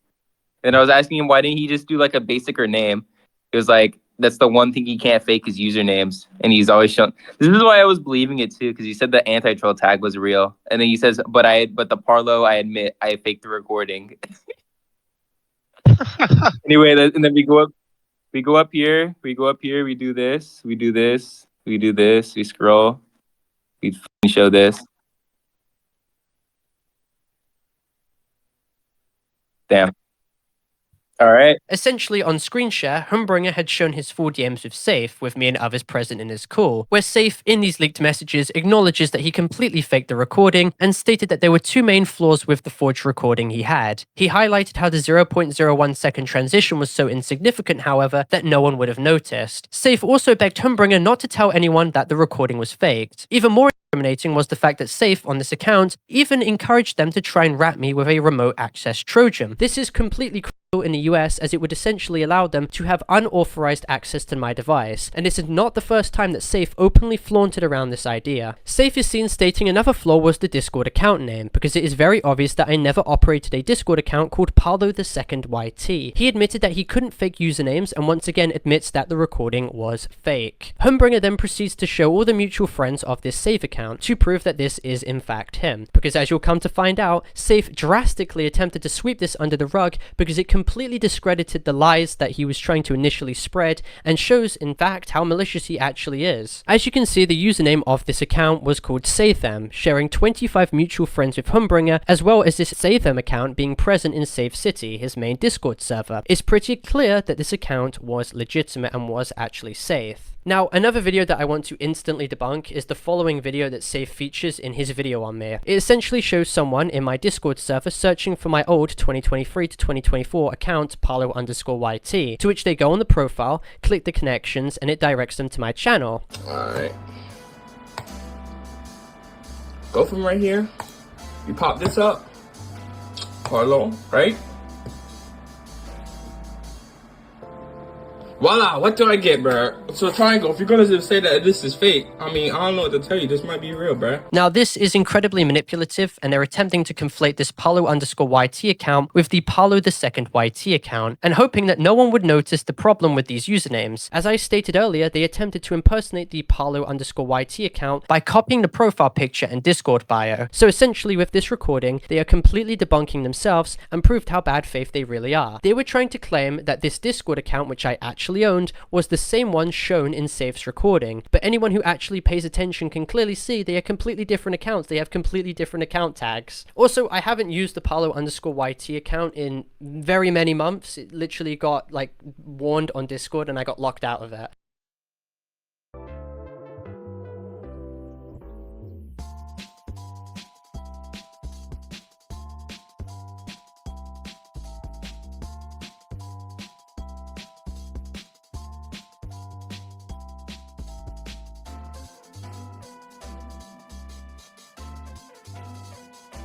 And I was asking him, why didn't he just do like a basicer name? It was like, that's the one thing he can't fake is usernames. And he's always shown. This is why I was believing it too, because he said the anti-troll tag was real. And then he says, but the Parlo, I admit, I faked the recording. Anyway, and then we go up here, we do this, we scroll, we show this. Damn. All right. Essentially, on screen share, Humbringer had shown his full DMs with Saythe, with me and others present in his call, where Saythe, in these leaked messages, acknowledges that he completely faked the recording and stated that there were two main flaws with the forged recording he had. He highlighted how the 0.01 second transition was so insignificant, however, that no one would have noticed. Saythe also begged Humbringer not to tell anyone that the recording was faked. Even more incriminating was the fact that Saythe, on this account, even encouraged them to try and rat me with a remote access Trojan. This is completely in the US, as it would essentially allow them to have unauthorized access to my device, and this is not the first time that Saythe openly flaunted around this idea. Saythe is seen stating another flaw was the Discord account name, because it is very obvious that I never operated a Discord account called Parlo the Second YT. He admitted that he couldn't fake usernames, and once again admits that the recording was fake. Humbringer then proceeds to show all the mutual friends of this Saythe account to prove that this is in fact him, because as you'll come to find out, Saythe drastically attempted to sweep this under the rug because it completely discredited the lies that he was trying to initially spread and shows in fact how malicious he actually is. As you can see, the username of this account was called Saythe, sharing 25 mutual friends with Humbringer, as well as this Saythe account being present in Saythe City, his main Discord server. It's pretty clear that this account was legitimate and was actually Saythe. Now, another video that I want to instantly debunk is the following video that Saythe features in his video on me. It essentially shows someone in my Discord server searching for my old 2023 to 2024 account, Parlo_YT, to which they go on the profile, click the connections, and it directs them to my channel. Alright. Go from right here. You pop this up. Parlo, right? Voila, what do I get, bruh? So triangle, if you're gonna just say that this is fake, I mean, I don't know what to tell you. This might be real, bruh. Now, this is incredibly manipulative, and they're attempting to conflate this Parlo_YT account with the Parlo the Second YT account, and hoping that no one would notice the problem with these usernames. As I stated earlier, they attempted to impersonate the Parlo_YT account by copying the profile picture and Discord bio. So essentially, with this recording, they are completely debunking themselves and proved how bad faith they really are. They were trying to claim that this Discord account, which I actually owned, was the same one shown in Saythe's recording, but anyone who actually pays attention can clearly see they are completely different accounts. They have completely different account tags. Also, I haven't used the Parlo_YT account in very many months. It literally got like warned on Discord and I got locked out of it.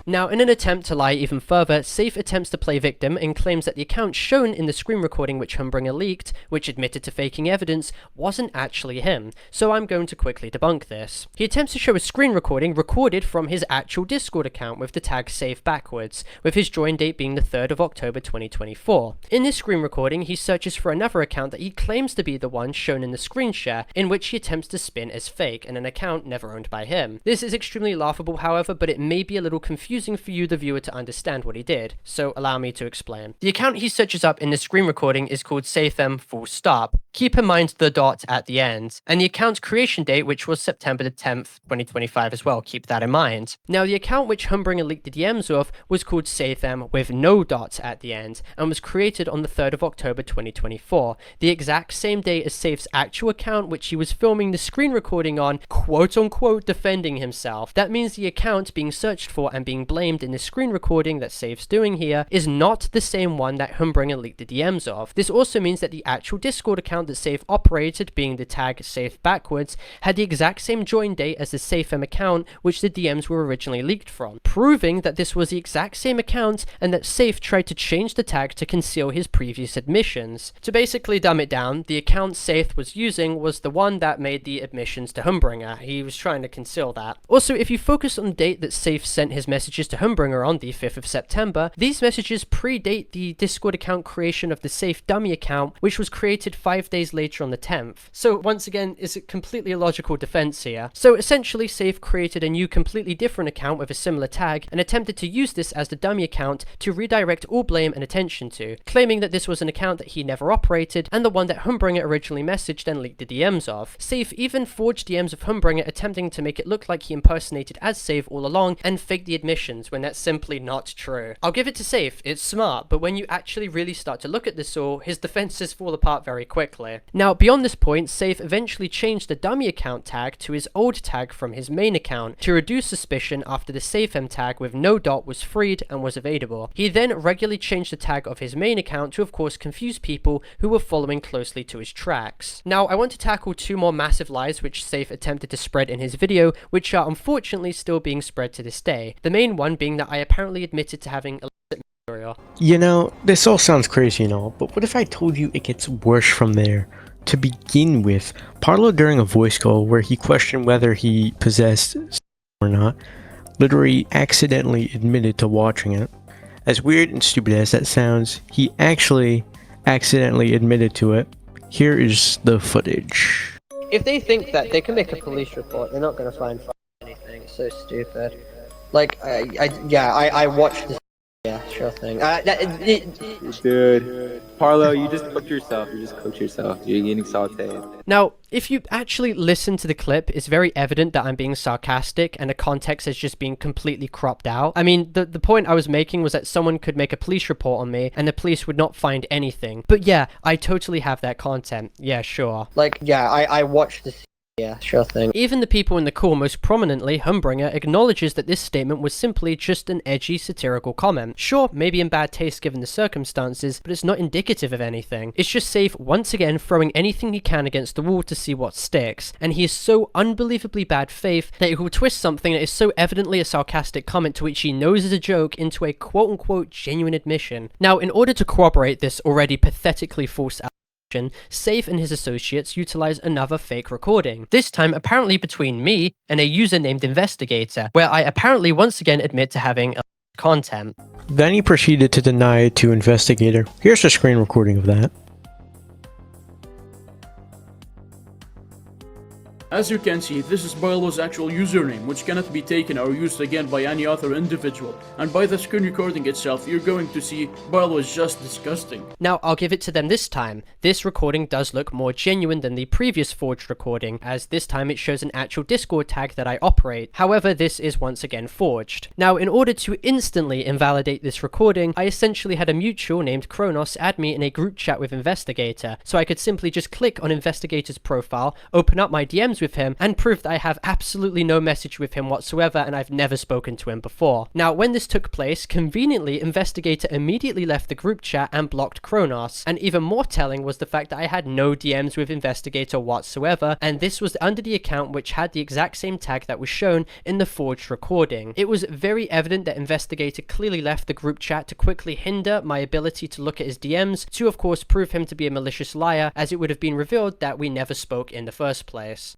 Now, in an attempt to lie even further, Saythe attempts to play victim and claims that the account shown in the screen recording which Humbringer leaked, which admitted to faking evidence, wasn't actually him, so I'm going to quickly debunk this. He attempts to show a screen recording recorded from his actual Discord account with the tag Saythe backwards, with his join date being the 3rd of October 2024. In this screen recording, he searches for another account that he claims to be the one shown in the screen share, in which he attempts to spin as fake and an account never owned by him. This is extremely laughable, however, but it may be a little confusing for you, the viewer, to understand what he did, so allow me to explain. The account he searches up in the screen recording is called Saythe full stop. Keep in mind the dot at the end, and the account's creation date, which was September the 10th, 2025 as well, keep that in mind. Now, the account which Humbringer leaked the DMs of was called Saythe with no dots at the end, and was created on the 3rd of October 2024, the exact same day as Saythe's actual account which he was filming the screen recording on, quote-unquote defending himself. That means the account being searched for and being blamed in the screen recording that Saythe's doing here is not the same one that Humbringer leaked the DMs of. This also means that the actual Discord account that Saythe operated, being the tag Saythe backwards, had the exact same join date as the Saythe account which the DMs were originally leaked from, proving that this was the exact same account and that Saythe tried to change the tag to conceal his previous admissions. To basically dumb it down, the account Saythe was using was the one that made the admissions to Humbringer. He was trying to conceal that. Also, if you focus on the date that Saythe sent his messages to Humbringer on, the 5th of September, these messages predate the Discord account creation of the Saythe dummy account, which was created 5 days later on the 10th. So once again, it's a completely illogical defense here. So essentially, Saythe created a new completely different account with a similar tag and attempted to use this as the dummy account to redirect all blame and attention to, claiming that this was an account that he never operated and the one that Humbringer originally messaged and leaked the DMs of. Saythe even forged DMs of Humbringer attempting to make it look like he impersonated as Saythe all along and faked the admissions when that's simply not true. I'll give it to Saythe, it's smart, but when you actually really start to look at this all, his defenses fall apart very quickly. Now, beyond this point, Saythe eventually changed the dummy account tag to his old tag from his main account to reduce suspicion after the Saythe tag with no dot was freed and was available. He then regularly changed the tag of his main account to of course confuse people who were following closely to his tracks. Now, I want to tackle two more massive lies which Saythe attempted to spread in his video, which are unfortunately still being spread to this day. The main one being that I apparently admitted to having illicit material. You know, this all sounds crazy and all, but what if I told you it gets worse from there? To begin with, Parlo during a voice call where he questioned whether he possessed or not, literally accidentally admitted to watching it. As weird and stupid as that sounds, he actually accidentally admitted to it. Here is the footage. If they think that they can make a police report, they're not going to find anything. It's so stupid. Like, I watched this. Yeah, sure thing. Dude, Parlo, you just cooked yourself. You just cooked yourself. You're getting sauteed. Now, if you actually listen to the clip, it's very evident that I'm being sarcastic and the context has just been completely cropped out. I mean, the point I was making was that someone could make a police report on me and the police would not find anything. But yeah, I totally have that content. Yeah, sure. Like, yeah, I watched this. Yeah, sure thing. Even the people in the call, most prominently Humbringer, acknowledges that this statement was simply just an edgy, satirical comment. Sure, maybe in bad taste given the circumstances, but it's not indicative of anything. It's just Saythe once again throwing anything he can against the wall to see what sticks, and he is so unbelievably bad faith that he will twist something that is so evidently a sarcastic comment to which he knows is a joke into a quote-unquote genuine admission. Now, in order to corroborate this already pathetically false Saythe and his associates utilize another fake recording, this time apparently between me and a user named Investigator, where I apparently once again admit to having content. Then he proceeded to deny it to Investigator. Here's a screen recording of that. As you can see, this is Parlo's actual username, which cannot be taken or used again by any other individual. And by the screen recording itself, you're going to see Parlo is just disgusting. Now, I'll give it to them this time. This recording does look more genuine than the previous forged recording, as this time it shows an actual Discord tag that I operate. However, this is once again forged. Now, in order to instantly invalidate this recording, I essentially had a mutual named Kronos add me in a group chat with Investigator, so I could simply just click on Investigator's profile, open up my DMs with him and prove that I have absolutely no message with him whatsoever and I've never spoken to him before. Now, when this took place, conveniently, Investigator immediately left the group chat and blocked Kronos, and even more telling was the fact that I had no DMs with Investigator whatsoever, and this was under the account which had the exact same tag that was shown in the forged recording. It was very evident that Investigator clearly left the group chat to quickly hinder my ability to look at his DMs, to of course prove him to be a malicious liar, as it would have been revealed that we never spoke in the first place.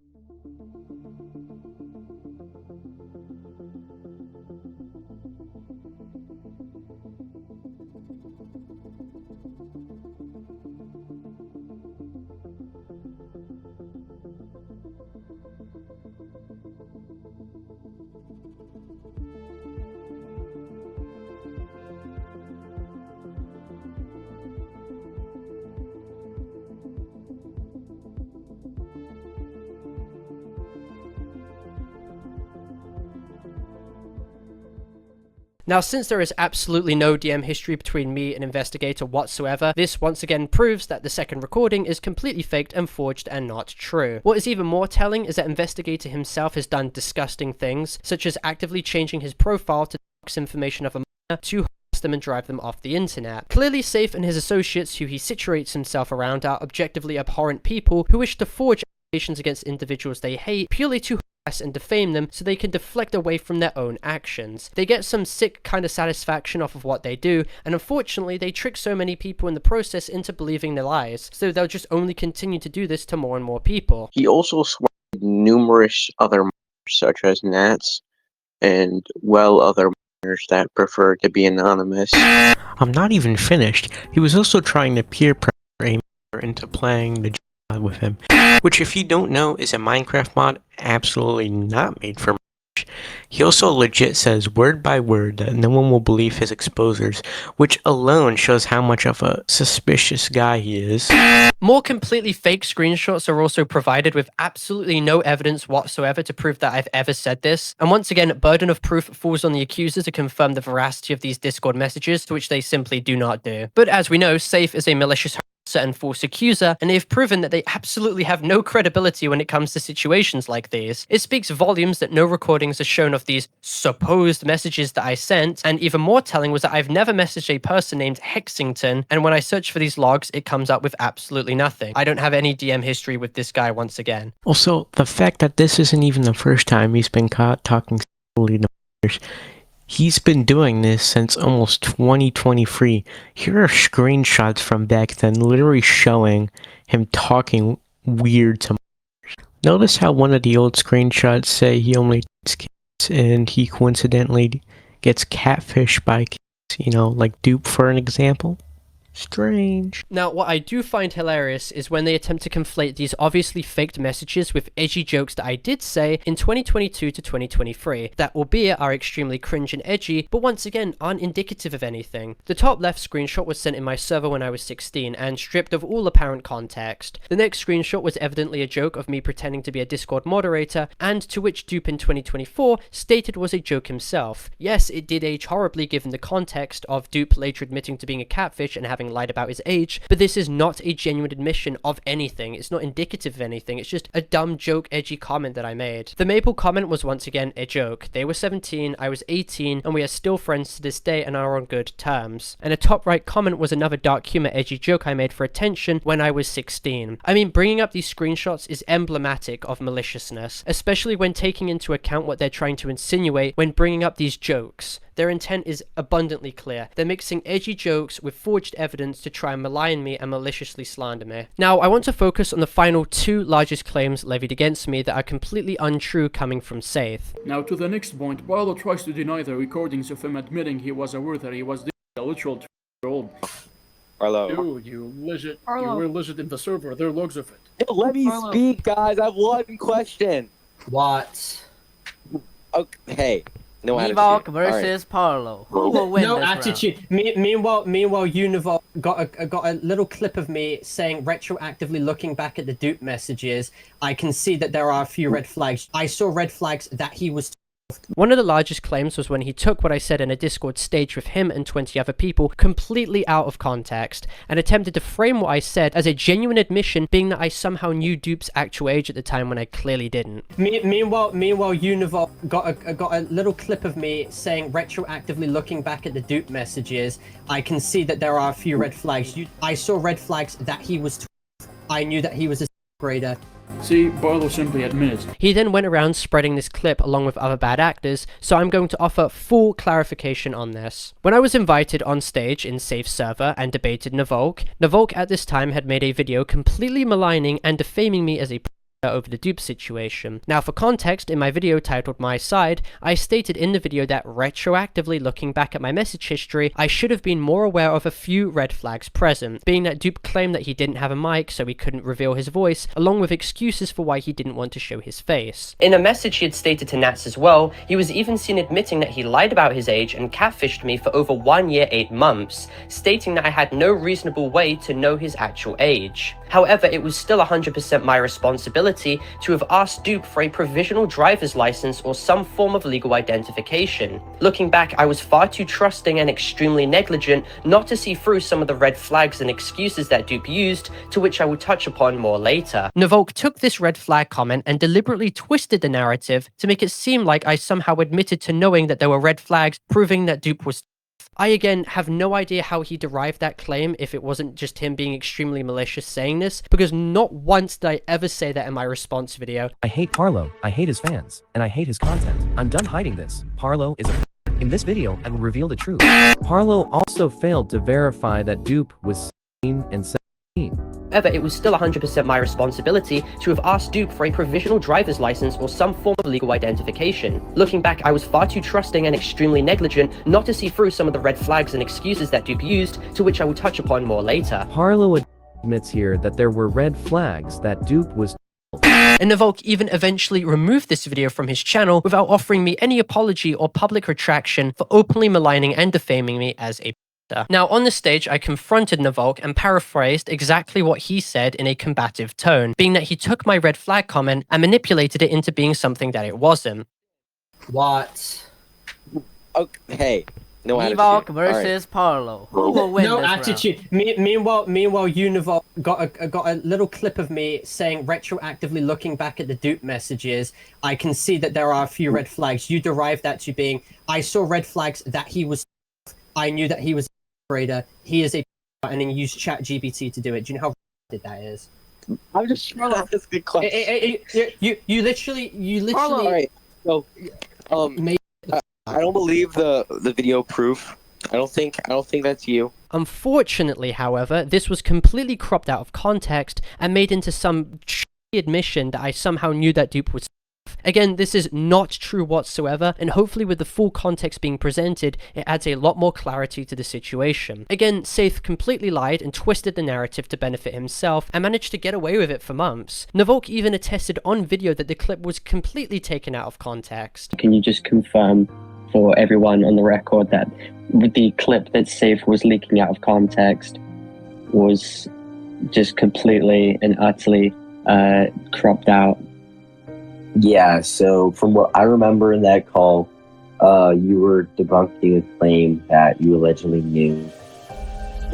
Now, since there is absolutely no DM history between me and Investigator whatsoever, this once again proves that the second recording is completely faked and forged and not true. What is even more telling is that Investigator himself has done disgusting things, such as actively changing his profile to box information of a minor to harass them and drive them off the internet. Clearly, Saythe and his associates who he situates himself around are objectively abhorrent people who wish to forge accusations against individuals they hate purely to harass and defame them so they can deflect away from their own actions. They get some sick kind of satisfaction off of what they do, and unfortunately they trick so many people in the process into believing their lies, so they'll just only continue to do this to more and more people. He also swallowed numerous other minors, such as gnats and other minors that prefer to be anonymous. I'm not even finished. He was also trying to peer pressure a minor into playing the mod with him, which, if you don't know, is a Minecraft mod absolutely not made for Minecraft. He also legit says word by word that no one will believe his exposers, which alone shows how much of a suspicious guy he is. More completely fake screenshots are also provided with absolutely no evidence whatsoever to prove that I've ever said this, and once again, burden of proof falls on the accuser to confirm the veracity of these Discord messages, which they simply do not do. But as we know, Saythe is a malicious and false accuser, and they've proven that they absolutely have no credibility when it comes to situations like these. It speaks volumes that no recordings are shown of these supposed messages that I sent, and even more telling was that I've never messaged a person named Hexington, and when I search for these logs, it comes up with absolutely nothing. I don't have any DM history with this guy once again. Also, the fact that this isn't even the first time he's been caught talking sexually to minors. He's been doing this since almost 2023. Here are screenshots from back then literally showing him talking weird to minors. Notice how one of the old screenshots say he only dates kids and he coincidentally gets catfished by kids, you know, like Dupe for an example. Strange. Now, what I do find hilarious is when they attempt to conflate these obviously faked messages with edgy jokes that I did say in 2022 to 2023, that albeit are extremely cringe and edgy, but once again aren't indicative of anything. The top left screenshot was sent in my server when I was 16 and stripped of all apparent context. The next screenshot was evidently a joke of me pretending to be a Discord moderator, and to which Dupe in 2024 stated was a joke himself. Yes, it did age horribly given the context of Dupe later admitting to being a catfish and having lied about his age, but this is not a genuine admission of anything. It's not indicative of anything. It's just a dumb joke edgy comment that I made. The Maple comment was once again a joke. They were 17, I was 18, and we are still friends to this day and are on good terms. And a top right comment was another dark humor edgy joke I made for attention when I was 16. I mean, bringing up these screenshots is emblematic of maliciousness, especially when taking into account what they're trying to insinuate when bringing up these jokes. Their intent is abundantly clear. They're mixing edgy jokes with forged evidence to try and malign me and maliciously slander me. Now, I want to focus on the final two largest claims levied against me that are completely untrue coming from Saythe. Now to the next point, Parlo tries to deny the recordings of him admitting he was aware that he was a literal 2-year-old. Parlo. Dude, you were legit in the server, there are logs of it. Hey, let me speak, guys. I have one question. What? Okay, hey. No Nyvalk versus Parlo. Who will win no this attitude. round? Meanwhile, Nyvalk got a little clip of me saying retroactively looking back at the Dupe messages, I can see that there are a few red flags. I saw red flags that he was One of the largest claims was when he took what I said in a Discord stage with him and 20 other people completely out of context and attempted to frame what I said as a genuine admission, being that I somehow knew Dupe's actual age at the time when I clearly didn't. Meanwhile, Nyvalk got a little clip of me saying, retroactively looking back at the Dupe messages, I can see that there are a few red flags. I saw red flags that he was 12. I knew that he was a grader. See, Parlo simply admits. He then went around spreading this clip along with other bad actors, so I'm going to offer full clarification on this. When I was invited on stage in Saythe's server and debated Nyvalk at this time had made a video completely maligning and defaming me as a over the Dupe situation. Now for context, in my video titled My Side, I stated in the video that retroactively looking back at my message history, I should have been more aware of a few red flags present, being that Dupe claimed that he didn't have a mic so he couldn't reveal his voice, along with excuses for why he didn't want to show his face. In a message he had stated to Nats as well, he was even seen admitting that he lied about his age and catfished me for over 1 year 8 months, stating that I had no reasonable way to know his actual age. However, it was still 100% my responsibility to have asked Dupe for a provisional driver's license or some form of legal identification. Looking back, I was far too trusting and extremely negligent not to see through some of the red flags and excuses that Dupe used, to which I will touch upon more later. Nyvalk took this red flag comment and deliberately twisted the narrative to make it seem like I somehow admitted to knowing that there were red flags, proving that Dupe was. I again have no idea how he derived that claim if it wasn't just him being extremely malicious saying this, because not once did I ever say that in my response video. I hate Parlo, I hate his fans, and I hate his content. I'm done hiding this. Parlo is a In this video, I will reveal the truth. Parlo also failed to verify that Dupe was 16 and 17. However, it was still 100% my responsibility to have asked Dupe for a provisional driver's license or some form of legal identification. Looking back, I was far too trusting and extremely negligent not to see through some of the red flags and excuses that Dupe used, to which I will touch upon more later. Parlo admits here that there were red flags that Dupe was. And Nyvalk even eventually removed this video from his channel without offering me any apology or public retraction for openly maligning and defaming me as a. Now, on the stage, I confronted Nyvalk and paraphrased exactly what he said in a combative tone, being that he took my red flag comment and manipulated it into being something that it wasn't. What? Okay. No Nyvalk versus Parlo. Who will win No this attitude. Meanwhile, Nyvalk got a little clip of me saying, retroactively looking back at the Dupe messages, I can see that there are a few red flags. You derived that to being, I saw red flags that he was. I knew that he was a grader. He is a, and then you use ChatGPT to do it. Do you know how that is? I'm just trying to ask a question. You literally. All right. So, I don't believe the video proof. I don't think that's you. Unfortunately, however, this was completely cropped out of context and made into some admission that I somehow knew that Dupe was. Again, this is not true whatsoever, and hopefully with the full context being presented, it adds a lot more clarity to the situation. Again, Saythe completely lied and twisted the narrative to benefit himself, and managed to get away with it for months. Nyvalk even attested on video that the clip was completely taken out of context. Can you just confirm for everyone on the record that the clip that Saythe was leaking out of context was just completely and utterly cropped out? Yeah, so from what I remember in that call, you were debunking a claim that you allegedly knew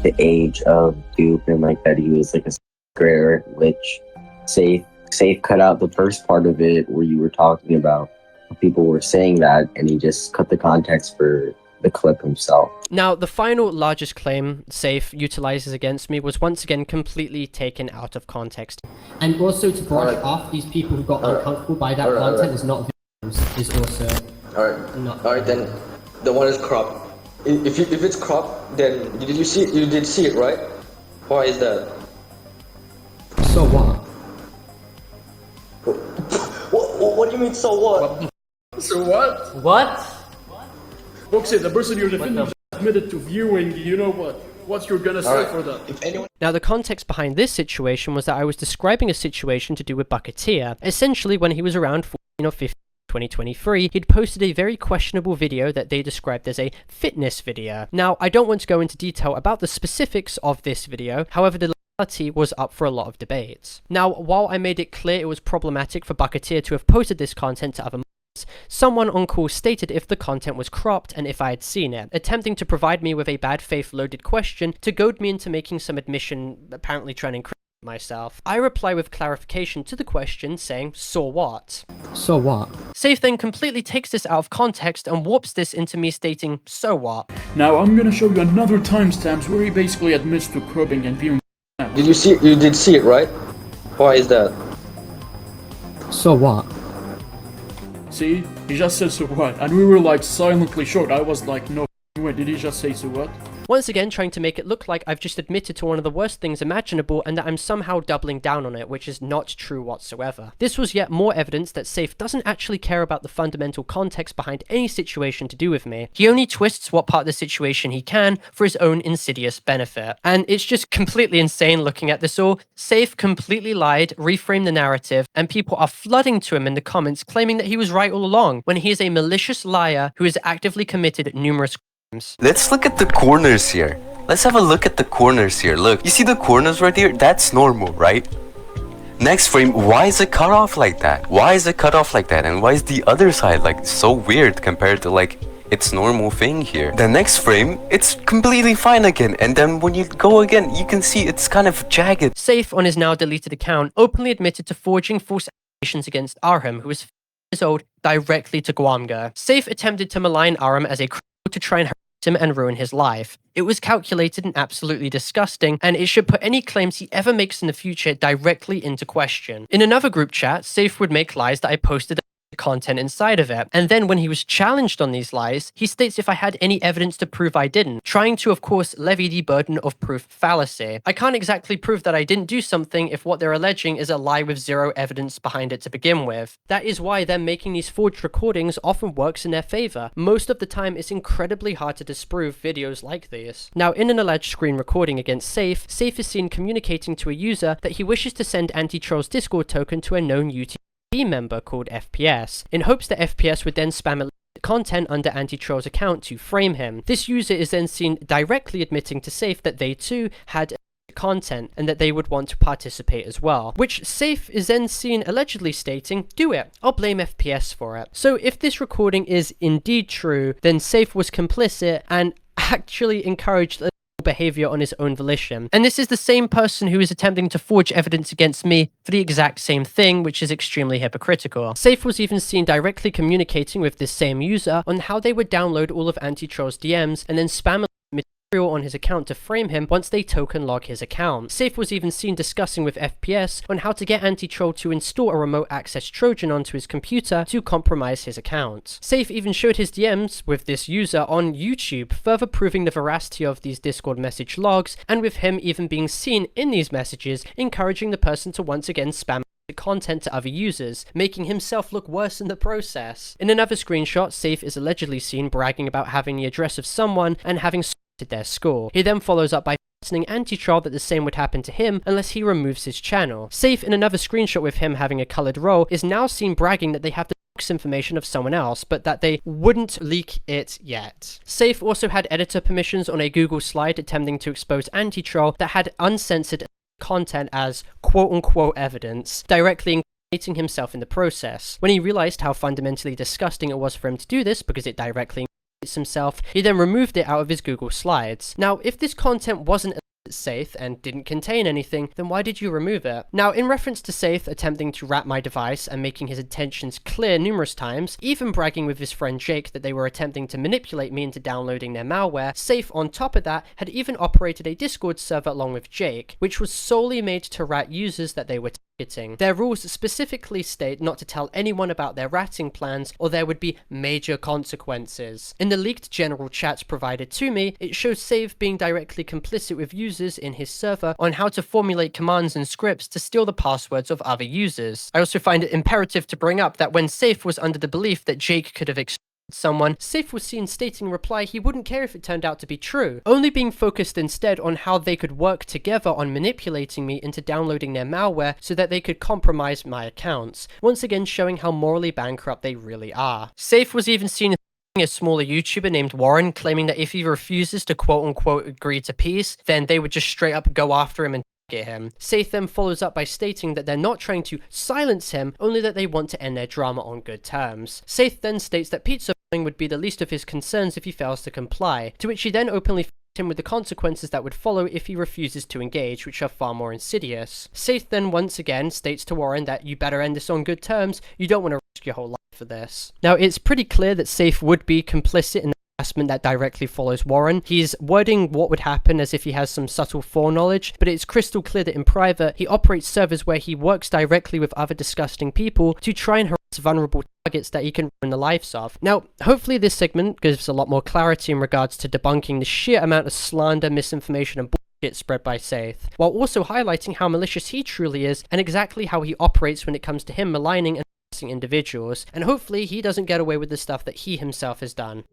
the age of Dupe and like that he was like a grader, which Saythe cut out the first part of it where you were talking about people were saying that, and he just cut the context for the clip himself. Now, the final largest claim Saythe utilizes against me was once again completely taken out of context. And also to brush off these people who got uncomfortable by that content is not videos, is also Alright, then the one is cropped. If it's cropped, then you did see it, right? Why is that? So what? What do you mean, so what? So what? What? Boxy, the person you're defending just admitted to viewing, you know what you're gonna say for that. Now, the context behind this situation was that I was describing a situation to do with BuckID. Essentially, when he was around 14 or 15, 2023, he'd posted a very questionable video that they described as a fitness video. Now, I don't want to go into detail about the specifics of this video, however, the was up for a lot of debates. Now, while I made it clear it was problematic for BuckID to have posted this content to other Someone on call stated if the content was cropped and if I had seen it, attempting to provide me with a bad faith loaded question to goad me into making some admission, apparently trying to incriminate myself. I reply with clarification to the question saying, "So what?" So what? Saythe then completely takes this out of context and warps this into me stating, "So what?" Now I'm gonna show you another timestamps where he basically admits to cropping and viewing. Did you see? You did see it, right? Why is that? So what? See? He just said so what? And we were like silently shocked. I was like, no way, did he just say so what? Once again trying to make it look like I've just admitted to one of the worst things imaginable and that I'm somehow doubling down on it, which is not true whatsoever. This was yet more evidence that Saythe doesn't actually care about the fundamental context behind any situation to do with me. He only twists what part of the situation he can for his own insidious benefit. And it's just completely insane looking at this all. Saythe completely lied, reframed the narrative, and people are flooding to him in the comments claiming that he was right all along, when he is a malicious liar who has actively committed numerous crimes. Let's look at the corners here. Let's have a look at the corners here. Look, you see the corners right here? That's normal, right? Next frame, why is it cut off like that? Why is it cut off like that? And why is the other side like so weird compared to like its normal thing here? The next frame, it's completely fine again. And then when you go again, you can see it's kind of jagged. Saythe, on his now deleted account, openly admitted to forging false accusations against Arham, who was 5 years old, directly to Gwamgo. Saythe attempted to malign Arham as a criminal to try and harass him and ruin his life. It was calculated and absolutely disgusting, and it should put any claims he ever makes in the future directly into question. In another group chat, Saythe would make lies that I posted content inside of it, and then when he was challenged on these lies, he states if I had any evidence to prove I didn't, trying to of course levy the burden of proof fallacy. I can't exactly prove that I didn't do something if what they're alleging is a lie with zero evidence behind it to begin with. That is why them making these forged recordings often works in their favor. Most of the time it's incredibly hard to disprove videos like these. Now in an alleged screen recording against Saythe is seen communicating to a user that he wishes to send anti-troll's Discord token to a known YouTube team member called FPS, in hopes that FPS would then spam content under anti-troll's account to frame him. This user is then seen directly admitting to Saythe that they too had content and that they would want to participate as well, which Saythe is then seen allegedly stating, "Do it, I'll blame FPS for it." So if this recording is indeed true, then Saythe was complicit and actually encouraged behavior on his own volition. And this is the same person who is attempting to forge evidence against me for the exact same thing, which is extremely hypocritical. Saythe was even seen directly communicating with this same user on how they would download all of anti-troll's DMs and then spam on his account to frame him once they token log his account. Saythe was even seen discussing with FPS on how to get anti-troll to install a remote access Trojan onto his computer to compromise his account. Saythe even showed his DMs with this user on YouTube, further proving the veracity of these Discord message logs, and with him even being seen in these messages encouraging the person to once again spam content to other users, making himself look worse in the process. In another screenshot, Saythe is allegedly seen bragging about having the address of someone and having their score. He then follows up by threatening anti-troll that the same would happen to him unless he removes his channel. Saythe, in another screenshot with him having a colored role, is now seen bragging that they have the information of someone else, but that they wouldn't leak it yet. Saythe also had editor permissions on a Google slide attempting to expose anti-troll that had uncensored content as quote-unquote evidence, directly incriminating himself in the process. When he realized how fundamentally disgusting it was for him to do this because it directly himself, he then removed it out of his Google Slides. Now, if this content wasn't Saythe and didn't contain anything, then why did you remove it? Now, in reference to Saythe attempting to rat my device and making his intentions clear numerous times, even bragging with his friend Jake that they were attempting to manipulate me into downloading their malware, Saythe, on top of that, had even operated a Discord server along with Jake, which was solely made to rat users that they were targeting. Their rules specifically state not to tell anyone about their ratting plans or there would be major consequences. In the leaked general chats provided to me, it shows Saythe being directly complicit with users in his server on how to formulate commands and scripts to steal the passwords of other users. I also find it imperative to bring up that when Saythe was under the belief that Jake could have someone, Saythe was seen stating in reply he wouldn't care if it turned out to be true, only being focused instead on how they could work together on manipulating me into downloading their malware so that they could compromise my accounts, once again showing how morally bankrupt they really are. Saythe was even seen a smaller YouTuber named Warren, claiming that if he refuses to quote-unquote agree to peace, then they would just straight up go after him and at him. Saythe then follows up by stating that they're not trying to silence him, only that they want to end their drama on good terms. Saythe then states that pizza would be the least of his concerns if he fails to comply, to which he then openly him with the consequences that would follow if he refuses to engage, which are far more insidious. Saythe then once again states to Warren that you better end this on good terms, you don't want to risk your whole life for this. Now, it's pretty clear that Saythe would be complicit in the harassment that directly follows Warren. He's wording what would happen as if he has some subtle foreknowledge, but it's crystal clear that in private, he operates servers where he works directly with other disgusting people to try and harass vulnerable targets that he can ruin the lives of. Now, hopefully this segment gives a lot more clarity in regards to debunking the sheer amount of slander, misinformation, and bullshit spread by Saythe, while also highlighting how malicious he truly is and exactly how he operates when it comes to him maligning and harassing individuals, and hopefully he doesn't get away with the stuff that he himself has done.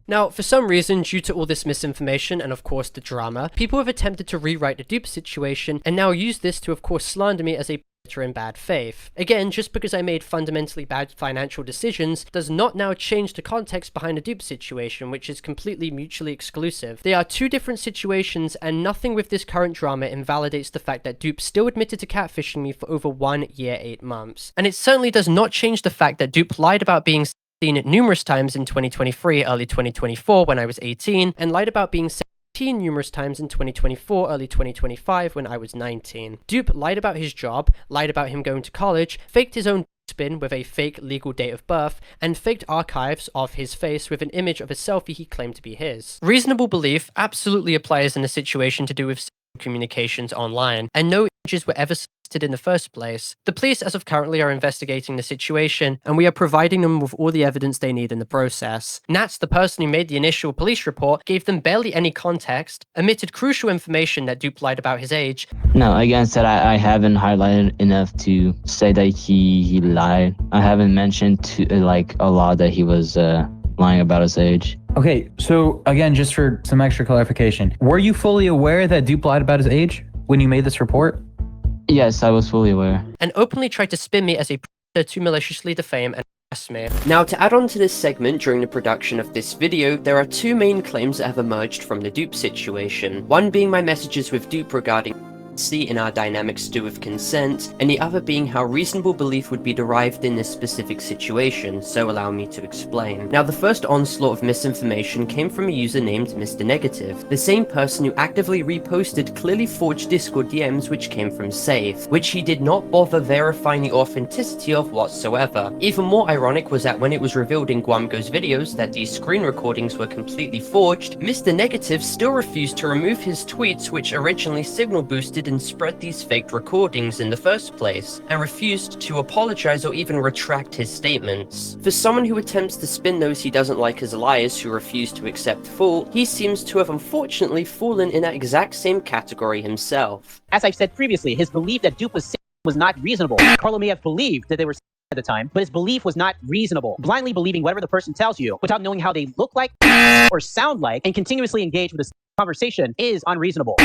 Now, for some reason, due to all this misinformation and of course the drama, people have attempted to rewrite the Dupe situation and now use this to of course slander me as a predator in bad faith. Again, just because I made fundamentally bad financial decisions does not now change the context behind the Dupe situation, which is completely mutually exclusive. They are two different situations and nothing with this current drama invalidates the fact that Dupe still admitted to catfishing me for over 1 year, 8 months. And it certainly does not change the fact that Dupe lied about being seen it numerous times in 2023, early 2024 when I was 18, and lied about being 17 numerous times in 2024, early 2025 when I was 19. Dupe lied about his job, lied about him going to college, faked his own spin with a fake legal date of birth, and faked archives of his face with an image of a selfie he claimed to be his. Reasonable belief absolutely applies in a situation to do with communications online, and no images were ever solicited in the first place. The police as of currently are investigating the situation, and we are providing them with all the evidence they need in the process. Nats, the person who made the initial police report, gave them barely any context, omitted crucial information that Dupe lied about his age. No, again, said I haven't highlighted enough to say that he lied. I haven't mentioned to like a lot that he was lying about his age. Okay, so again, just for some extra clarification, were you fully aware that Dupe lied about his age when you made this report? Yes, I was fully aware. And openly tried to spin me as a predator to maliciously defame and harass me. Now, to add on to this segment during the production of this video, there are two main claims that have emerged from the Dupe situation. One being my messages with Dupe regarding in our dynamic stew of consent, and the other being how reasonable belief would be derived in this specific situation, so allow me to explain. Now, the first onslaught of misinformation came from a user named Mr. Negative, the same person who actively reposted clearly forged Discord DMs which came from Saythe, which he did not bother verifying the authenticity of whatsoever. Even more ironic was that when it was revealed in Gwamgo's videos that these screen recordings were completely forged, Mr. Negative still refused to remove his tweets which originally signal boosted and spread these faked recordings in the first place, and refused to apologize or even retract his statements. For someone who attempts to spin those he doesn't like as liars who refuse to accept fault, he seems to have unfortunately fallen in that exact same category himself. As I've said previously, his belief that Dupe was not reasonable. Parlo may have believed that they were at the time, but his belief was not reasonable. Blindly believing whatever the person tells you without knowing how they look like or sound like and continuously engage with this conversation is unreasonable.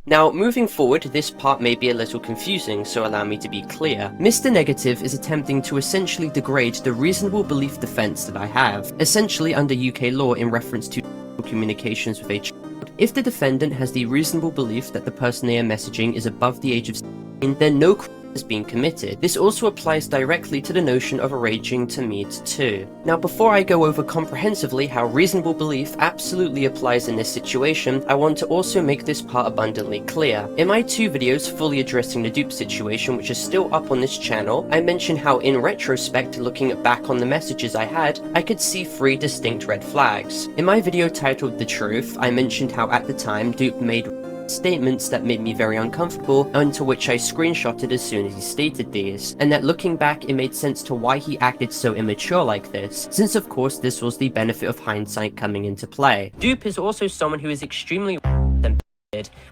Now, moving forward, this part may be a little confusing, so allow me to be clear. Mr. Negative is attempting to essentially degrade the reasonable belief defense that I have, essentially under UK law in reference to communications with a child. If the defendant has the reasonable belief that the person they are messaging is above the age of 16, then no crime has been committed. This also applies directly to the notion of arranging to meet too. Now, before I go over comprehensively how reasonable belief absolutely applies in this situation, I want to also make this part abundantly clear. In my 2 videos fully addressing the Dupe situation, which is still up on this channel, I mentioned how in retrospect, looking back on the messages I had, I could see 3 distinct red flags. In my video titled The Truth, I mentioned how at the time Dupe made statements that made me very uncomfortable, and to which I screenshotted as soon as he stated these, and that looking back it made sense to why he acted so immature like this, since of course this was the benefit of hindsight coming into play. Dupe is also someone who is extremely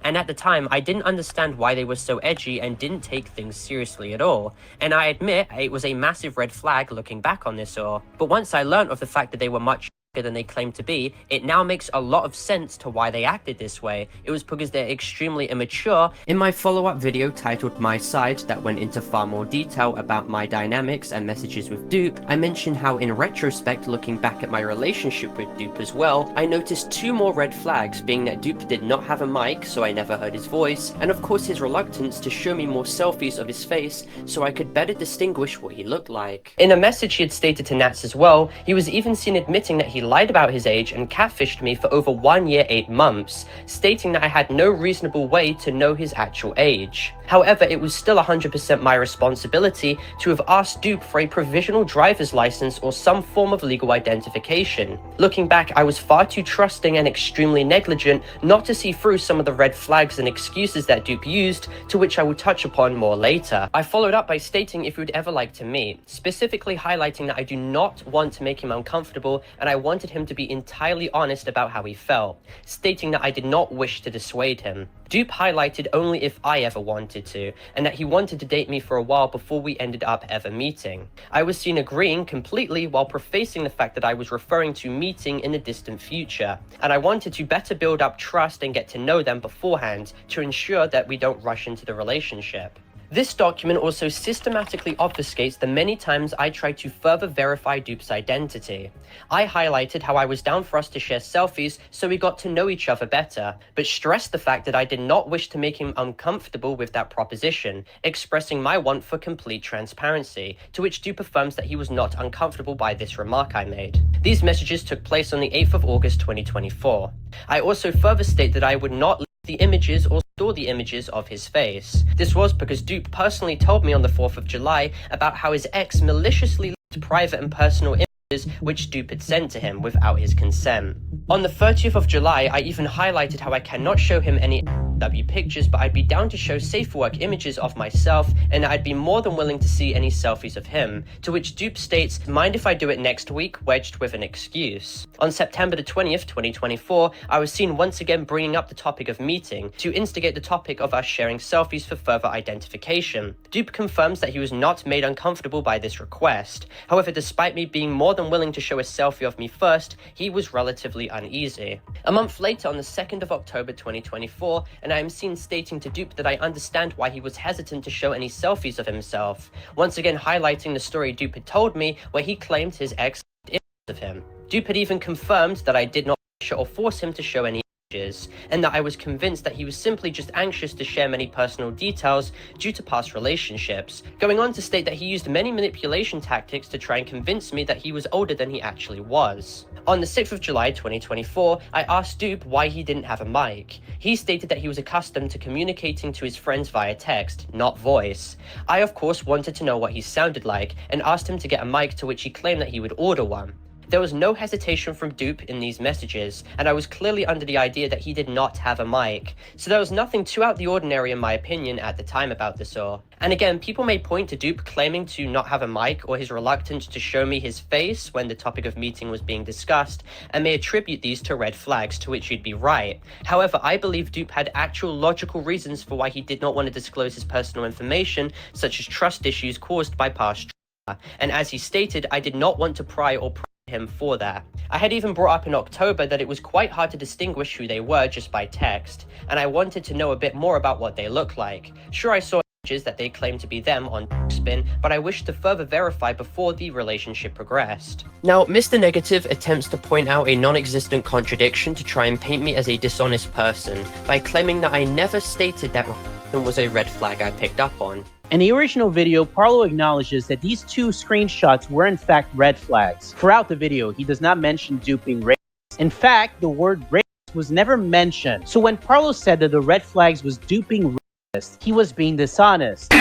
and at the time I didn't understand why they were so edgy and didn't take things seriously at all, and I admit it was a massive red flag looking back on this all, but once I learnt of the fact that they were much than they claim to be, it now makes a lot of sense to why they acted this way. It was because they're extremely immature. In my follow-up video titled My Side that went into far more detail about my dynamics and messages with Dupe, I mentioned how in retrospect, looking back at my relationship with Dupe as well, I noticed 2 more red flags, being that Dupe did not have a mic, so I never heard his voice, and of course his reluctance to show me more selfies of his face so I could better distinguish what he looked like. In a message he had stated to Nats as well, he was even seen admitting that he lied about his age and catfished me for over 1 year 8 months, stating that I had no reasonable way to know his actual age. However, it was still 100% my responsibility to have asked Dupe for a provisional driver's license or some form of legal identification. Looking back, I was far too trusting and extremely negligent not to see through some of the red flags and excuses that Dupe used, to which I will touch upon more later. I followed up by stating if he would ever like to meet, specifically highlighting that I do not want to make him uncomfortable and I wanted him to be entirely honest about how he felt, stating that I did not wish to dissuade him. Dupe highlighted only if I ever wanted to, and that he wanted to date me for a while before we ended up ever meeting. I was seen agreeing completely while prefacing the fact that I was referring to meeting in the distant future, and I wanted to better build up trust and get to know them beforehand to ensure that we don't rush into the relationship. This document also systematically obfuscates the many times I tried to further verify Dupe's identity. I highlighted how I was down for us to share selfies so we got to know each other better, but stressed the fact that I did not wish to make him uncomfortable with that proposition, expressing my want for complete transparency, to which Dupe affirms that he was not uncomfortable by this remark I made. These messages took place on the 8th of August 2024. I also further state that I would not leave the images or store the images of his face. This was because Dupe personally told me on the 4th of July about how his ex maliciously leaked private and personal images which Dupe had sent to him without his consent. On the 30th of July, I even highlighted how I cannot show him any W pictures, but I'd be down to show safe work images of myself, and I'd be more than willing to see any selfies of him, to which Dupe states, mind if I do it next week, wedged with an excuse. On September the 20th, 2024, I was seen once again bringing up the topic of meeting, to instigate the topic of us sharing selfies for further identification. Dupe confirms that he was not made uncomfortable by this request. However, despite me being more than willing to show a selfie of me first, he was relatively uneasy. A month later, on the 2nd of October 2024, and I am seen stating to Dupe that I understand why he was hesitant to show any selfies of himself, once again highlighting the story Dupe had told me where he claimed his ex images of him. Dupe had even confirmed that I did not pressure or force him to show any images, and that I was convinced that he was simply just anxious to share many personal details due to past relationships, going on to state that he used many manipulation tactics to try and convince me that he was older than he actually was. On the 6th of July 2024, I asked Dupe why he didn't have a mic. He stated that he was accustomed to communicating to his friends via text, not voice. I of course wanted to know what he sounded like, and asked him to get a mic, to which he claimed that he would order one. There was no hesitation from Dupe in these messages, and I was clearly under the idea that he did not have a mic, so there was nothing too out the ordinary in my opinion at the time about this all. And again, people may point to Dupe claiming to not have a mic or his reluctance to show me his face when the topic of meeting was being discussed, and may attribute these to red flags, to which you'd be right. However, I believe Dupe had actual logical reasons for why he did not want to disclose his personal information, such as trust issues caused by past trauma, and as he stated, I did not want to pry or him for that. I had even brought up in October that it was quite hard to distinguish who they were just by text, and I wanted to know a bit more about what they looked like. Sure, I saw images that they claimed to be them on Spin, but I wished to further verify before the relationship progressed. Now, Mr. Negative attempts to point out a non-existent contradiction to try and paint me as a dishonest person by claiming that I never stated that was a red flag I picked up on. In the original video, Parlo acknowledges that these 2 screenshots were in fact red flags. Throughout the video, he does not mention Dupe being racist. In fact, the word racist was never mentioned. So when Parlo said that the red flags was Dupe being racist, he was being dishonest.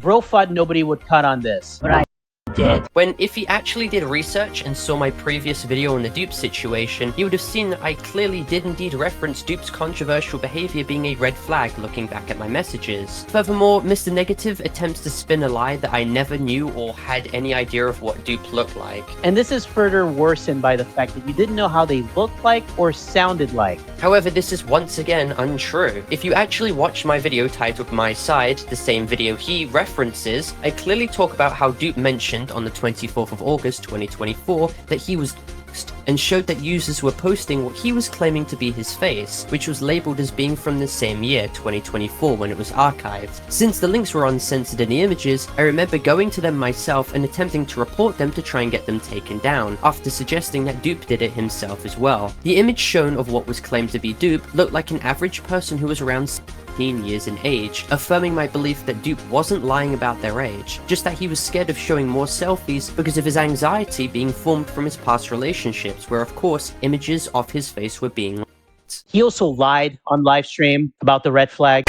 Bro thought nobody would cut on this, but I did. When if he actually did research and saw my previous video on the Dupe situation, he would have seen that I clearly did indeed reference Dupe's controversial behavior being a red flag looking back at my messages. Furthermore, Mr. Negative attempts to spin a lie that I never knew or had any idea of what Dupe looked like. And this is further worsened by the fact that you didn't know how they looked like or sounded like. However, this is once again untrue. If you actually watch my video titled My Side, the same video he references, I clearly talk about how Dupe mentioned on the 24th of August 2024 that he was and showed that users were posting what he was claiming to be his face, which was labeled as being from the same year, 2024, when it was archived. Since the links were uncensored in the images, I remember going to them myself and attempting to report them to try and get them taken down, after suggesting that Dupe did it himself as well. The image shown of what was claimed to be Dupe looked like an average person who was around 17 years in age, affirming my belief that Dupe wasn't lying about their age, just that he was scared of showing more selfies because of his anxiety being formed from his past relationships, where of course images of his face were being leaked. He also lied on live stream about the red flag.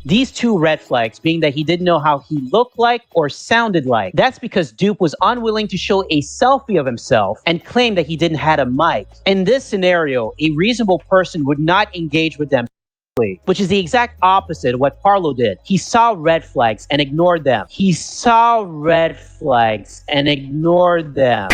These two red flags being that he didn't know how he looked like or sounded like. That's because Dupe was unwilling to show a selfie of himself and claimed that he didn't have a mic. In this scenario, a reasonable person would not engage with them, which is the exact opposite of what Parlo did. He saw red flags and ignored them. He saw red flags and ignored them.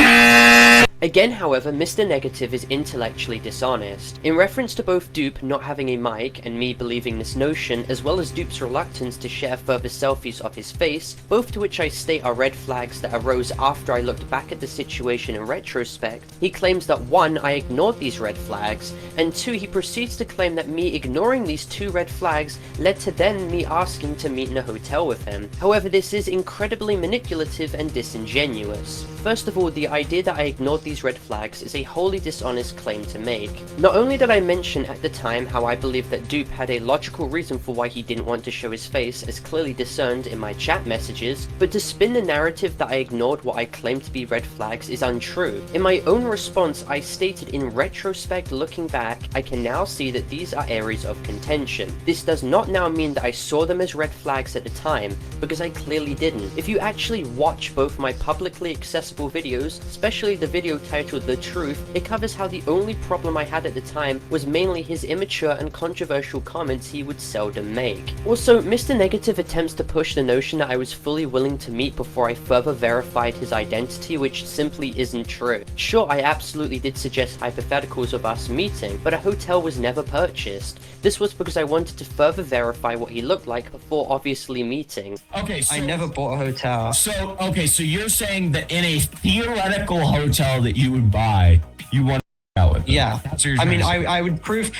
Again, however, Mr. Negative is intellectually dishonest. In reference to both Dupe not having a mic and me believing this notion, as well as Dupe's reluctance to share further selfies of his face, both to which I state are red flags that arose after I looked back at the situation in retrospect, he claims that 1, I ignored these red flags, and 2, he proceeds to claim that me ignoring these 2 red flags led to then me asking to meet in a hotel with him. However, this is incredibly manipulative and disingenuous. First of all, the idea that I ignored these red flags is a wholly dishonest claim to make. Not only did I mention at the time how I believed that Dupe had a logical reason for why he didn't want to show his face as clearly discerned in my chat messages, but to spin the narrative that I ignored what I claimed to be red flags is untrue. In my own response, I stated in retrospect, looking back, I can now see that these are areas of contention. This does not now mean that I saw them as red flags at the time, because I clearly didn't. If you actually watch both my publicly accessible videos, especially the video titled The Truth, it covers how the only problem I had at the time was mainly his immature and controversial comments he would seldom make. Also, Mr. Negative attempts to push the notion that I was fully willing to meet before I further verified his identity, which simply isn't true. Sure, I absolutely did suggest hypotheticals of us meeting, but a hotel was never purchased. This was because I wanted to further verify what he looked like before obviously meeting. Okay, so I never bought a hotel. So, okay, so you're saying that in a theoretical hotel that you would buy, you want to out with them. Yeah, I mean, I would prove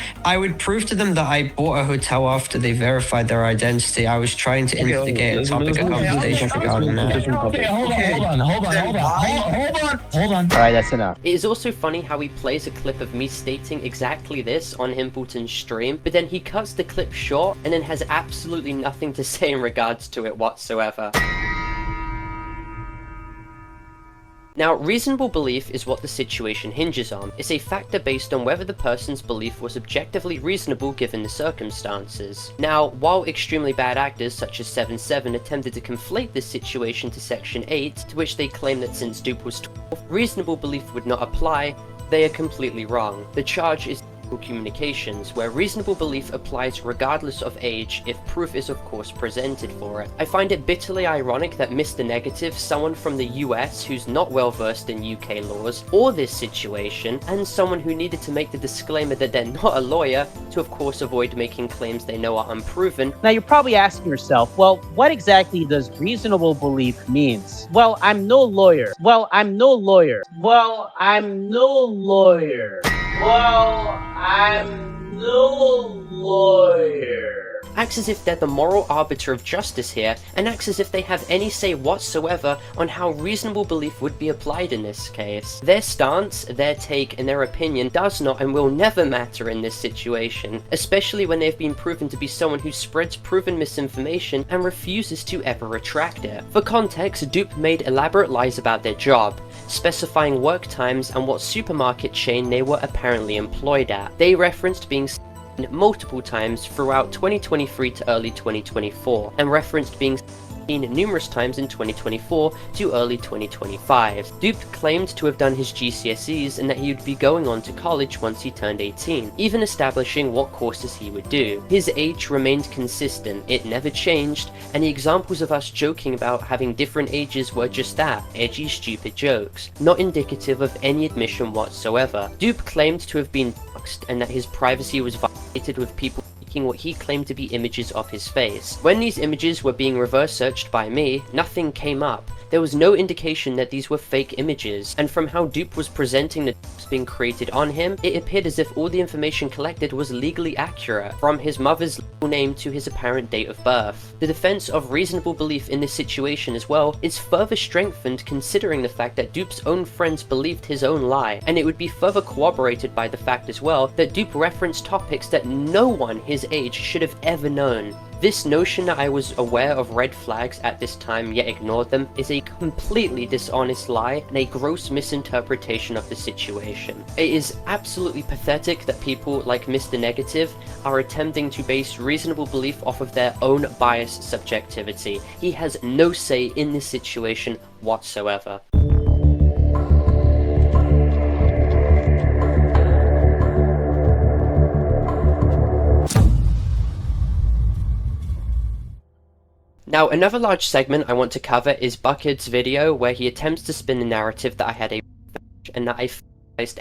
to them that I bought a hotel after they verified their identity. I was trying to instigate a topic of conversation regarding that. Okay, hold on. Alright, that's enough. It is also funny how he plays a clip of me stating exactly this on Himpleton's stream, but then he cuts the clip short and then has absolutely nothing to say in regards to it whatsoever. Now, reasonable belief is what the situation hinges on. It's a factor based on whether the person's belief was objectively reasonable given the circumstances. Now, while extremely bad actors such as 7-7 attempted to conflate this situation to Section 8, to which they claim that since Dupe was 12, reasonable belief would not apply, they are completely wrong. The charge is communications, where reasonable belief applies regardless of age if proof is of course presented for it. I find it bitterly ironic that Mr. Negative, someone from the US who's not well versed in UK laws or this situation, and someone who needed to make the disclaimer that they're not a lawyer to of course avoid making claims they know are unproven. Now you're probably asking yourself, well, what exactly does reasonable belief means? Well, I'm no lawyer. Well, I'm no lawyer. Well, I'm no lawyer. Well, I'm no lawyer. Acts as if they're the moral arbiter of justice here, and acts as if they have any say whatsoever on how reasonable belief would be applied in this case. Their stance, their take, and their opinion does not and will never matter in this situation, especially when they've been proven to be someone who spreads proven misinformation and refuses to ever retract it. For context, Dupe made elaborate lies about their job, specifying work times and what supermarket chain they were apparently employed at. They referenced being multiple times throughout 2023 to early 2024, and referenced being numerous times in 2024 to early 2025. Dupe claimed to have done his GCSEs and that he would be going on to college once he turned 18, even establishing what courses he would do. His age remained consistent, it never changed, and the examples of us joking about having different ages were just that, edgy, stupid jokes, not indicative of any admission whatsoever. Dupe claimed to have been doxxed and that his privacy was violated with people what he claimed to be images of his face. When these images were being reverse searched by me, nothing came up. there was no indication that these were fake images, and from how Dupe was presenting the tapes being created on him, it appeared as if all the information collected was legally accurate, from his mother's legal name to his apparent date of birth. The defense of reasonable belief in this situation as well is further strengthened considering the fact that Dupe's own friends believed his own lie, and it would be further corroborated by the fact as well that Dupe referenced topics that no one his age should have ever known. This notion that I was aware of red flags at this time yet ignored them is a completely dishonest lie and a gross misinterpretation of the situation. It is absolutely pathetic that people like Mr. Negative are attempting to base reasonable belief off of their own biased subjectivity. He has no say in this situation whatsoever. Now, another large segment I want to cover is BuckID's video where he attempts to spin the narrative that I had a and that I faced.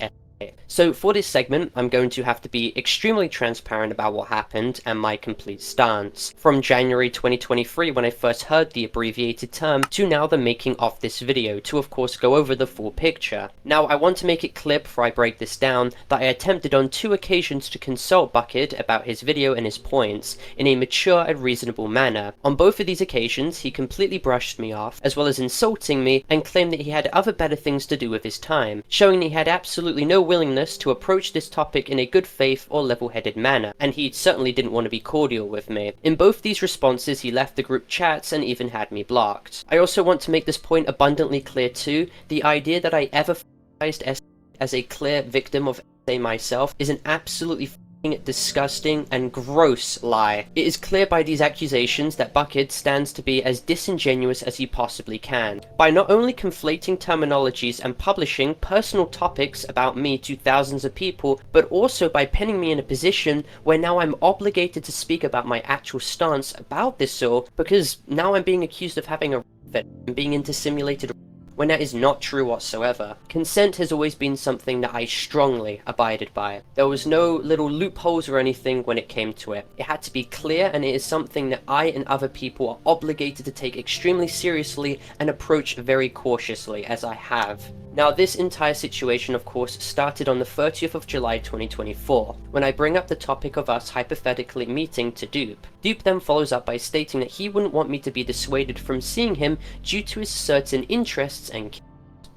So for this segment, I'm going to have to be extremely transparent about what happened and my complete stance. From January 2023, when I first heard the abbreviated term, to now the making of this video, to of course go over the full picture. Now, I want to make it clear before I break this down that I attempted on 2 occasions to consult BuckID about his video and his points, in a mature and reasonable manner. On both of these occasions, he completely brushed me off, as well as insulting me, and claimed that he had other better things to do with his time, showing that he had absolutely no willingness to approach this topic in a good faith or level-headed manner, and he certainly didn't want to be cordial with me. In both these responses, he left the group chats and even had me blocked. I also want to make this point abundantly clear too: the idea that I ever as a clear victim of SA myself is an absolutely disgusting and gross lie. It is clear by these accusations that BuckID stands to be as disingenuous as he possibly can, by not only conflating terminologies and publishing personal topics about me to thousands of people, but also by pinning me in a position where now I'm obligated to speak about my actual stance about this all, because now I'm being accused of having a and being into simulated when that is not true whatsoever. Consent has always been something that I strongly abided by. There was no little loopholes or anything when it came to it. It had to be clear, and it is something that I and other people are obligated to take extremely seriously and approach very cautiously, as I have. Now, this entire situation, of course, started on the 30th of July 2024, when I bring up the topic of us hypothetically meeting to Dupe. Dupe then follows up by stating that he wouldn't want me to be dissuaded from seeing him due to his certain interests and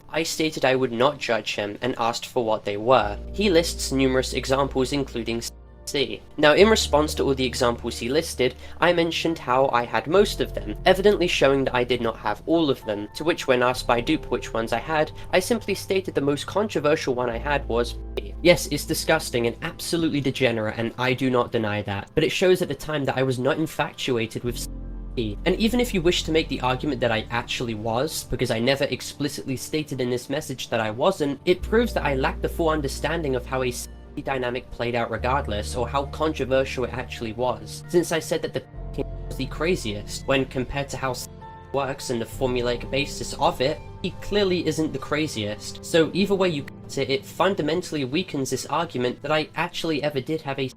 I stated I would not judge him and asked for what they were. He lists numerous examples including C. Now, in response to all the examples he listed, I mentioned how I had most of them, evidently showing that I did not have all of them, to which when asked by Dupe which ones I had, I simply stated the most controversial one I had was B. Yes, it's disgusting and absolutely degenerate, and I do not deny that, but it shows at the time that I was not infatuated with C. And even if you wish to make the argument that I actually was, because I never explicitly stated in this message that I wasn't, it proves that I lack the full understanding of how a dynamic played out regardless, or how controversial it actually was, since I said that the was the craziest, when compared to how works and the formulaic basis of it, he clearly isn't the craziest. So either way you cut it, it fundamentally weakens this argument that I actually ever did have a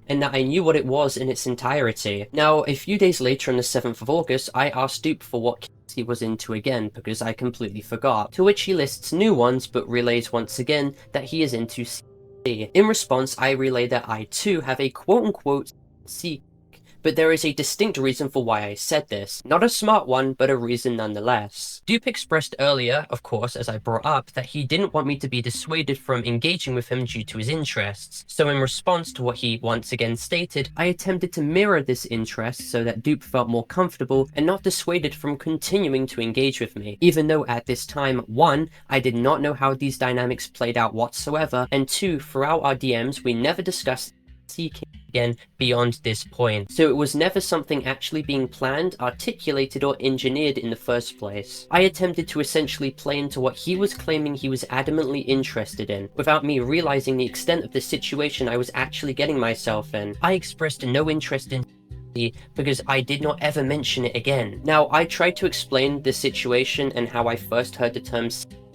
and that I knew what it was in its entirety. Now, a few days later on the 7th of August, I asked Dupe for what he was into again, because I completely forgot, to which he lists new ones, but relays once again that he is into C. In response, I relay that I too have a quote-unquote C, but there is a distinct reason for why I said this. Not a smart one, but a reason nonetheless. Dupe expressed earlier, of course, as I brought up, that he didn't want me to be dissuaded from engaging with him due to his interests. So in response to what he once again stated, I attempted to mirror this interest so that Dupe felt more comfortable and not dissuaded from continuing to engage with me, even though at this time, 1, I did not know how these dynamics played out whatsoever, and 2, throughout our DMs, we never discussed seeking again beyond this point. So it was never something actually being planned, articulated, or engineered in the first place. I attempted to essentially play into what he was claiming he was adamantly interested in, without me realizing the extent of the situation I was actually getting myself in. I expressed no interest in because I did not ever mention it again. Now, I tried to explain the situation and how I first heard the term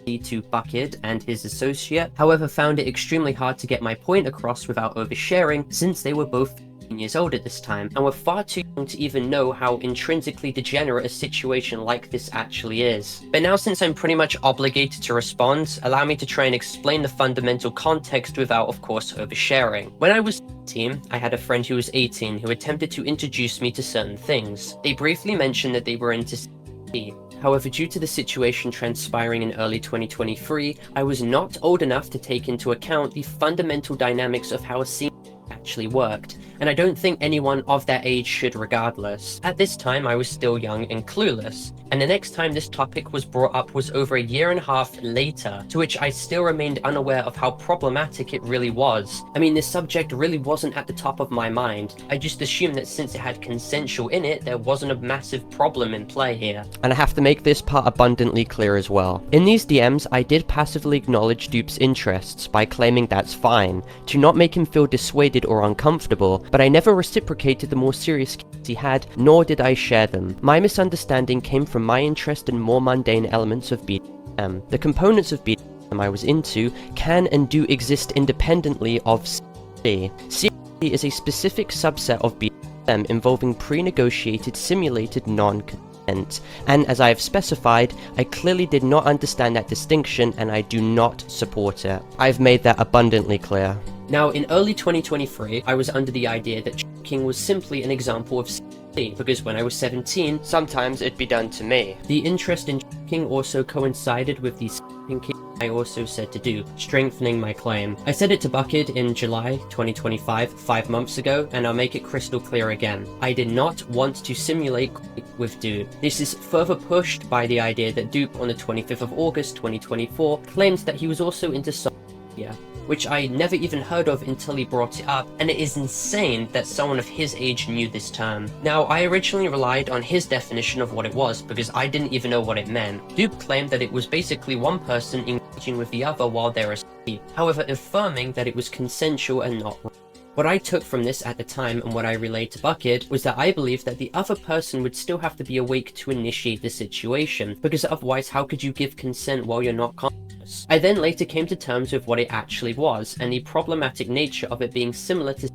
to BuckID and his associate, however found it extremely hard to get my point across without oversharing, since they were both years old at this time, and were far too young to even know how intrinsically degenerate a situation like this actually is. But now, since I'm pretty much obligated to respond, allow me to try and explain the fundamental context without, of course, oversharing. When I was 17, I had a friend who was 18 who attempted to introduce me to certain things. They briefly mentioned that they were into ConnorYT. However, due to the situation transpiring in early 2023, I was not old enough to take into account the fundamental dynamics of how a scene actually worked, and I don't think anyone of that age should regardless. At this time, I was still young and clueless, and the next time this topic was brought up was over a year and a half later, to which I still remained unaware of how problematic it really was. I mean, this subject really wasn't at the top of my mind. I just assumed that since it had consensual in it, there wasn't a massive problem in play here. And I have to make this part abundantly clear as well. In these DMs, I did passively acknowledge Dupe's interests by claiming that's fine, to not make him feel dissuaded or uncomfortable, but I never reciprocated the more serious he had, nor did I share them. My misunderstanding came from my interest in more mundane elements of BDSM. The components of BDSM I was into can and do exist independently of CRD. CRD is a specific subset of BDSM involving pre-negotiated simulated non-consent, and as I have specified, I clearly did not understand that distinction and I do not support it. I've made that abundantly clear. Now, in early 2023, I was under the idea that choking was simply an example of CRD, because when I was 17, sometimes it'd be done to me. The interest in choking also coincided with the thinking I also said to do, strengthening my claim. I said it to BuckID in July 2025, 5 months ago, and I'll make it crystal clear again. I did not want to simulate with Dupe. This is further pushed by the idea that Dupe on the 25th of August 2024 claimed that he was also into Saythe, which I never even heard of until he brought it up, and it is insane that someone of his age knew this term. Now, I originally relied on his definition of what it was, because I didn't even know what it meant. Dupe claimed that it was basically one person engaging with the other while they're asleep, however affirming that it was consensual and not wrong. What I took from this at the time and what I relayed to BuckID was that I believed that the other person would still have to be awake to initiate the situation, because otherwise how could you give consent while you're not conscious? I then later came to terms with what it actually was, and the problematic nature of it being similar to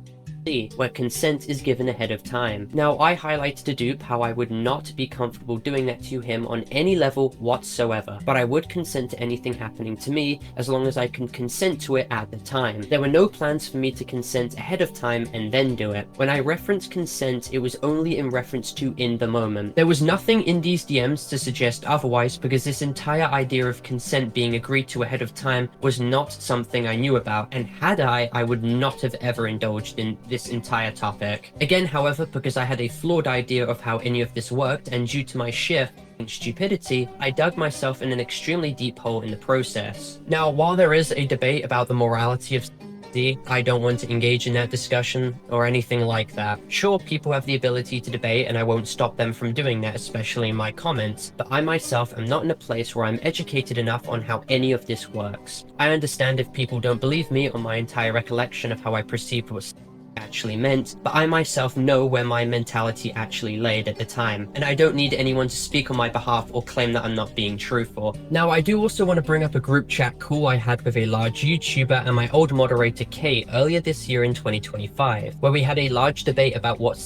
where consent is given ahead of time. Now, I highlighted to Dupe how I would not be comfortable doing that to him on any level whatsoever, but I would consent to anything happening to me as long as I can consent to it at the time. There were no plans for me to consent ahead of time and then do it. When I referenced consent, it was only in reference to in the moment. There was nothing in these DMs to suggest otherwise, because this entire idea of consent being agreed to ahead of time was not something I knew about, and had I would not have ever indulged in this entire topic. Again, however, because I had a flawed idea of how any of this worked, and due to my sheer stupidity, I dug myself in an extremely deep hole in the process. Now, while there is a debate about the morality of ConnorYT, I don't want to engage in that discussion or anything like that. Sure, people have the ability to debate, and I won't stop them from doing that, especially in my comments, but I myself am not in a place where I'm educated enough on how any of this works. I understand if people don't believe me on my entire recollection of how I perceived what actually meant, but I myself know where my mentality actually laid at the time, and I don't need anyone to speak on my behalf or claim that I'm not being truthful. Now, I do also want to bring up a group chat call I had with a large YouTuber and my old moderator Kate earlier this year in 2025, where we had a large debate about what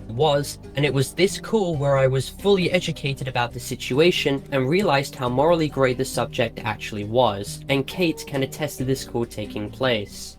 was, and it was this call where I was fully educated about the situation and realized how morally grey the subject actually was, and Kate can attest to this call taking place.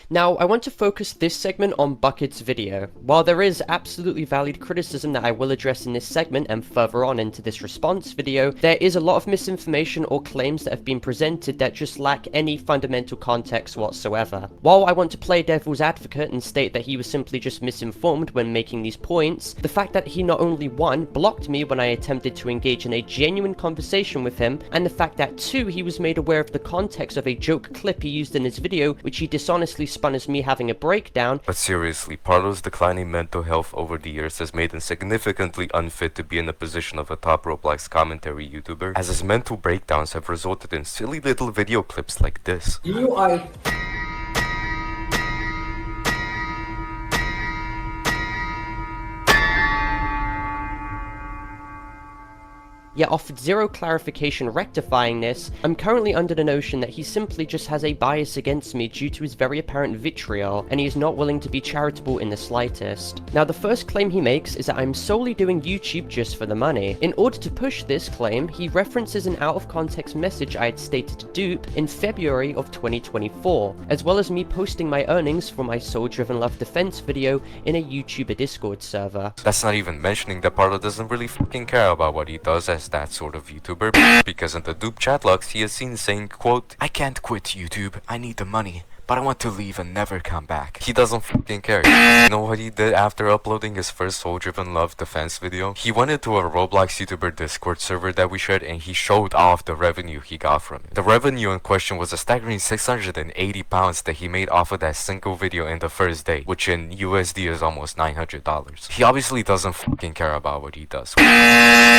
Now, I want to focus this segment on BuckID's video. While there is absolutely valid criticism that I will address in this segment and further on into this response video, there is a lot of misinformation or claims that have been presented that just lack any fundamental context whatsoever. While I want to play devil's advocate and state that he was simply just misinformed when making these points, the fact that he not only 1, blocked me when I attempted to engage in a genuine conversation with him, and the fact that 2, he was made aware of the context of a joke clip he used in his video, which he dishonestly spun as me having a breakdown. But seriously, Parlo's declining mental health over the years has made him significantly unfit to be in the position of a top REUPLOADED commentary YouTuber, as his mental breakdowns have resulted in silly little video clips like this. You are... yet offered zero clarification rectifying this, I'm currently under the notion that he simply just has a bias against me due to his very apparent vitriol, and he is not willing to be charitable in the slightest. Now, the first claim he makes is that I'm solely doing YouTube just for the money. In order to push this claim, he references an out-of-context message I had stated to Dupe in February of 2024, as well as me posting my earnings for my soul-driven love defense video in a YouTuber Discord server. That's not even mentioning that Parlo doesn't really fucking care about what he does as that sort of YouTuber, because in the Dupe chat logs he is seen saying, quote, "I can't quit YouTube, I need the money, but I want to leave and never come back." He doesn't fucking care. You know what he did after uploading his first soul-driven love defense video? He went into a Roblox YouTuber Discord server that we shared and he showed off the revenue he got from it. The revenue in question was a staggering 680 pounds that he made off of that single video in the first day, which in USD is almost $900. He obviously doesn't fucking care about what he does,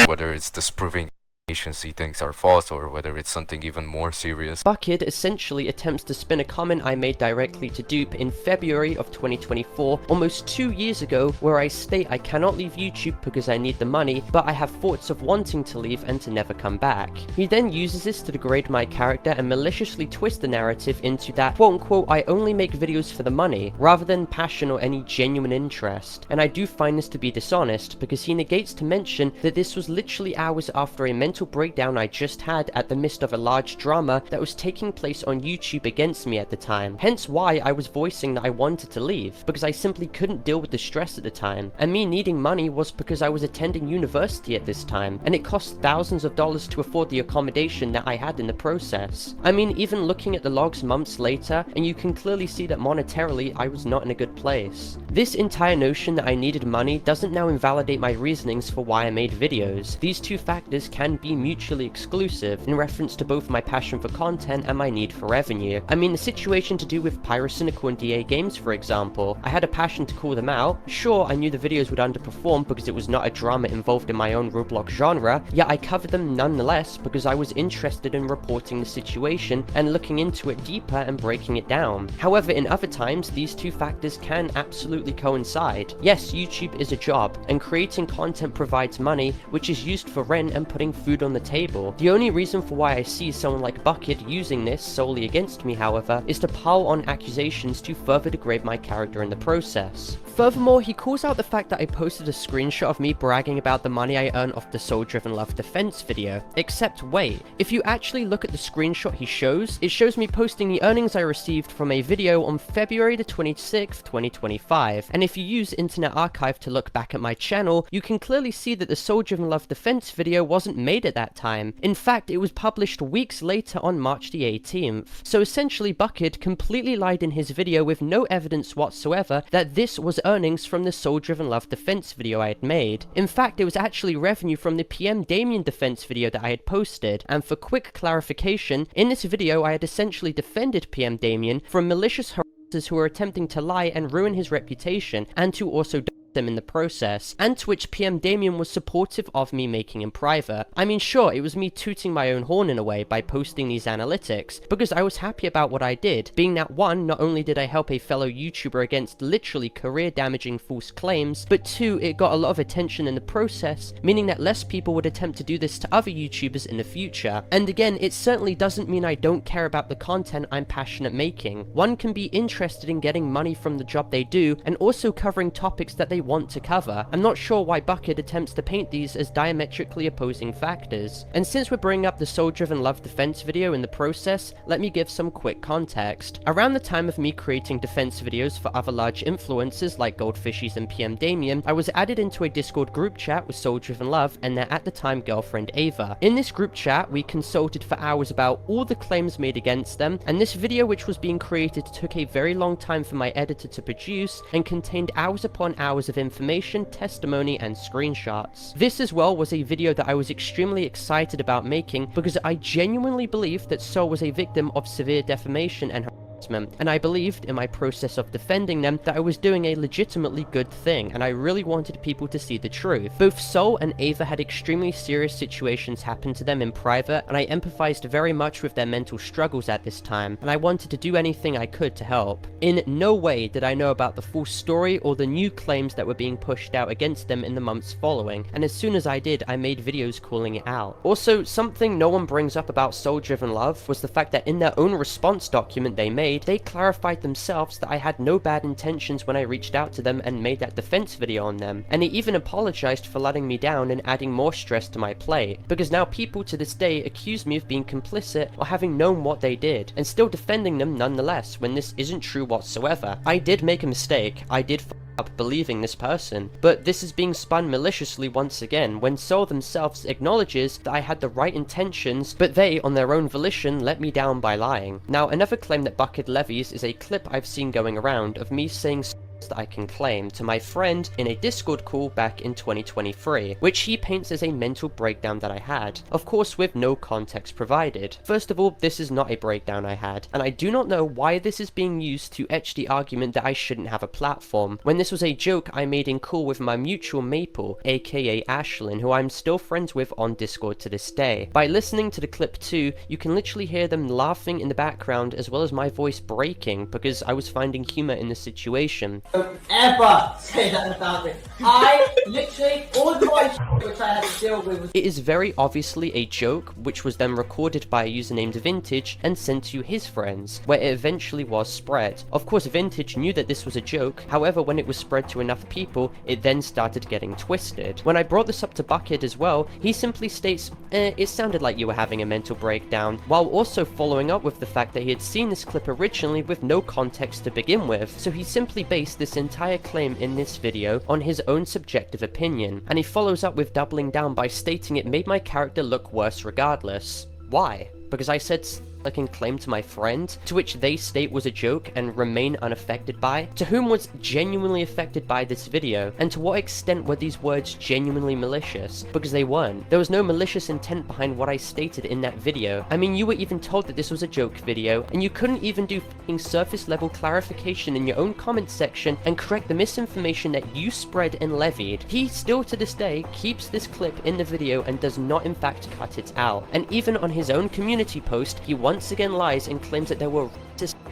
whether it's disproving he thinks are false or whether it's something even more serious. BuckID essentially attempts to spin a comment I made directly to Dupe in February of 2024, almost 2 years ago, where I state I cannot leave YouTube because I need the money, but I have thoughts of wanting to leave and to never come back. He then uses this to degrade my character and maliciously twist the narrative into that quote-unquote I only make videos for the money, rather than passion or any genuine interest. And I do find this to be dishonest, because he negates to mention that this was literally hours after a mental breakdown I just had at the midst of a large drama that was taking place on YouTube against me at the time. Hence why I was voicing that I wanted to leave, because I simply couldn't deal with the stress at the time. And me needing money was because I was attending university at this time, and it cost thousands of dollars to afford the accommodation that I had in the process. I mean, even looking at the logs months later, and you can clearly see that monetarily I was not in a good place. This entire notion that I needed money doesn't now invalidate my reasonings for why I made videos. These two factors can be mutually exclusive in reference to both my passion for content and my need for revenue. I mean, the situation to do with Pyrocynical and DA Games, for example, I had a passion to call them out. Sure, I knew the videos would underperform because it was not a drama involved in my own Roblox genre, yet I covered them nonetheless because I was interested in reporting the situation and looking into it deeper and breaking it down. However, in other times, these two factors can absolutely coincide. Yes, YouTube is a job, and creating content provides money, which is used for rent and putting food on the table. The only reason for why I see someone like BuckID using this solely against me, however, is to pile on accusations to further degrade my character in the process. Furthermore, he calls out the fact that I posted a screenshot of me bragging about the money I earn off the soul-driven love defense video. Except wait, if you actually look at the screenshot he shows, it shows me posting the earnings I received from a video on February the 26th, 2025. And if you use Internet Archive to look back at my channel, you can clearly see that the soul-driven love defense video wasn't made at that time. In fact, it was published weeks later on March the 18th. So essentially, BuckID completely lied in his video with no evidence whatsoever that this was earnings from the soul-driven love defense video I had made. In fact, it was actually revenue from the PM Damien defense video that I had posted. And for quick clarification, in this video I had essentially defended PM Damien from malicious harassers who were attempting to lie and ruin his reputation, and to also them in the process, and to which PM Damien was supportive of me making in private. I mean, sure, it was me tooting my own horn in a way by posting these analytics, because I was happy about what I did, being that one, not only did I help a fellow YouTuber against literally career-damaging false claims, but two, it got a lot of attention in the process, meaning that less people would attempt to do this to other YouTubers in the future. And again, it certainly doesn't mean I don't care about the content I'm passionate making. One can be interested in getting money from the job they do, and also covering topics that they want to cover. I'm not sure why BuckID attempts to paint these as diametrically opposing factors. And since we're bringing up the soul-driven love defense video in the process, let me give some quick context. Around the time of me creating defense videos for other large influencers like Goldfishies and PM Damien, I was added into a Discord group chat with soul-driven love and their at the time girlfriend Ava. In this group chat, we consulted for hours about all the claims made against them, and this video which was being created took a very long time for my editor to produce and contained hours upon hours of information, testimony, and screenshots. This as well was a video that I was extremely excited about making because I genuinely believed that Soul was a victim of severe defamation and harassment, and I believed in my process of defending them that I was doing a legitimately good thing, and I really wanted people to see the truth. Both Sol and Ava had extremely serious situations happen to them in private, and I empathized very much with their mental struggles at this time, and I wanted to do anything I could to help. In no way did I know about the full story or the new claims that were being pushed out against them in the months following, and as soon as I did, I made videos calling it out. Also, something no one brings up about Soul-Driven Love was the fact that in their own response document they made, they clarified themselves that I had no bad intentions when I reached out to them and made that defense video on them, and they even apologized for letting me down and adding more stress to my plate, because now people to this day accuse me of being complicit or having known what they did, and still defending them nonetheless when this isn't true whatsoever. I did make a mistake, I did up believing this person, but this is being spun maliciously once again when Sol themselves acknowledges that I had the right intentions, but they on their own volition let me down by lying. Now, another claim that BuckID levies is a clip I've seen going around of me saying that I can claim to my friend in a Discord call back in 2023, which he paints as a mental breakdown that I had, of course with no context provided. First of all, this is not a breakdown I had, and I do not know why this is being used to etch the argument that I shouldn't have a platform, when this was a joke I made in call with my mutual Maple, aka Ashlyn, who I'm still friends with on Discord to this day. By listening to the clip too, you can literally hear them laughing in the background as well as my voice breaking because I was finding humor in the situation. Don't ever say that about it. I literally, all the boys which I had to deal with was... It is very obviously a joke, which was then recorded by a user named Vintage and sent to his friends, where it eventually was spread. Of course, Vintage knew that this was a joke, however, when it was spread to enough people, it then started getting twisted. When I brought this up to BuckID as well, he simply states, it sounded like you were having a mental breakdown, while also following up with the fact that he had seen this clip originally with no context to begin with, so he simply based this entire claim in this video on his own subjective opinion, and he follows up with doubling down by stating it made my character look worse regardless. Why? Because I said I can claim to my friend, to which they state was a joke and remain unaffected by, to whom was genuinely affected by this video, and to what extent were these words genuinely malicious, because they weren't. There was no malicious intent behind what I stated in that video. I mean, you were even told that this was a joke video, and you couldn't even do f***ing surface level clarification in your own comment section and correct the misinformation that you spread and levied. He still to this day keeps this clip in the video and does not in fact cut it out, and even on his own community post, he once again lies and claims that there were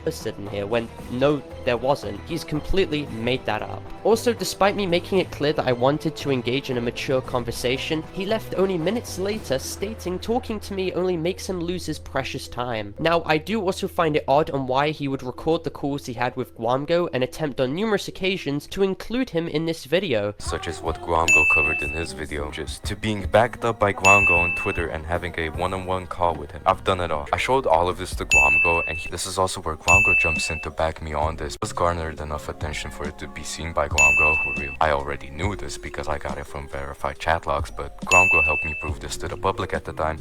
racist in here when no, there wasn't. He's completely made that up. Also, despite me making it clear that I wanted to engage in a mature conversation, he left only minutes later stating talking to me only makes him lose his precious time. Now, I do also find it odd on why he would record the calls he had with Gwamgo and attempt on numerous occasions to include him in this video. Such as what Gwamgo covered in his video, just to being backed up by Gwamgo on Twitter and having a one-on-one call with him. I've done it all. I showed all of this to Gwamgo, and this is also where Gwamgo jumps in to back me on this. It was garnered enough attention for it to be seen by Gwamgo, I already knew this because I got it from verified chat logs, but Gwamgo helped me prove this to the public at the time.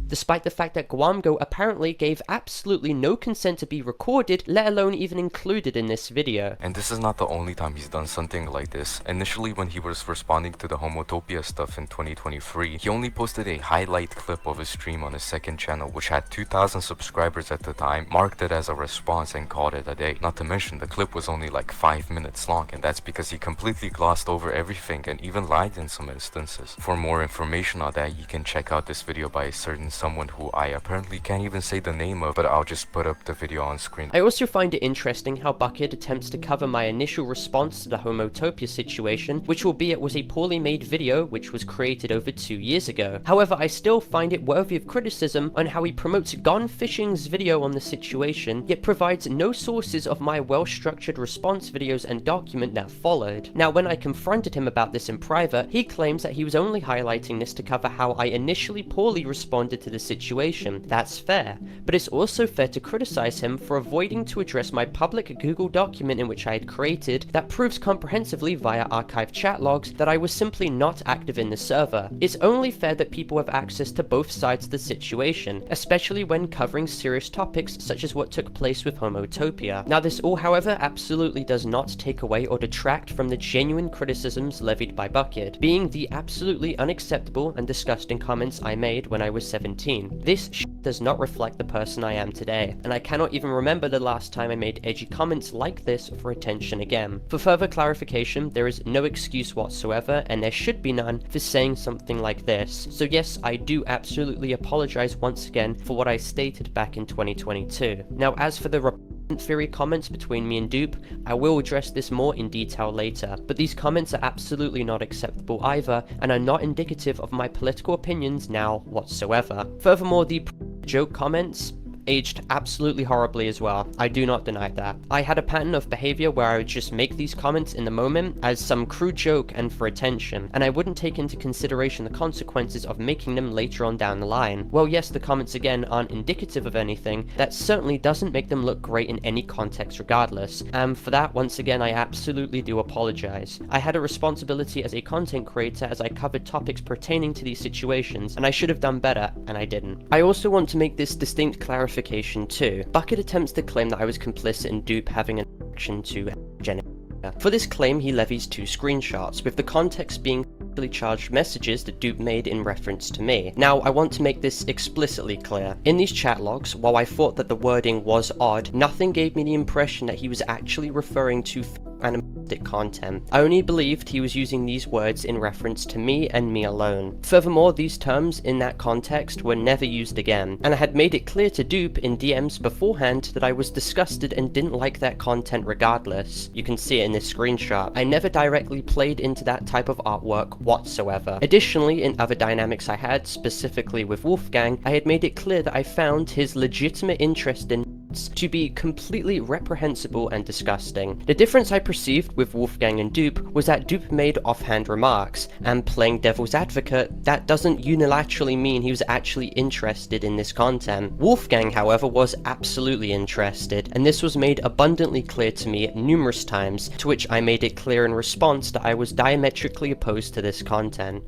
Despite the fact that Gwamgo apparently gave absolutely no consent to be recorded, let alone even included in this video. And this is not the only time he's done something like this. Initially, when he was responding to the Homotopia stuff in 2023, he only posted a highlight clip of his stream on his second channel, which had 2,000 subscribers at the time, marked it as a response and called it a day. Not to mention, the clip was only like 5 minutes long, and that's because he completely glossed over everything and even lied in some instances. For more information on that, you can check out this video by a certain someone who I apparently can't even say the name of, but I'll just put up the video on screen. I also find it interesting how BuckID attempts to cover my initial response to the Homotopia situation, which albeit was a poorly made video which was created over 2 years ago. However, I still find it worthy of criticism on how he promotes Gone Fishing's video on the situation, yet provides no sources of my well-structured response videos and document that followed. Now, when I confronted him about this in private, he claims that he was only highlighting this to cover how I initially poorly responded to the situation. That's fair, but it's also fair to criticize him for avoiding to address my public Google document in which I had created that proves comprehensively via archived chat logs that I was simply not active in the server. It's only fair that people have access to both sides of the situation, especially when covering serious topics such as what took place with Homotopia. Now, this all, however, absolutely does not take away or detract from the genuine criticisms levied by BuckID, being the absolutely unacceptable and disgusting comments I made when I was 17, 2019. This does not reflect the person I am today, and I cannot even remember the last time I made edgy comments like this for attention again. For further clarification, there is no excuse whatsoever, and there should be none, for saying something like this. So yes, I do absolutely apologize once again for what I stated back in 2022. Now, as for the theory comments between me and Dupe, I will address this more in detail later, but these comments are absolutely not acceptable either, and are not indicative of my political opinions now whatsoever. Furthermore, the joke comments aged absolutely horribly as well. I do not deny that. I had a pattern of behavior where I would just make these comments in the moment as some crude joke and for attention, and I wouldn't take into consideration the consequences of making them later on down the line. Well, yes, the comments again aren't indicative of anything. That certainly doesn't make them look great in any context regardless, and for that, once again, I absolutely do apologize. I had a responsibility as a content creator as I covered topics pertaining to these situations, and I should have done better, and I didn't. I also want to make this distinct clarification too. BuckID attempts to claim that I was complicit in Dupe having an action to Jenny. For this claim, he levies 2 screenshots, with the context being charged messages that Dupe made in reference to me. Now, I want to make this explicitly clear. In these chat logs, while I thought that the wording was odd, nothing gave me the impression that he was actually referring to animalistic content. I only believed he was using these words in reference to me and me alone. Furthermore, these terms in that context were never used again, and I had made it clear to Dupe in DMs beforehand that I was disgusted and didn't like that content regardless. You can see it in this screenshot. I never directly played into that type of artwork whatsoever. Additionally, in other dynamics I had, specifically with Wolfgang, I had made it clear that I found his legitimate interest in to be completely reprehensible and disgusting. The difference I perceived with Wolfgang and Dupe was that Dupe made offhand remarks, and playing devil's advocate, that doesn't unilaterally mean he was actually interested in this content. Wolfgang, however, was absolutely interested, and this was made abundantly clear to me numerous times, to which I made it clear in response that I was diametrically opposed to this content.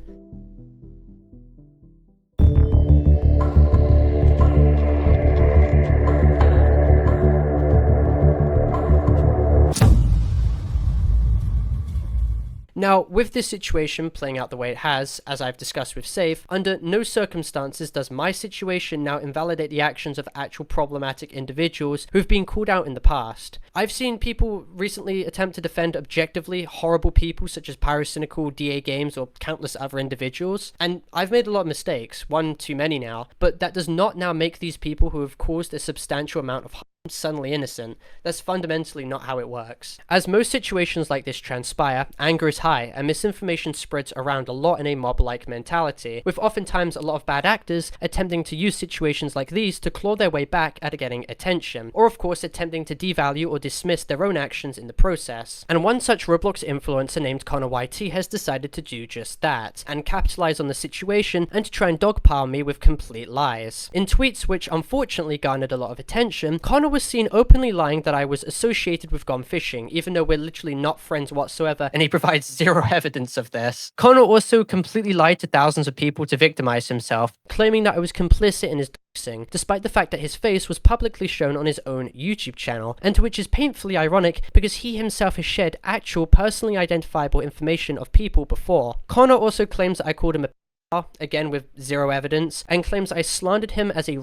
Now, with this situation playing out the way it has, as I've discussed with Saythe, under no circumstances does my situation now invalidate the actions of actual problematic individuals who've been called out in the past. I've seen people recently attempt to defend objectively horrible people such as Pyrocynical, DA Games, or countless other individuals, and I've made a lot of mistakes, one too many now, but that does not now make these people who have caused a substantial amount of harm suddenly innocent. That's fundamentally not how it works. As most situations like this transpire, anger is high, and misinformation spreads around a lot in a mob-like mentality, with oftentimes a lot of bad actors attempting to use situations like these to claw their way back at getting attention, or of course attempting to devalue or dismiss their own actions in the process. And one such Roblox influencer named ConnorYT has decided to do just that, and capitalize on the situation and to try and dogpile me with complete lies. In tweets which unfortunately garnered a lot of attention, Connor was seen openly lying that I was associated with gone fishing, even though we're literally not friends whatsoever, and he provides zero evidence of this. Connor also completely lied to thousands of people to victimize himself, claiming that I was complicit in his doxing, despite the fact that his face was publicly shown on his own YouTube channel, and to which is painfully ironic because he himself has shared actual personally identifiable information of people before. Connor also claims that I called him a again with zero evidence, and claims I slandered him as a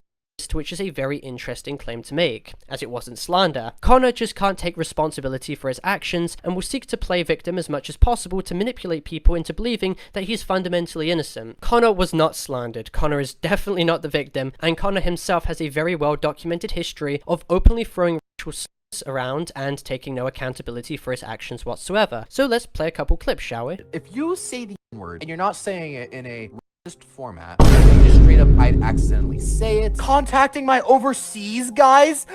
which is a very interesting claim to make, as it wasn't slander. Connor just can't take responsibility for his actions and will seek to play victim as much as possible to manipulate people into believing that he's fundamentally innocent. Connor was not slandered. Connor is definitely not the victim, and Connor himself has a very well documented history of openly throwing racial slurs around and taking no accountability for his actions whatsoever. So let's play a couple clips, shall we? If you say the N-word and you're not saying it in a format, you just straight up I'd accidentally say it. Contacting my overseas guys?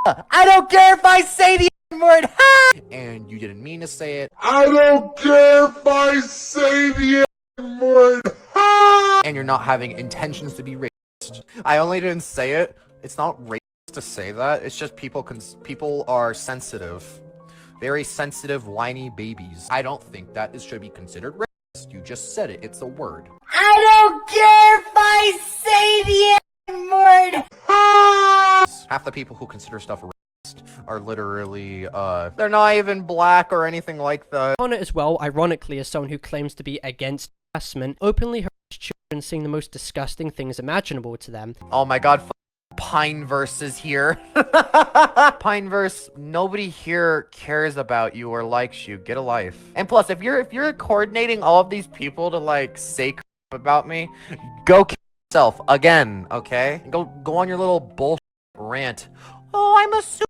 I don't care if I say the N-word, and you didn't mean to say it. I don't care if I say the N-word, and you're not having intentions to be racist. I only didn't say it. It's not racist to say that. It's just people are sensitive. Very sensitive, whiny babies. I don't think that it should be considered racist. You just said it. It's a word. I don't care if I say the N-word. Half the people who consider stuff racist are literally, they're not even black or anything like that. Connor as well, ironically, is someone who claims to be against harassment, openly children saying the most disgusting things imaginable to them. Oh my god, Pineverse is here. Pineverse, nobody here cares about you or likes you. Get a life. And plus, if you're coordinating all of these people to like say about me, go kill yourself again, okay? Go on your little bullshit rant. Oh, I'm a super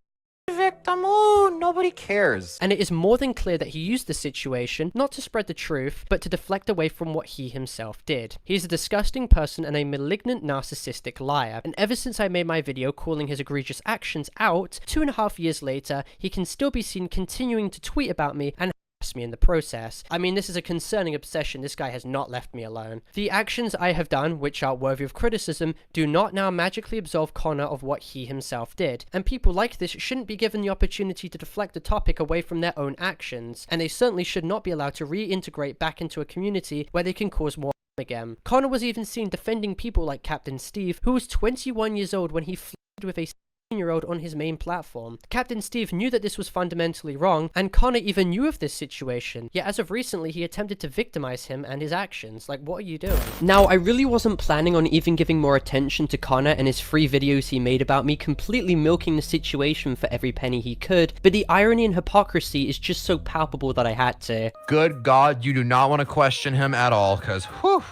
victim. Oh, nobody cares. And it is more than clear that he used the situation not to spread the truth, but to deflect away from what he himself did. He's a disgusting person and a malignant narcissistic liar. And ever since I made my video calling his egregious actions out, 2.5 years later, he can still be seen continuing to tweet about me and me in the process. I mean, this is a concerning obsession. This guy has not left me alone. The actions I have done, which are worthy of criticism, do not now magically absolve Connor of what he himself did. And people like this shouldn't be given the opportunity to deflect the topic away from their own actions. And they certainly should not be allowed to reintegrate back into a community where they can cause more harm again. Connor was even seen defending people like Captain Steve, who was 21 years old when he flirted with a 16-year-old on his main platform. Captain Steve knew that this was fundamentally wrong, and Connor even knew of this situation, yet as of recently he attempted to victimize him and his actions. Like, what are you doing? Now, I really wasn't planning on even giving more attention to Connor and his free videos he made about me completely milking the situation for every penny he could, but the irony and hypocrisy is just so palpable that I had to. Good God, you do not want to question him at all, because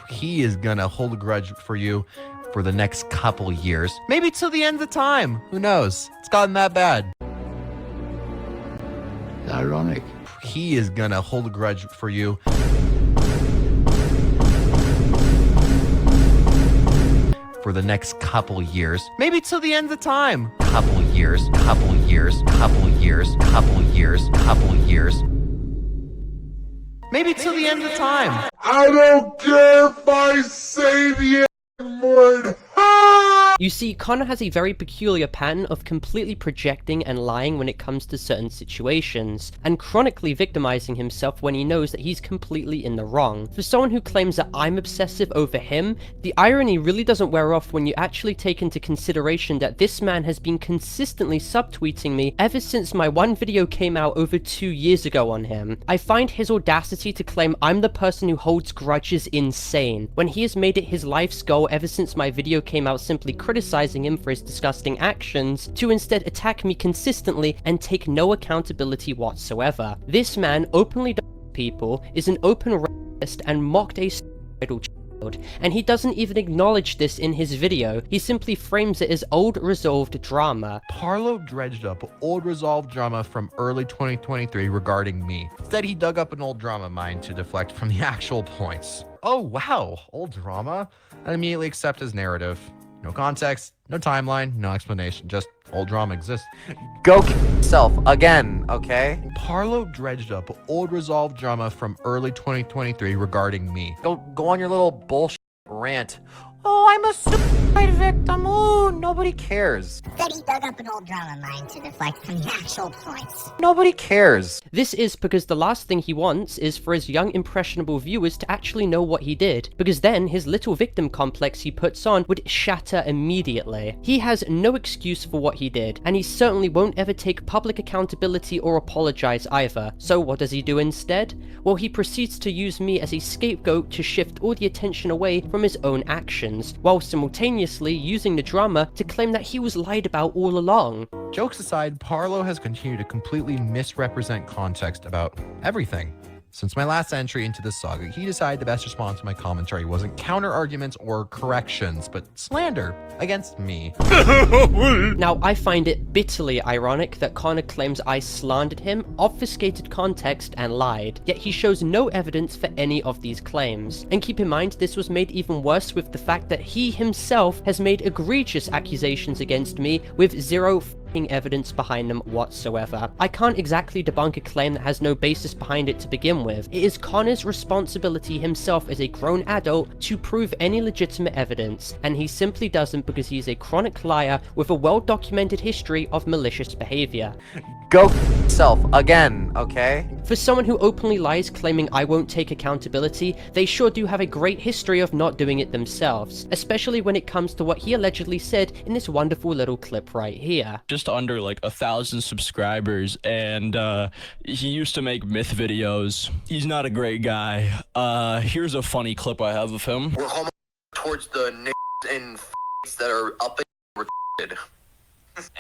he is gonna hold a grudge for you for the next couple years. Maybe till the end of time. Who knows? It's gotten that bad. Ironic. He is gonna hold a grudge for you for the next couple years. Maybe till the end of time. Couple years. Maybe till the end of time. I don't care if I say the word. You see, Connor has a very peculiar pattern of completely projecting and lying when it comes to certain situations, and chronically victimizing himself when he knows that he's completely in the wrong. For someone who claims that I'm obsessive over him, the irony really doesn't wear off when you actually take into consideration that this man has been consistently subtweeting me ever since my one video came out over 2 years ago on him. I find his audacity to claim I'm the person who holds grudges insane, when he has made it his life's goal ever since my video came out simply criticizing him for his disgusting actions, to instead attack me consistently and take no accountability whatsoever. This man openly people, is an open racist, and mocked a suicidal child, and he doesn't even acknowledge this in his video. He simply frames it as old resolved drama. Parlo dredged up old resolved drama from early 2023 regarding me. Instead, he dug up an old drama mine to deflect from the actual points. Oh wow, old drama? I immediately accept his narrative. No context, no timeline, no explanation, just old drama exists. Go kill yourself again, okay? Parlo dredged up old resolved drama from early 2023 regarding me. Go on your little bullshit rant. Oh, I'm a suicide victim. Oh, nobody cares. Then he dug up an old drama mine to deflect from the actual points. Nobody cares. This is because the last thing he wants is for his young impressionable viewers to actually know what he did, because then his little victim complex he puts on would shatter immediately. He has no excuse for what he did, and he certainly won't ever take public accountability or apologize either. So what does he do instead? Well, he proceeds to use me as a scapegoat to shift all the attention away from his own actions, while simultaneously using the drama to claim that he was lied about all along. Jokes aside, Parlo has continued to completely misrepresent context about everything. Since my last entry into this saga, he decided the best response to my commentary wasn't counter-arguments or corrections, but slander against me. Now, I find it bitterly ironic that Connor claims I slandered him, obfuscated context, and lied, yet he shows no evidence for any of these claims. And keep in mind, this was made even worse with the fact that he himself has made egregious accusations against me with zero evidence behind them whatsoever. I can't exactly debunk a claim that has no basis behind it to begin with. It is Connor's responsibility himself as a grown adult to prove any legitimate evidence, and he simply doesn't because he is a chronic liar with a well-documented history of malicious behavior. Go yourself again, okay? For someone who openly lies claiming I won't take accountability, they sure do have a great history of not doing it themselves, especially when it comes to what he allegedly said in this wonderful little clip right here. Just under like 1,000 subscribers, and he used to make myth videos. He's not a great guy. Here's a funny clip I have of him. We're homo towards the niggas and that are up and retarded.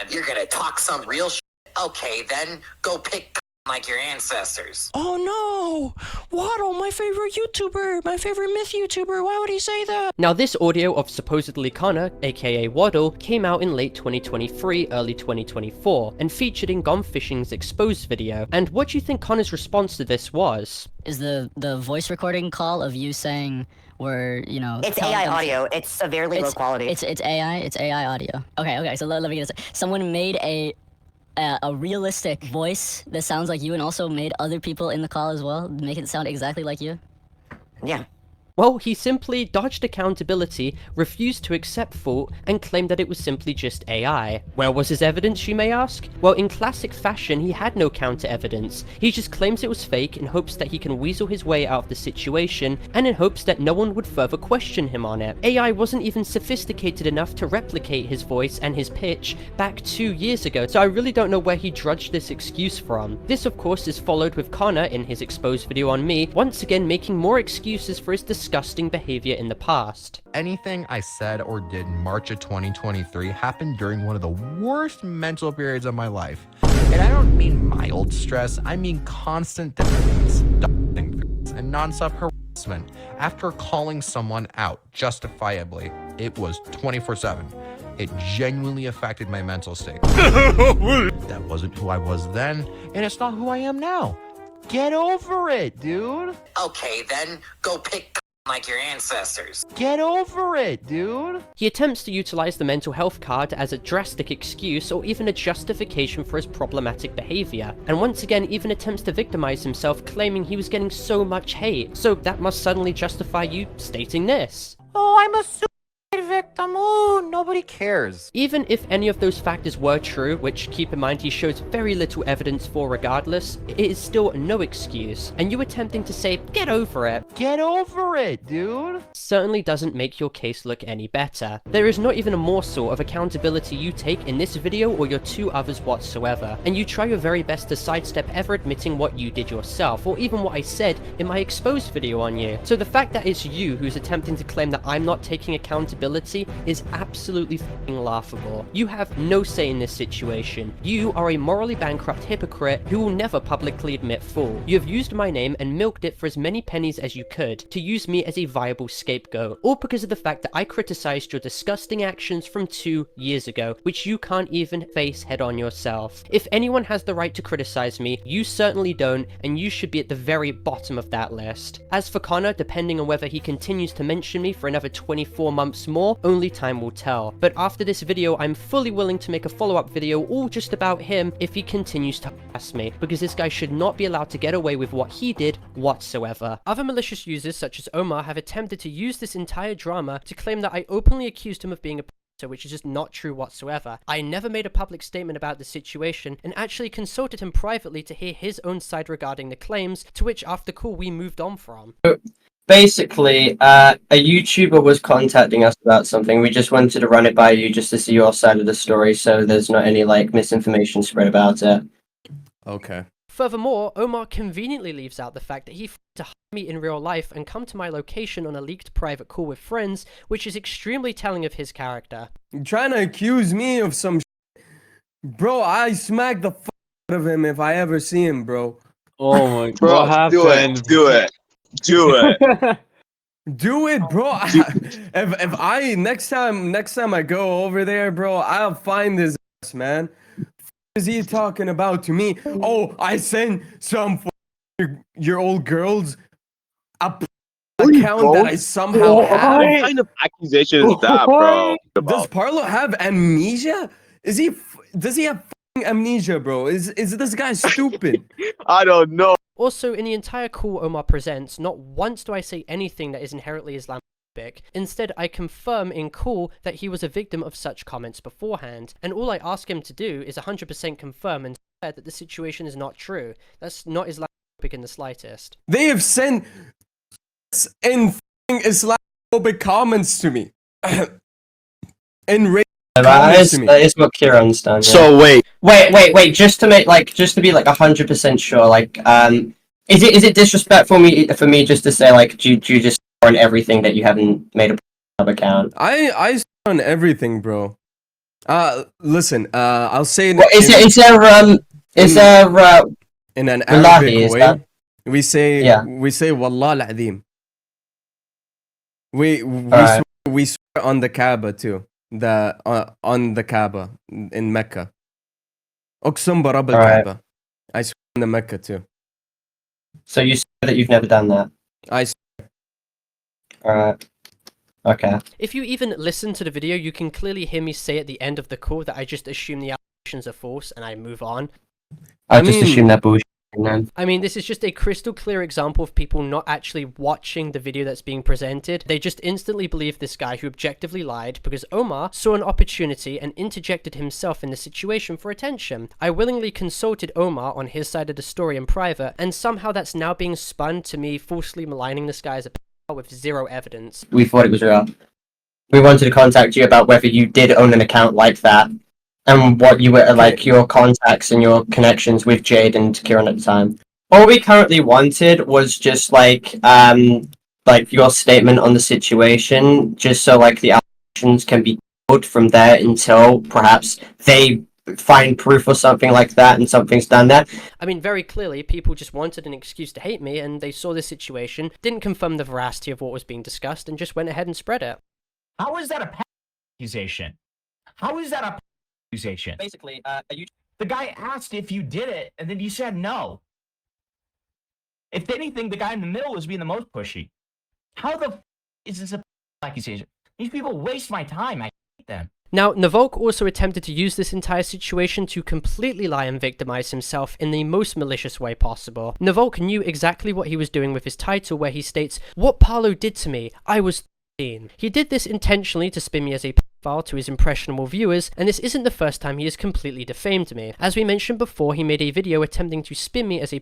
And you're gonna talk some real shit? Okay, then go pick like your ancestors. Oh no! Waddle, my favorite YouTuber! My favorite myth YouTuber! Why would he say that? Now this audio of supposedly Connor, aka Waddle, came out in late 2023, early 2024, and featured in GoFundMe's Exposed video. And what do you think Connor's response to this was? Is the voice recording call of you saying you know... It's AI audio. It's severely low quality. It's AI audio. Okay, so let me get this. Someone made a realistic voice that sounds like you and also made other people in the call as well, make it sound exactly like you? Yeah. Well, he simply dodged accountability, refused to accept fault, and claimed that it was simply just AI. Where was his evidence, you may ask? Well, in classic fashion, he had no counter-evidence. He just claims it was fake in hopes that he can weasel his way out of the situation, and in hopes that no one would further question him on it. AI wasn't even sophisticated enough to replicate his voice and his pitch back 2 years ago, so I really don't know where he drudged this excuse from. This, of course, is followed with Connor in his Exposed video on me, once again making more excuses for his disgusting behavior in the past. Anything I said or did in March of 2023 happened during one of the worst mental periods of my life. And I don't mean mild stress, I mean constant demands, and non-stop harassment. After calling someone out justifiably, it was 24/7. It genuinely affected my mental state. That wasn't who I was then, and it's not who I am now. Get over it, dude. Okay, then go pick like your ancestors. Get over it, dude. He attempts to utilize the mental health card as a drastic excuse or even a justification for his problematic behavior, and once again even attempts to victimize himself, claiming he was getting so much hate. So that must suddenly justify you stating this. Oh, I'm a suicide victim. Oh, nobody cares. Even if any of those factors were true, which keep in mind he shows very little evidence for regardless, it is still no excuse, and you attempting to say, get over it. Get over it, dude. Certainly doesn't make your case look any better. There is not even a morsel of accountability you take in this video or your 2 others whatsoever, and you try your very best to sidestep ever admitting what you did yourself, or even what I said in my Exposed video on you. So the fact that it's you who's attempting to claim that I'm not taking accountability is absolutely f***ing laughable. You have no say in this situation. You are a morally bankrupt hypocrite who will never publicly admit fault. You have used my name and milked it for as many pennies as you could to use me as a viable scapegoat, all because of the fact that I criticized your disgusting actions from 2 years ago, which you can't even face head on yourself. If anyone has the right to criticize me, you certainly don't, and you should be at the very bottom of that list. As for Connor, depending on whether he continues to mention me for another 24 months more, only time will tell. But after this video, I'm fully willing to make a follow-up video all just about him if he continues to harass me, because this guy should not be allowed to get away with what he did whatsoever. Other malicious users such as Omar have attempted to use this entire drama to claim that I openly accused him of being a predator, which is just not true whatsoever. I never made a public statement about the situation and actually consulted him privately to hear his own side regarding the claims, to which after the call we moved on from. Basically, a YouTuber was contacting us about something. We just wanted to run it by you just to see your side of the story, so there's not any, misinformation spread about it. Okay. Furthermore, Omar conveniently leaves out the fact that he to hire me in real life and come to my location on a leaked private call with friends, which is extremely telling of his character. You're trying to accuse me of some Bro, I smack the f out of him if I ever see him, bro. Oh my god. Bro, what happened? Do it. Do it. Do it, bro. If I next time I go over there, bro, I'll find his ass, man. What is he talking about to me? Oh, I sent some your old girls account that I somehow have. What kind of accusation is that, bro? Does Parlo have amnesia? Does he have amnesia, bro? Is this guy stupid? I don't know. Also, in the entire call Omar presents, not once do I say anything that is inherently Islamophobic. Instead, I confirm in call that he was a victim of such comments beforehand, and all I ask him to do is 100% confirm and swear that the situation is not true. That's not Islamophobic in the slightest. They have sent in Islamophobic comments to me. And That is what Kieran's done. Yeah. So Wait. Just to be like 100% sure. Like, is it disrespectful for me just to say like, do you just on everything that you haven't made a pub account? I on everything, bro. Listen. I'll say. Is there in an Wallahi, Arabic way? We say Wallah al-Azim. We swear on the Kaaba too. On the Kaaba in Mecca. Uqsum barab al-Kaaba. I swear on the Mecca too. So you swear that you've never done that? I swear. Alright. Okay. If you even listen to the video, you can clearly hear me say at the end of the call that I just assume the allegations are false and I move on. I just assume that bullshit. I mean, this is just a crystal clear example of people not actually watching the video that's being presented. They just instantly believe this guy who objectively lied because Omar saw an opportunity and interjected himself in the situation for attention. I willingly consulted Omar on his side of the story in private, and somehow that's now being spun to me falsely maligning this guy as a pedophile with zero evidence. We thought it was real. We wanted to contact you about whether you did own an account like that. And what you were like, your contacts and your connections with Jade and Kieran at the time. All we currently wanted was just like your statement on the situation, just so like the allegations can be told from there until perhaps they find proof or something like that and something's done there. I mean, very clearly, people just wanted an excuse to hate me, and they saw this situation, didn't confirm the veracity of what was being discussed, and just went ahead and spread it. How is that a accusation? How is that a accusation? Basically, the guy asked if you did it, and then you said no. If anything, the guy in the middle was being the most pushy. How the is this a accusation? These people waste my time. I hate them. Now, Nyvalk also attempted to use this entire situation to completely lie and victimize himself in the most malicious way possible. Nyvalk knew exactly what he was doing with his title, where he states, "What Parlo did to me, I was 13." He did this intentionally to spin me as a pedophile to his impressionable viewers, and this isn't the first time he has completely defamed me. As we mentioned before, he made a video attempting to spin me as a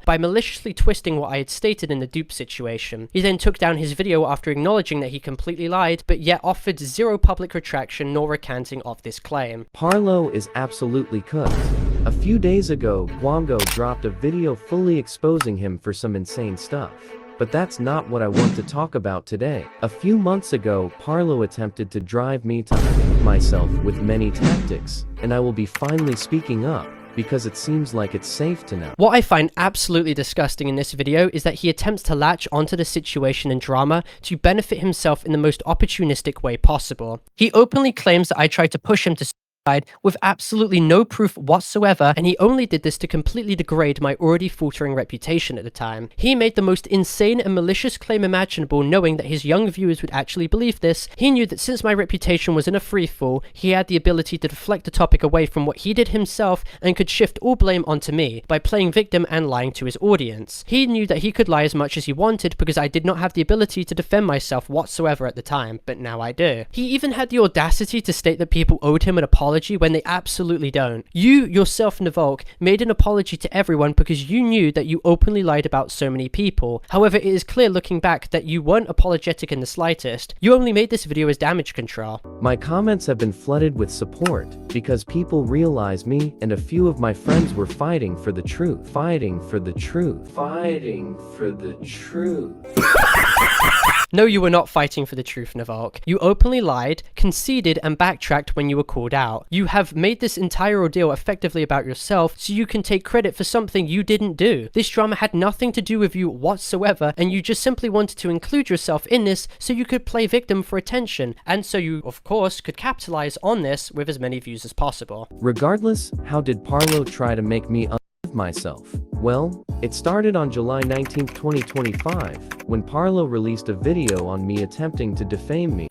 by maliciously twisting what I had stated in the Dupe situation. He then took down his video after acknowledging that he completely lied, but yet offered zero public retraction nor recanting of this claim. Parlo is absolutely cooked. A few days ago, Gwamgo dropped a video fully exposing him for some insane stuff. But that's not what I want to talk about today. A few months ago, Parlo attempted to drive me to myself with many tactics, and I will be finally speaking up, because it seems like it's safe to know. What I find absolutely disgusting in this video is that he attempts to latch onto the situation and drama to benefit himself in the most opportunistic way possible. He openly claims that I tried to push him to suicide with absolutely no proof whatsoever, and he only did this to completely degrade my already faltering reputation at the time. He made the most insane and malicious claim imaginable, knowing that his young viewers would actually believe this. He knew that since my reputation was in a freefall, he had the ability to deflect the topic away from what he did himself and could shift all blame onto me by playing victim and lying to his audience. He knew that he could lie as much as he wanted because I did not have the ability to defend myself whatsoever at the time, but now I do. He even had the audacity to state that people owed him an apology when they absolutely don't. You yourself, Nyvalk, made an apology to everyone because you knew that you openly lied about so many people. However, it is clear looking back that you weren't apologetic in the slightest. You only made this video as damage control. My comments have been flooded with support because people realize me and a few of my friends were fighting for the truth. Fighting for the truth. Fighting for the truth. No, you were not fighting for the truth, Nyvalk. You openly lied, conceded, and backtracked when you were called out. You have made this entire ordeal effectively about yourself, so you can take credit for something you didn't do. This drama had nothing to do with you whatsoever, and you just simply wanted to include yourself in this so you could play victim for attention, and so you, of course, could capitalize on this with as many views as possible. Regardless, how did Parlo try to make me myself? Well, it started on July 19, 2025, when Parlo released a video on me attempting to defame me,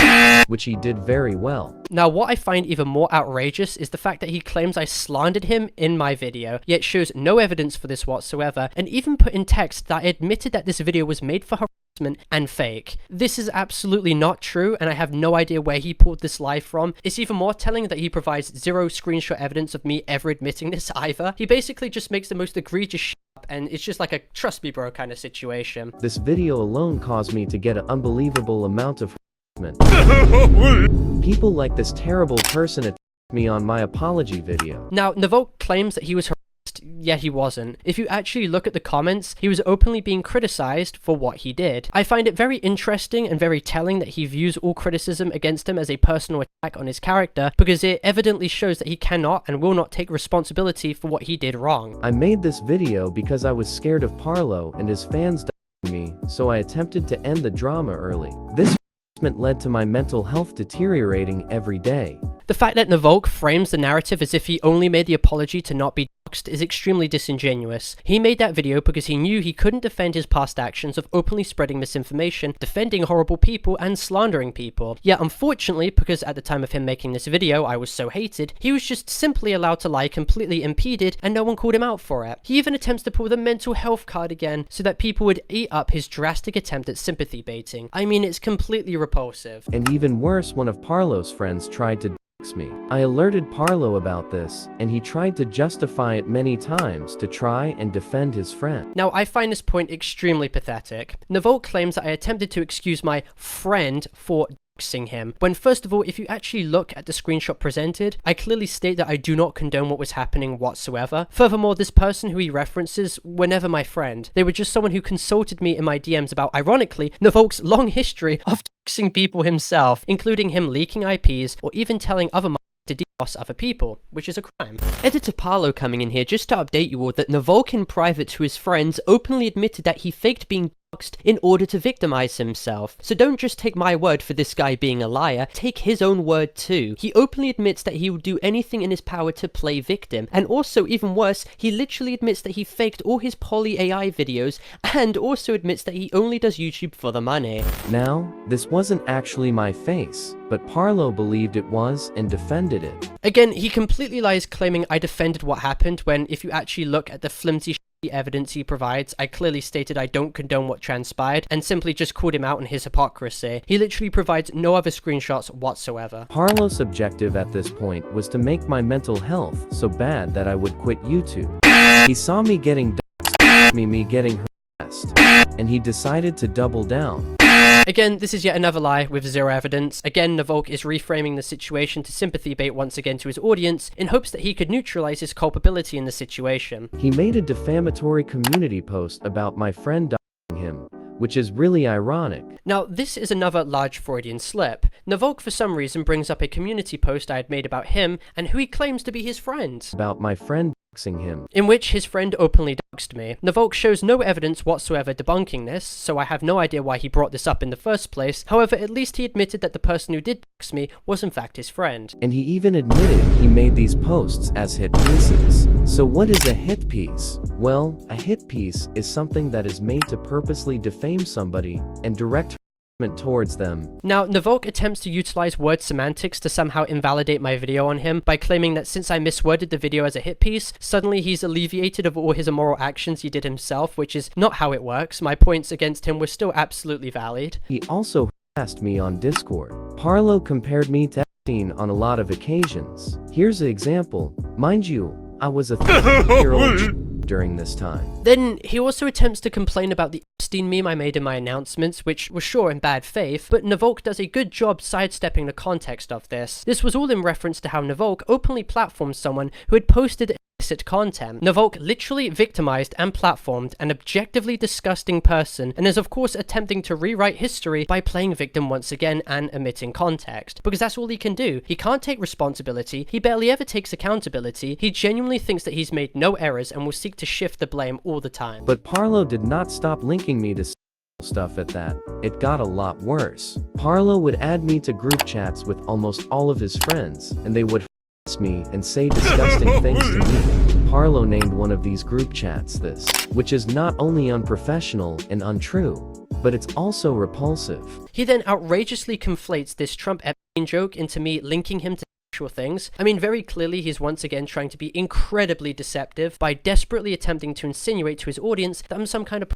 which he did very well. Now, what I find even more outrageous is the fact that he claims I slandered him in my video, yet shows no evidence for this whatsoever, and even put in text that I admitted that this video was made for harassment and fake. This is absolutely not true, and I have no idea where he pulled this lie from. It's even more telling that he provides zero screenshot evidence of me ever admitting this either. He basically just makes the most egregious shit up, and it's just like a trust me bro kind of situation. This video alone caused me to get an unbelievable amount of harassment. People like this terrible person attacked me on my apology video. Now, Nyvalk claims that he was harassed, yet he wasn't. If you actually look at the comments, he was openly being criticized for what he did. I find it very interesting and very telling that he views all criticism against him as a personal attack on his character, because it evidently shows that he cannot and will not take responsibility for what he did wrong. I made this video because I was scared of Parlo and his fans dying me, so I attempted to end the drama early. This harassment led to my mental health deteriorating every day. The fact that Nyvalk frames the narrative as if he only made the apology to not be doxxed is extremely disingenuous. He made that video because he knew he couldn't defend his past actions of openly spreading misinformation, defending horrible people, and slandering people. Yet unfortunately, because at the time of him making this video I was so hated, he was just simply allowed to lie completely impeded and no one called him out for it. He even attempts to pull the mental health card again so that people would eat up his drastic attempt at sympathy baiting. I mean, it's completely repulsive. And even worse, one of Parlo's friends tried to me. I alerted Parlo about this, and he tried to justify it many times to try and defend his friend. Now, I find this point extremely pathetic. Nyvalk claims that I attempted to excuse my friend for doxing him, when first of all, if you actually look at the screenshot presented, I clearly state that I do not condone what was happening whatsoever. Furthermore, this person who he references were never my friend. They were just someone who consulted me in my DMs about, ironically, Nyvalk's long history of doxing people himself, including him leaking IPs or even telling other to DDoS other people, which is a crime. Editor Parlo coming in here just to update you all that Nyvalk in private to his friends openly admitted that he faked being doxed in order to victimize himself. So don't just take my word for this guy being a liar, take his own word too. He openly admits that he will do anything in his power to play victim, and also even worse, he literally admits that he faked all his poly AI videos, and also admits that he only does YouTube for the money. Now, this wasn't actually my face, but Parlo believed it was and defended it. Again, he completely lies claiming I defended what happened when, if you actually look at the flimsy evidence he provides, I clearly stated I don't condone what transpired and simply just called him out on his hypocrisy. He literally provides no other screenshots whatsoever. Parlo's objective at this point was to make my mental health so bad that I would quit YouTube. He saw me getting doxxed, me getting harassed, and he decided to double down. Again, this is yet another lie with zero evidence. Again, Nyvalk is reframing the situation to sympathy bait once again to his audience in hopes that he could neutralize his culpability in the situation. He made a defamatory community post about my friend doxing him, which is really ironic. Now, this is another large Freudian slip. Nyvalk for some reason brings up a community post I had made about him and who he claims to be his friend. About my friend doxing him. In which his friend openly doxed me. Nyvalk shows no evidence whatsoever debunking this, so I have no idea why he brought this up in the first place. However, at least he admitted that the person who did dox me was in fact his friend. And he even admitted he made these posts as hit pieces. So what is a hit piece? Well, a hit piece is something that is made to purposely defame somebody and direct towards them. Now, Nyvalk attempts to utilize word semantics to somehow invalidate my video on him by claiming that since I misworded the video as a hit piece, suddenly he's alleviated of all his immoral actions he did himself, which is not how it works. My points against him were still absolutely valid. He also harassed me on Discord. Parlo compared me to Epstein on a lot of occasions. Here's an example. Mind you, I was a 30-year-old during this time. Then he also attempts to complain about the Epstein meme I made in my announcements, which was sure in bad faith, but Nyvalk does a good job sidestepping the context of this. This was all in reference to how Nyvalk openly platformed someone who had posted illicit content. Nyvalk literally victimized and platformed an objectively disgusting person, and is of course attempting to rewrite history by playing victim once again and omitting context, because that's all he can do. He can't take responsibility, he barely ever takes accountability, he genuinely thinks that he's made no errors and will seek to shift the blame all the time. But Parlo did not stop linking me to stuff at that. It got a lot worse. Parlo would add me to group chats with almost all of his friends, and they would me and say disgusting things to me. Parlo named one of these group chats this, which is not only unprofessional and untrue, but it's also repulsive. He then outrageously conflates this Trump Epstein joke into me linking him to actual things. I mean, very clearly he's once again trying to be incredibly deceptive by desperately attempting to insinuate to his audience that I'm some kind of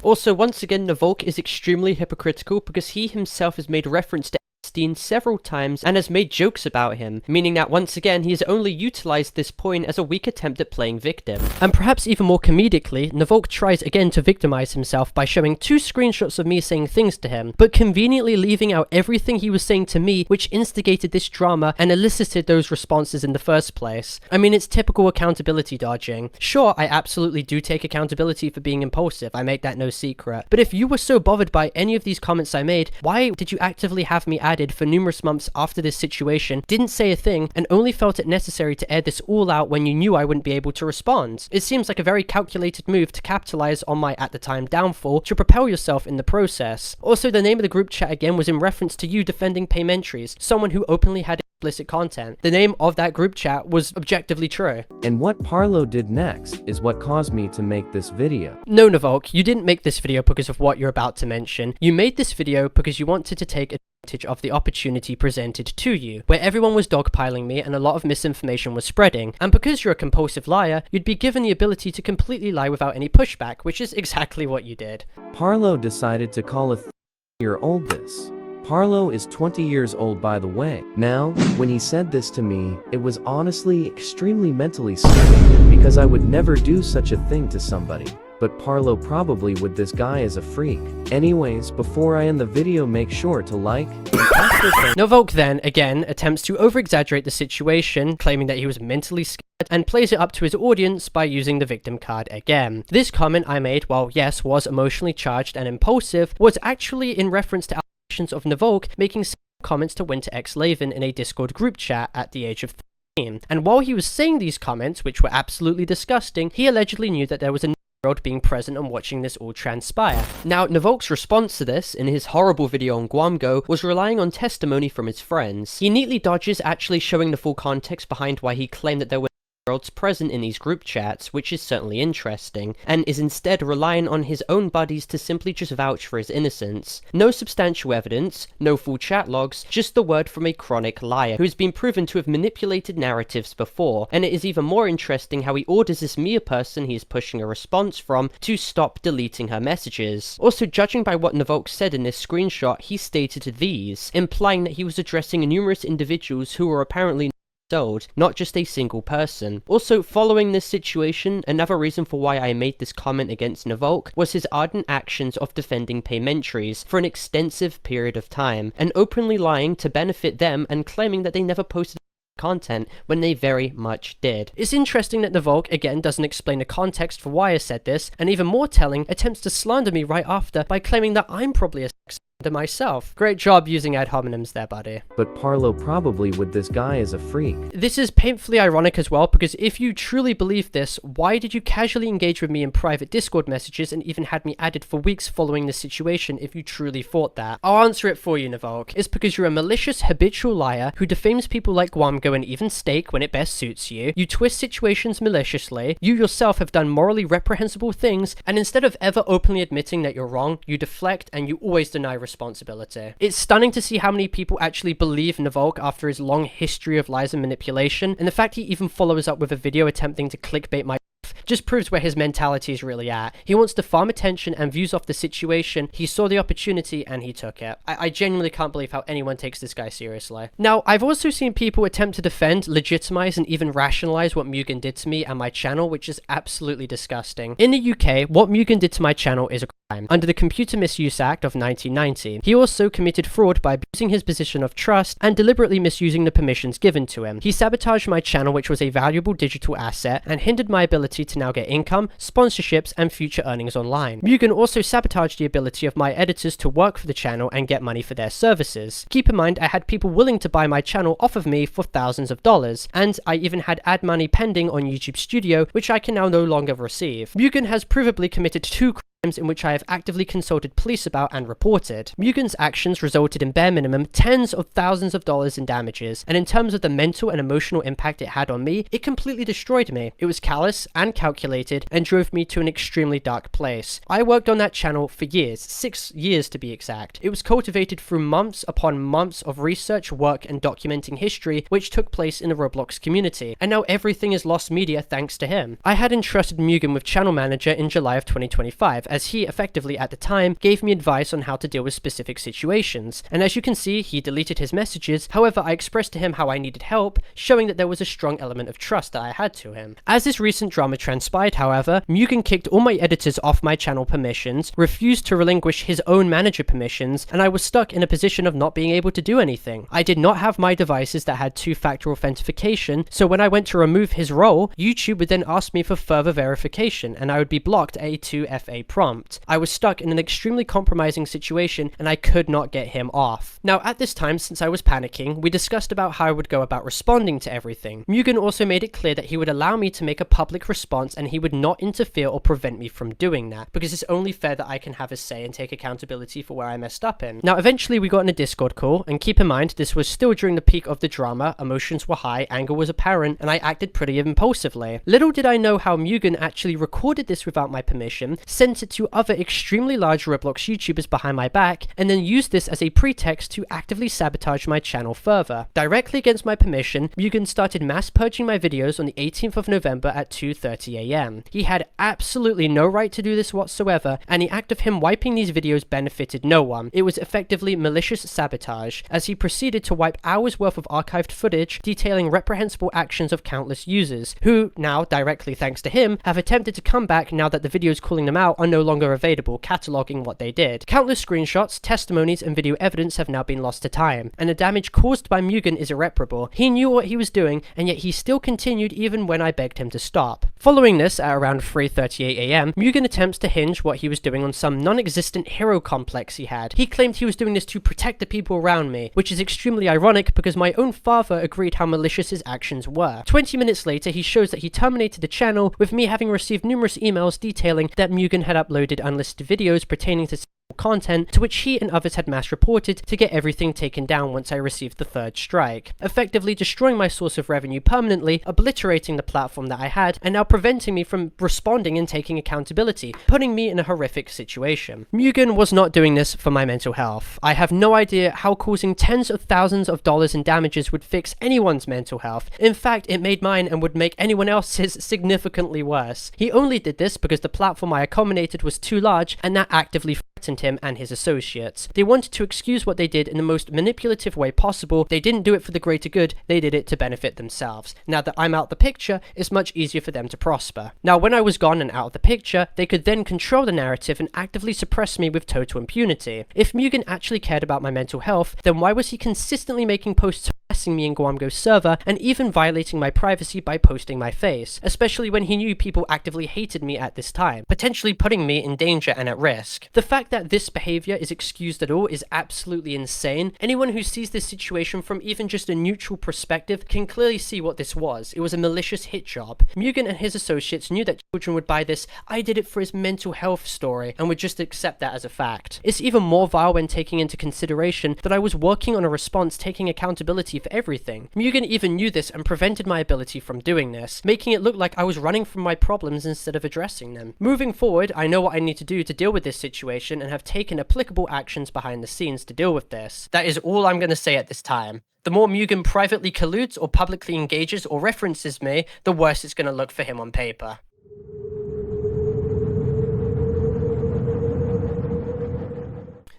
Also, once again, Nyvalk is extremely hypocritical because he himself has made reference to Epstein several times and has made jokes about him, meaning that once again he has only utilized this point as a weak attempt at playing victim. And perhaps even more comedically, Nyvalk tries again to victimize himself by showing 2 screenshots of me saying things to him, but conveniently leaving out everything he was saying to me, which instigated this drama and elicited those responses in the first place. I mean, it's typical accountability dodging. Sure, I absolutely do take accountability for being impulsive, I make that no secret, but if you were so bothered by any of these comments I made, why did you actively have me added for numerous months after this situation, didn't say a thing, and only felt it necessary to air this all out when you knew I wouldn't be able to respond? It seems like a very calculated move to capitalize on my at the time downfall to propel yourself in the process. Also, the name of the group chat again was in reference to you defending paymentries, someone who openly had explicit content. The name of that group chat was objectively true. And what Parlo did next is what caused me to make this video. No, Nyvalk, you didn't make this video because of what you're about to mention. You made this video because you wanted to take advantage of the opportunity presented to you, where everyone was dogpiling me and a lot of misinformation was spreading, and because you're a compulsive liar, you'd be given the ability to completely lie without any pushback, which is exactly what you did. Parlo decided to call a 30-year-old this. Parlo is 20 years old, by the way. Now, when he said this to me, it was honestly extremely mentally sick, because I would never do such a thing to somebody. But Parlo probably would. This guy is a freak. Anyways, before I end the video, make sure to like and Nyvalk then, again, attempts to over-exaggerate the situation, claiming that he was mentally scared, and plays it up to his audience by using the victim card again. This comment I made, while yes, was emotionally charged and impulsive, was actually in reference to allegations of Nyvalk making comments to Winter X Laven in a Discord group chat at the age of 13. And while he was saying these comments, which were absolutely disgusting, he allegedly knew that there was a being present and watching this all transpire. Now, Nyvalk's response to this, in his horrible video on Gwamgo, was relying on testimony from his friends. He neatly dodges actually showing the full context behind why he claimed that there were worlds present in these group chats, which is certainly interesting, and is instead relying on his own buddies to simply just vouch for his innocence. No substantial evidence, no full chat logs, just the word from a chronic liar who has been proven to have manipulated narratives before, and it is even more interesting how he orders this mere person he is pushing a response from to stop deleting her messages. Also, judging by what Nyvalk said in this screenshot, he stated these, implying that he was addressing numerous individuals who were apparently sold, not just a single person. Also, following this situation, another reason for why I made this comment against Nyvalk was his ardent actions of defending paymentries for an extensive period of time, and openly lying to benefit them and claiming that they never posted content when they very much did. It's interesting that Nyvalk again doesn't explain the context for why I said this, and even more telling, attempts to slander me right after by claiming that I'm probably a sex offender myself. Great job using ad hominems there, buddy. But Parlo probably would. This guy is a freak. This is painfully ironic as well, because if you truly believe this, why did you casually engage with me in private Discord messages and even had me added for weeks following this situation if you truly thought that? I'll answer it for you, Nyvalk. It's because you're a malicious, habitual liar who defames people like Gwamgo and even Steak when it best suits you. You twist situations maliciously. You yourself have done morally reprehensible things, and instead of ever openly admitting that you're wrong, you deflect and you always deny responsibility. It's stunning to see how many people actually believe Nyvalk after his long history of lies and manipulation, and the fact he even follows up with a video attempting to clickbait my just proves where his mentality is really at. He wants to farm attention and views off the situation. He saw the opportunity and he took it. I genuinely can't believe how anyone takes this guy seriously. Now, I've also seen people attempt to defend, legitimize, and even rationalize what Mugen did to me and my channel, which is absolutely disgusting. In the UK, what Mugen did to my channel is a crime under the Computer Misuse Act of 1990. He also committed fraud by abusing his position of trust and deliberately misusing the permissions given to him. He sabotaged my channel, which was a valuable digital asset, and hindered my ability to now get income, sponsorships, and future earnings online. Mugen also sabotaged the ability of my editors to work for the channel and get money for their services. Keep in mind, I had people willing to buy my channel off of me for thousands of dollars, and I even had ad money pending on YouTube Studio, which I can now no longer receive. Mugen has provably committed 2 crimes in which I have actively consulted police about and reported. Mugen's actions resulted in bare minimum tens of thousands of dollars in damages, and in terms of the mental and emotional impact it had on me, it completely destroyed me. It was callous and calculated and drove me to an extremely dark place. I worked on that channel for years, 6 years to be exact. It was cultivated through months upon months of research, work, and documenting history which took place in the Roblox community, and now everything is lost media thanks to him. I had entrusted Mugen with channel manager in July of 2025, as he effectively at the time gave me advice on how to deal with specific situations, and as you can see, he deleted his messages. However, I expressed to him how I needed help, showing that there was a strong element of trust that I had to him. As this recent drama transpired, however, Mugen kicked all my editors off my channel permissions, refused to relinquish his own manager permissions, and I was stuck in a position of not being able to do anything. I did not have my devices that had two-factor authentication, so when I went to remove his role, YouTube would then ask me for further verification, and I would be blocked at a 2FA prompt. I was stuck in an extremely compromising situation, and I could not get him off. Now, at this time, since I was panicking, we discussed about how I would go about responding to everything. Mugen also made it clear that he would allow me to make a public response, and he would not interfere or prevent me from doing that, because it's only fair that I can have a say and take accountability for where I messed up in. Now, eventually we got in a Discord call, and keep in mind, this was still during the peak of the drama, emotions were high, anger was apparent, and I acted pretty impulsively. Little did I know how Mugen actually recorded this without my permission, sent it to other extremely large Roblox YouTubers behind my back, and then used this as a pretext to actively sabotage my channel further. Directly against my permission, Mugen started mass purging my videos on the 18th of November at 2:30 AM. He had absolutely no right to do this whatsoever, and the act of him wiping these videos benefited no one. It was effectively malicious sabotage, as he proceeded to wipe hours worth of archived footage detailing reprehensible actions of countless users, who now, directly thanks to him, have attempted to come back now that the videos calling them out are no longer available, cataloging what they did. Countless screenshots, testimonies, and video evidence have now been lost to time, and the damage caused by Mugen is irreparable. He knew what he was doing, and yet he still continued even when I begged him to stop. Following this, at around 3:38 AM, Mugen attempts to hinge what he was doing on some non-existent hero complex he had. He claimed he was doing this to protect the people around me, which is extremely ironic because my own father agreed how malicious his actions were. 20 minutes later, he shows that he terminated the channel, with me having received numerous emails detailing that Mugen had uploaded unlisted videos pertaining to content, to which he and others had mass reported to get everything taken down once I received the third strike, effectively destroying my source of revenue permanently, obliterating the platform that I had, and now preventing me from responding and taking accountability, putting me in a horrific situation. Mugen was not doing this for my mental health. I have no idea how causing tens of thousands of dollars in damages would fix anyone's mental health. In fact, it made mine and would make anyone else's significantly worse. He only did this because the platform I accommodated was too large, and that actively threatened him and his associates. They wanted to excuse what they did in the most manipulative way possible. They didn't do it for the greater good, they did it to benefit themselves. Now that I'm out the picture, it's much easier for them to prosper. Now when I was gone and out of the picture, they could then control the narrative and actively suppress me with total impunity. If Mugen actually cared about my mental health, then why was he consistently making posts harassing me in Gwamgo's server and even violating my privacy by posting my face, especially when he knew people actively hated me at this time, potentially putting me in danger and at risk. The fact that this behavior is excused at all is absolutely insane. Anyone who sees this situation from even just a neutral perspective can clearly see what this was. It was a malicious hit job. Mugen and his associates knew that children would buy this "I did it for his mental health" story and would just accept that as a fact. It's even more vile when taking into consideration that I was working on a response taking accountability for everything. Mugen even knew this and prevented my ability from doing this, making it look like I was running from my problems instead of addressing them. Moving forward, I know what I need to do to deal with this situation and have taken applicable actions behind the scenes to deal with this. That is all I'm going to say at this time. The more Mugen privately colludes or publicly engages or references me, the worse it's going to look for him on paper.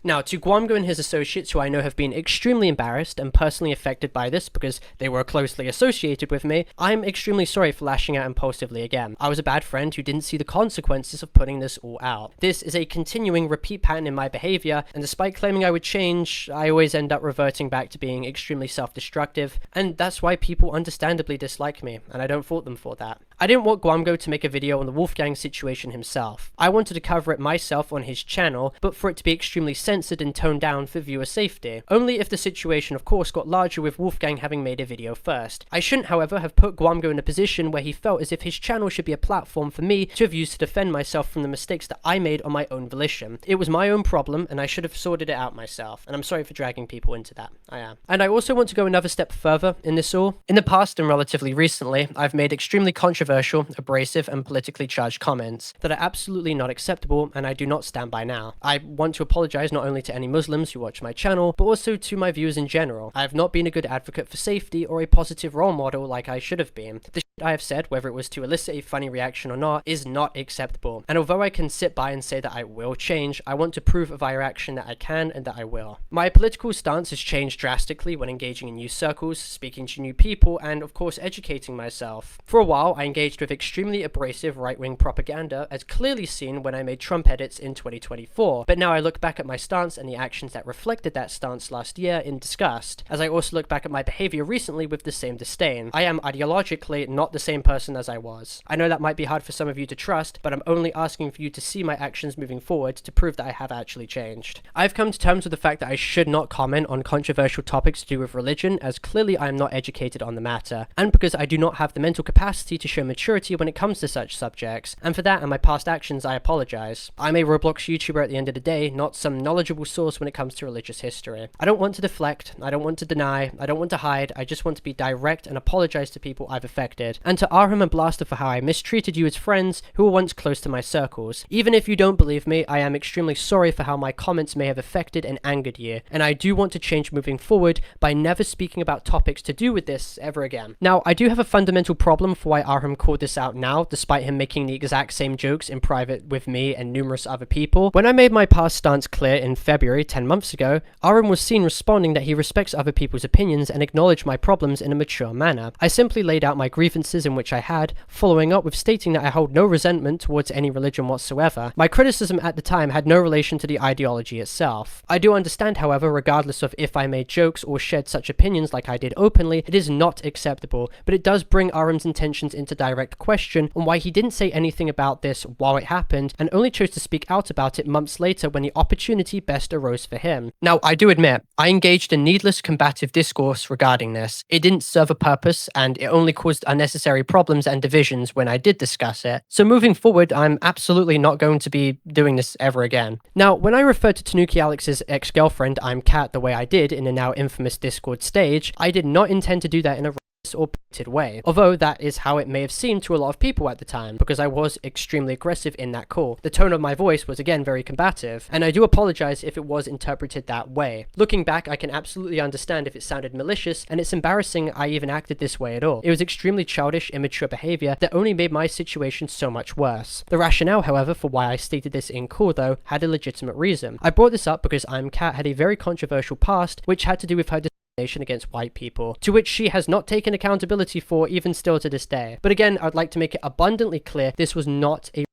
Now, to Gwamgo and his associates, who I know have been extremely embarrassed and personally affected by this because they were closely associated with me, I'm extremely sorry for lashing out impulsively again. I was a bad friend who didn't see the consequences of putting this all out. This is a continuing repeat pattern in my behavior, and despite claiming I would change, I always end up reverting back to being extremely self-destructive, and that's why people understandably dislike me, and I don't fault them for that. I didn't want Gwamgo to make a video on the Wolfgang situation himself. I wanted to cover it myself on his channel, but for it to be extremely censored and toned down for viewer safety. Only if the situation of course got larger with Wolfgang having made a video first. I shouldn't however have put Gwamgo in a position where he felt as if his channel should be a platform for me to have used to defend myself from the mistakes that I made on my own volition. It was my own problem and I should have sorted it out myself, and I'm sorry for dragging people into that. I am. And I also want to go another step further in this all. In the past and relatively recently, I've made extremely controversial controversial, abrasive, and politically charged comments that are absolutely not acceptable and I do not stand by now. I want to apologize not only to any Muslims who watch my channel, but also to my viewers in general. I have not been a good advocate for safety or a positive role model like I should have been. The shit I have said, whether it was to elicit a funny reaction or not, is not acceptable. And although I can sit by and say that I will change, I want to prove via action that I can and that I will. My political stance has changed drastically when engaging in new circles, speaking to new people, and of course educating myself. For a while, I engaged with extremely abrasive right-wing propaganda, as clearly seen when I made Trump edits in 2024, but now I look back at my stance and the actions that reflected that stance last year in disgust, as I also look back at my behavior recently with the same disdain. I am ideologically not the same person as I was. I know that might be hard for some of you to trust, but I'm only asking for you to see my actions moving forward to prove that I have actually changed. I've come to terms with the fact that I should not comment on controversial topics to do with religion, as clearly I am not educated on the matter, and because I do not have the mental capacity to show maturity when it comes to such subjects, and for that and my past actions I apologize. I'm a Roblox YouTuber at the end of the day, not some knowledgeable source when it comes to religious history. I don't want to deflect, I don't want to deny, I don't want to hide, I just want to be direct and apologize to people I've affected, and to Arham and Blaster for how I mistreated you as friends who were once close to my circles. Even if you don't believe me, I am extremely sorry for how my comments may have affected and angered you, and I do want to change moving forward by never speaking about topics to do with this ever again. Now, I do have a fundamental problem for why Arham called this out now, despite him making the exact same jokes in private with me and numerous other people. When I made my past stance clear in February 10 months ago, Arham was seen responding that he respects other people's opinions and acknowledged my problems in a mature manner. I simply laid out my grievances in which I had, following up with stating that I hold no resentment towards any religion whatsoever. My criticism at the time had no relation to the ideology itself. I do understand, however, regardless of if I made jokes or shared such opinions like I did openly, it is not acceptable, but it does bring Arham's intentions into direct question on why he didn't say anything about this while it happened and only chose to speak out about it months later when the opportunity best arose for him. Now, I do admit, I engaged in needless combative discourse regarding this. It didn't serve a purpose and it only caused unnecessary problems and divisions when I did discuss it. So moving forward, I'm absolutely not going to be doing this ever again. Now, when I referred to TanookiAlex's ex-girlfriend, I'm Cat, the way I did in the now infamous Discord stage, I did not intend to do that in a or pointed way, although that is how it may have seemed to a lot of people at the time, because I was extremely aggressive in that call. The tone of my voice was again very combative, and I do apologize if it was interpreted that way. Looking back, I can absolutely understand if it sounded malicious, and it's embarrassing I even acted this way at all. It was extremely childish, immature behavior that only made my situation so much worse. The rationale, however, for why I stated this in call though, had a legitimate reason. I brought this up because I'm Cat had a very controversial past, which had to do with her against white people, to which she has not taken accountability for even still to this day. But again, I'd like to make it abundantly clear this was not a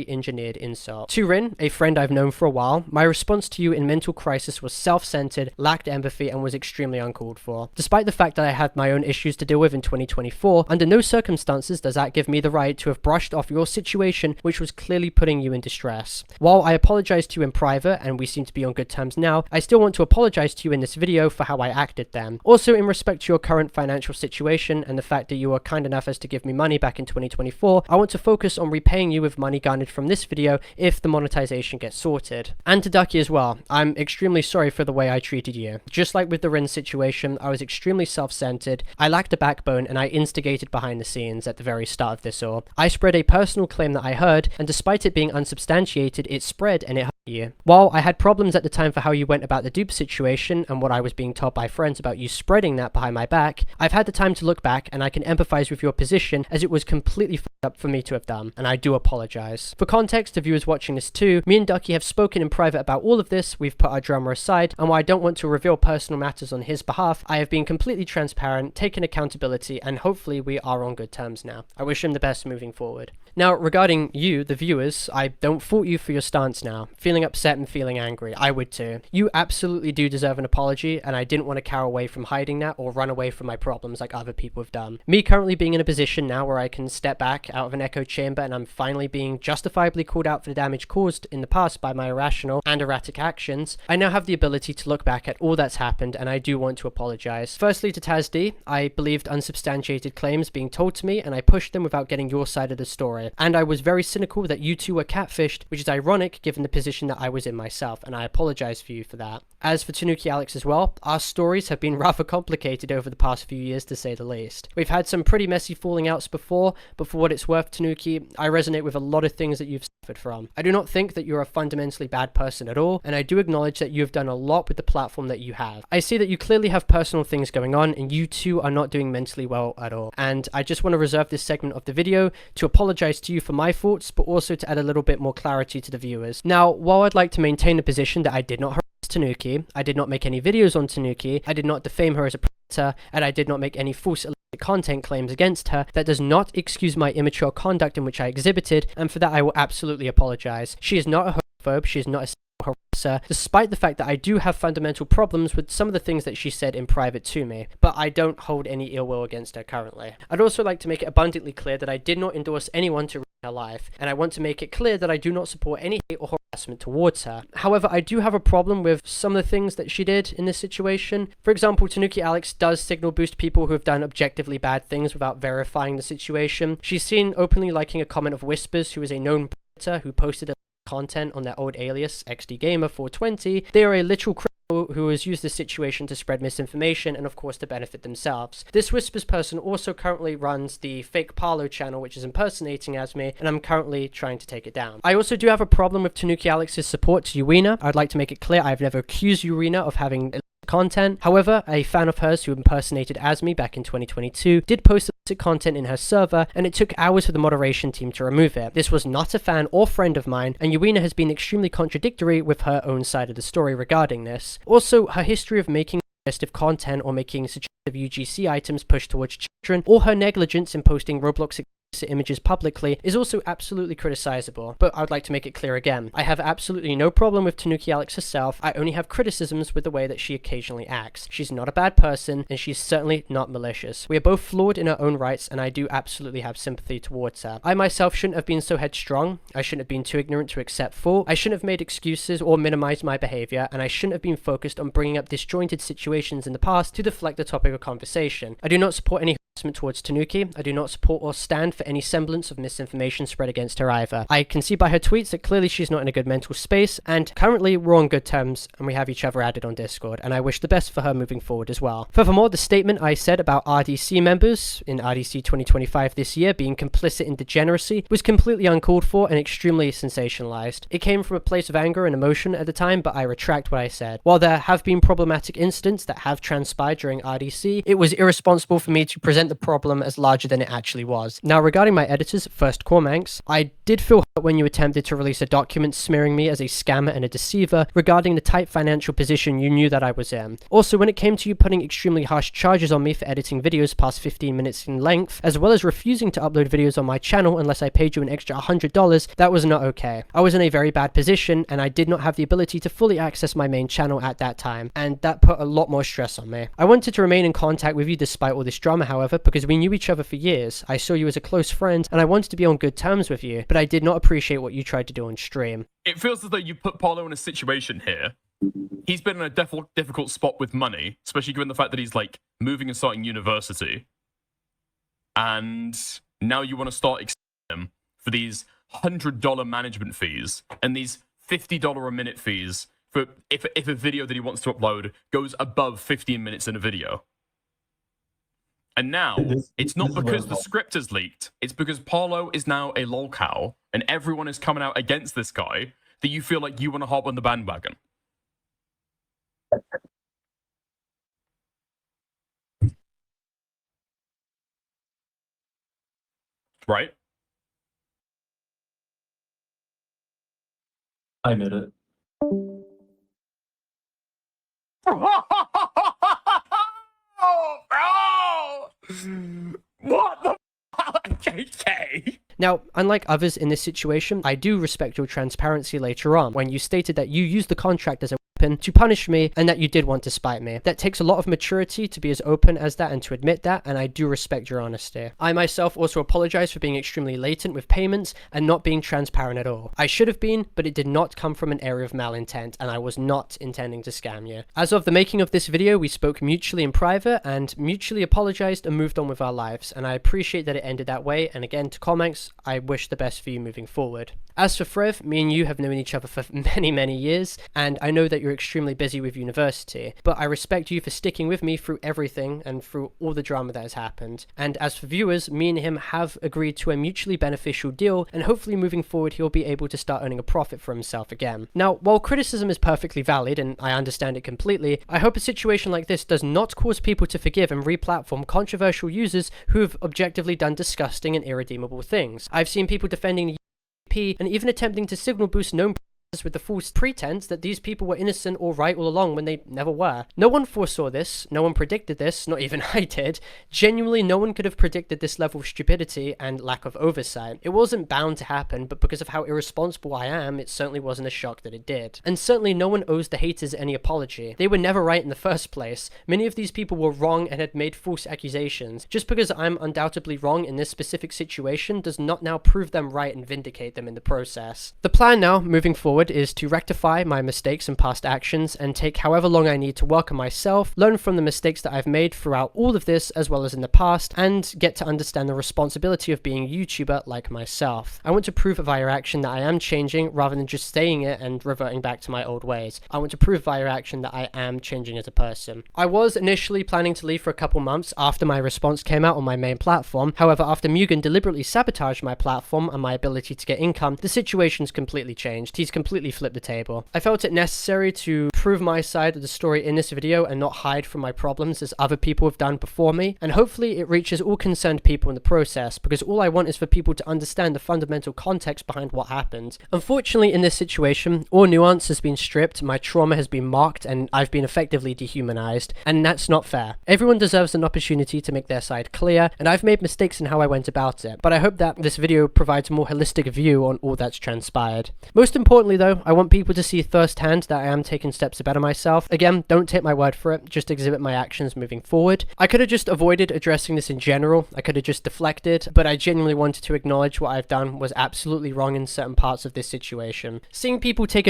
engineered insult. To Rinn, a friend I've known for a while, my response to you in mental crisis was self-centered, lacked empathy, and was extremely uncalled for. Despite the fact that I had my own issues to deal with in 2024, under no circumstances does that give me the right to have brushed off your situation, which was clearly putting you in distress. While I apologized to you in private, and we seem to be on good terms now, I still want to apologize to you in this video for how I acted then. Also, in respect to your current financial situation and the fact that you were kind enough as to give me money back in 2024, I want to focus on repaying you with money garnered from this video if the monetization gets sorted. And to Ducky as well, I'm extremely sorry for the way I treated you. Just like with the Rinn situation, I was extremely self-centered, I lacked a backbone, and I instigated behind the scenes at the very start of this all. I spread a personal claim that I heard, and despite it being unsubstantiated, it spread and it hurt you. While I had problems at the time for how you went about the Dupe situation and what I was being told by friends about you spreading that behind my back, I've had the time to look back and I can empathize with your position, as it was completely f***ed up for me to have done, and I do apologize. For context, to viewers watching this too, me and Ducky have spoken in private about all of this, we've put our drama aside, and while I don't want to reveal personal matters on his behalf, I have been completely transparent, taken accountability, and hopefully we are on good terms now. I wish him the best moving forward. Now, regarding you, the viewers, I don't fault you for your stance now. Feeling upset and feeling angry, I would too. You absolutely do deserve an apology, and I didn't want to cower away from hiding that or run away from my problems like other people have done. Me currently being in a position now where I can step back out of an echo chamber and I'm finally being justifiably called out for the damage caused in the past by my irrational and erratic actions, I now have the ability to look back at all that's happened, and I do want to apologize. Firstly to TazD, I believed unsubstantiated claims being told to me and I pushed them without getting your side of the story. with. And I was very cynical that you two were catfished, which is ironic given the position that I was in myself, and I apologize for you for that. As for TanookiAlex as well, our stories have been rather complicated over the past few years, to say the least. We've had some pretty messy falling outs before, but for what it's worth, Tanuki, I resonate with a lot of things that you've suffered from. I do not think that you're a fundamentally bad person at all, and I do acknowledge that you have done a lot with the platform that you have. I see that you clearly have personal things going on, and you two are not doing mentally well at all. And I just want to reserve this segment of the video to apologize to you for my thoughts, but also to add a little bit more clarity to the viewers. Now, while I'd like to maintain the position that I did not harass Tanuki, I did not make any videos on Tanuki, I did not defame her as a predator, and I did not make any false illicit content claims against her, that does not excuse my immature conduct in which I exhibited, and for that I will absolutely apologize. She is not a homophobe, she is not a harasser, despite the fact that I do have fundamental problems with some of the things that she said in private to me, but I don't hold any ill will against her currently. I'd also like to make it abundantly clear that I did not endorse anyone to ruin her life, and I want to make it clear that I do not support any hate or harassment towards her. However, I do have a problem with some of the things that she did in this situation. For example, TanookiAlex does signal boost people who have done objectively bad things without verifying the situation. She's seen openly liking a comment of Whispers, who is a known predator who posted content on their old alias XDGamer420. They are a literal criminal who has used this situation to spread misinformation and of course to benefit themselves. This Whispers person also currently runs the fake Parlo channel, which is impersonating as me, and I'm currently trying to take it down. I also do have a problem with TanookiAlex's support to Uina. I'd like to make it clear I've never accused Uina of having content. However, a fan of hers who impersonated as me back in 2022 did post illicit content in her server, and it took hours for the moderation team to remove it. This was not a fan or friend of mine, and Uina has been extremely contradictory with her own side of the story regarding this. Also, her history of making suggestive content or making suggestive UGC items pushed towards children, or her negligence in posting Roblox images publicly is also absolutely criticizable, but I would like to make it clear again. I have absolutely no problem with TanookiAlex herself, I only have criticisms with the way that she occasionally acts. She's not a bad person, and she's certainly not malicious. We are both flawed in our own rights, and I do absolutely have sympathy towards her. I myself shouldn't have been so headstrong, I shouldn't have been too ignorant to accept fault, I shouldn't have made excuses or minimized my behavior, and I shouldn't have been focused on bringing up disjointed situations in the past to deflect the topic of conversation. I do not support any harassment towards Tanuki, I do not support or stand for any semblance of misinformation spread against her either. I can see by her tweets that clearly she's not in a good mental space, and currently we're on good terms and we have each other added on Discord, and I wish the best for her moving forward as well. Furthermore, the statement I said about RDC members in RDC 2025 this year being complicit in degeneracy was completely uncalled for and extremely sensationalized. It came from a place of anger and emotion at the time, but I retract what I said. While there have been problematic incidents that have transpired during RDC, it was irresponsible for me to present the problem as larger than it actually was. Now, regarding my editors, first Kormanx, I did feel hurt when you attempted to release a document smearing me as a scammer and a deceiver regarding the tight financial position you knew that I was in. Also, when it came to you putting extremely harsh charges on me for editing videos past 15 minutes in length, as well as refusing to upload videos on my channel unless I paid you an extra $100, that was not okay. I was in a very bad position, and I did not have the ability to fully access my main channel at that time, and that put a lot more stress on me. I wanted to remain in contact with you despite all this drama, however, because we knew each other for years. I saw you as a close friend, and I wanted to be on good terms with you, but I did not appreciate what you tried to do on stream. It feels as though you put Parlo in a situation here. He's been in a difficult spot with money, especially given the fact that he's like moving and starting university. And now you want to start extending him for these $100 management fees and these $50 a minute fees for if a video that he wants to upload goes above 15 minutes in a video. And now, it's not because the script is leaked, it's because Parlo is now a lolcow, and everyone is coming out against this guy, that you feel like you want to hop on the bandwagon. Right? I admit it. Oh, bro! What the KK? Now, unlike others in this situation, I do respect your transparency later on, when you stated that you used the contract as a to punish me and that you did want to spite me. That takes a lot of maturity to be as open as that and to admit that, and I do respect your honesty. I myself also apologize for being extremely latent with payments and not being transparent at all. I should have been, but it did not come from an area of malintent, and I was not intending to scam you. As of the making of this video, we spoke mutually in private and mutually apologized and moved on with our lives, and I appreciate that it ended that way, and again to Kormanx, I wish the best for you moving forward. As for Frevv, me and you have known each other for many years, and I know that you're extremely busy with university, but I respect you for sticking with me through everything and through all the drama that has happened. And as for viewers, me and him have agreed to a mutually beneficial deal, and hopefully moving forward he'll be able to start earning a profit for himself again. Now, while criticism is perfectly valid, and I understand it completely, I hope a situation like this does not cause people to forgive and re-platform controversial users who have objectively done disgusting and irredeemable things. I've seen people defending the and even attempting to signal boost known with the false pretense that these people were innocent or right all along when they never were. No one foresaw this, no one predicted this, not even I did. Genuinely, no one could have predicted this level of stupidity and lack of oversight. It wasn't bound to happen, but because of how irresponsible I am, it certainly wasn't a shock that it did. And certainly no one owes the haters any apology. They were never right in the first place. Many of these people were wrong and had made false accusations. Just because I'm undoubtedly wrong in this specific situation does not now prove them right and vindicate them in the process. The plan now, moving forward, is to rectify my mistakes and past actions and take however long I need to work on myself, learn from the mistakes that I've made throughout all of this as well as in the past, and get to understand the responsibility of being a YouTuber like myself. I want to prove via action that I am changing rather than just saying it and reverting back to my old ways. I want to prove via action that I am changing as a person. I was initially planning to leave for a couple months after my response came out on my main platform. However, after Mugen deliberately sabotaged my platform and my ability to get income, the situation's completely changed. He's completely flipped the table. I felt it necessary to prove my side of the story in this video and not hide from my problems as other people have done before me, and hopefully it reaches all concerned people in the process, because all I want is for people to understand the fundamental context behind what happened. Unfortunately, in this situation, all nuance has been stripped, my trauma has been mocked, and I've been effectively dehumanized, and that's not fair. Everyone deserves an opportunity to make their side clear, and I've made mistakes in how I went about it, but I hope that this video provides a more holistic view on all that's transpired. Most importantly though, I want people to see firsthand that I am taking steps to better myself. Again, don't take my word for it, just exhibit my actions moving forward. I could have just avoided addressing this in general, I could have just deflected, but I genuinely wanted to acknowledge what I've done was absolutely wrong in certain parts of this situation. Seeing people take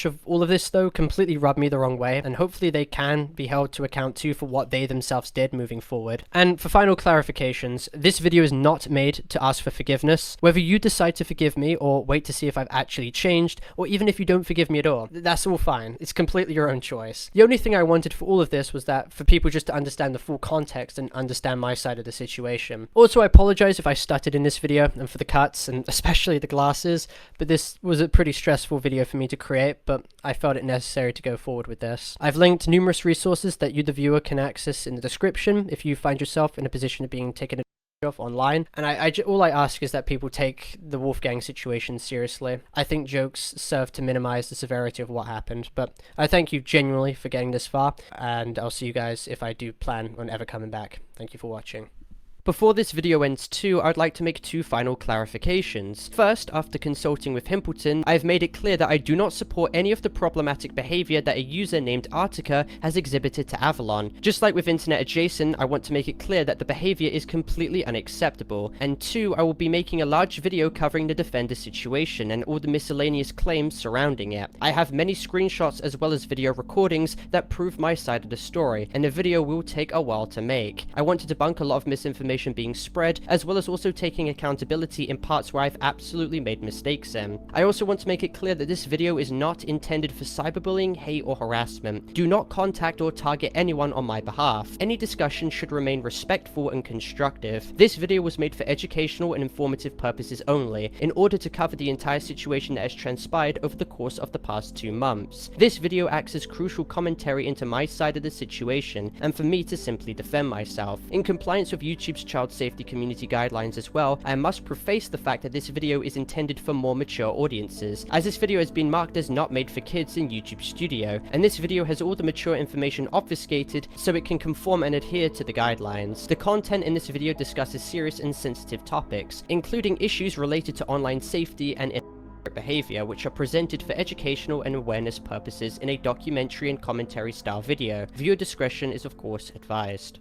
of all of this though completely rubbed me the wrong way, and hopefully they can be held to account too for what they themselves did moving forward. And for final clarifications, this video is not made to ask for forgiveness. Whether you decide to forgive me or wait to see if I've actually changed, or even if you don't forgive me at all, that's all fine. It's completely your own choice. The only thing I wanted for all of this was that for people just to understand the full context and understand my side of the situation. Also, I apologize if I stuttered in this video and for the cuts and especially the glasses, but this was a pretty stressful video for me to create, but I felt it necessary to go forward with this. I've linked numerous resources that you, the viewer, can access in the description if you find yourself in a position of being taken advantage of online, and all I ask is that people take the Wolfgang situation seriously. I think jokes serve to minimize the severity of what happened, but I thank you genuinely for getting this far, and I'll see you guys if I do plan on ever coming back. Thank you for watching. Before this video ends too, I'd like to make two final clarifications. First, after consulting with Himpleton, I've made it clear that I do not support any of the problematic behavior that a user named Artica has exhibited to Avalon. Just like with Internet Adjacent, I want to make it clear that the behavior is completely unacceptable. And two, I will be making a large video covering the defender situation and all the miscellaneous claims surrounding it. I have many screenshots as well as video recordings that prove my side of the story, and the video will take a while to make. I want to debunk a lot of misinformation being spread, as well as also taking accountability in parts where I've absolutely made mistakes in. I also want to make it clear that this video is not intended for cyberbullying, hate, or harassment. Do not contact or target anyone on my behalf. Any discussion should remain respectful and constructive. This video was made for educational and informative purposes only, in order to cover the entire situation that has transpired over the course of the past 2 months. This video acts as crucial commentary into my side of the situation, and for me to simply defend myself. In compliance with YouTube's child safety community guidelines as well, I must preface the fact that this video is intended for more mature audiences, as this video has been marked as not made for kids in YouTube Studio, and this video has all the mature information obfuscated so it can conform and adhere to the guidelines. The content in this video discusses serious and sensitive topics, including issues related to online safety and behavior, which are presented for educational and awareness purposes in a documentary and commentary style video. Viewer discretion is of course advised.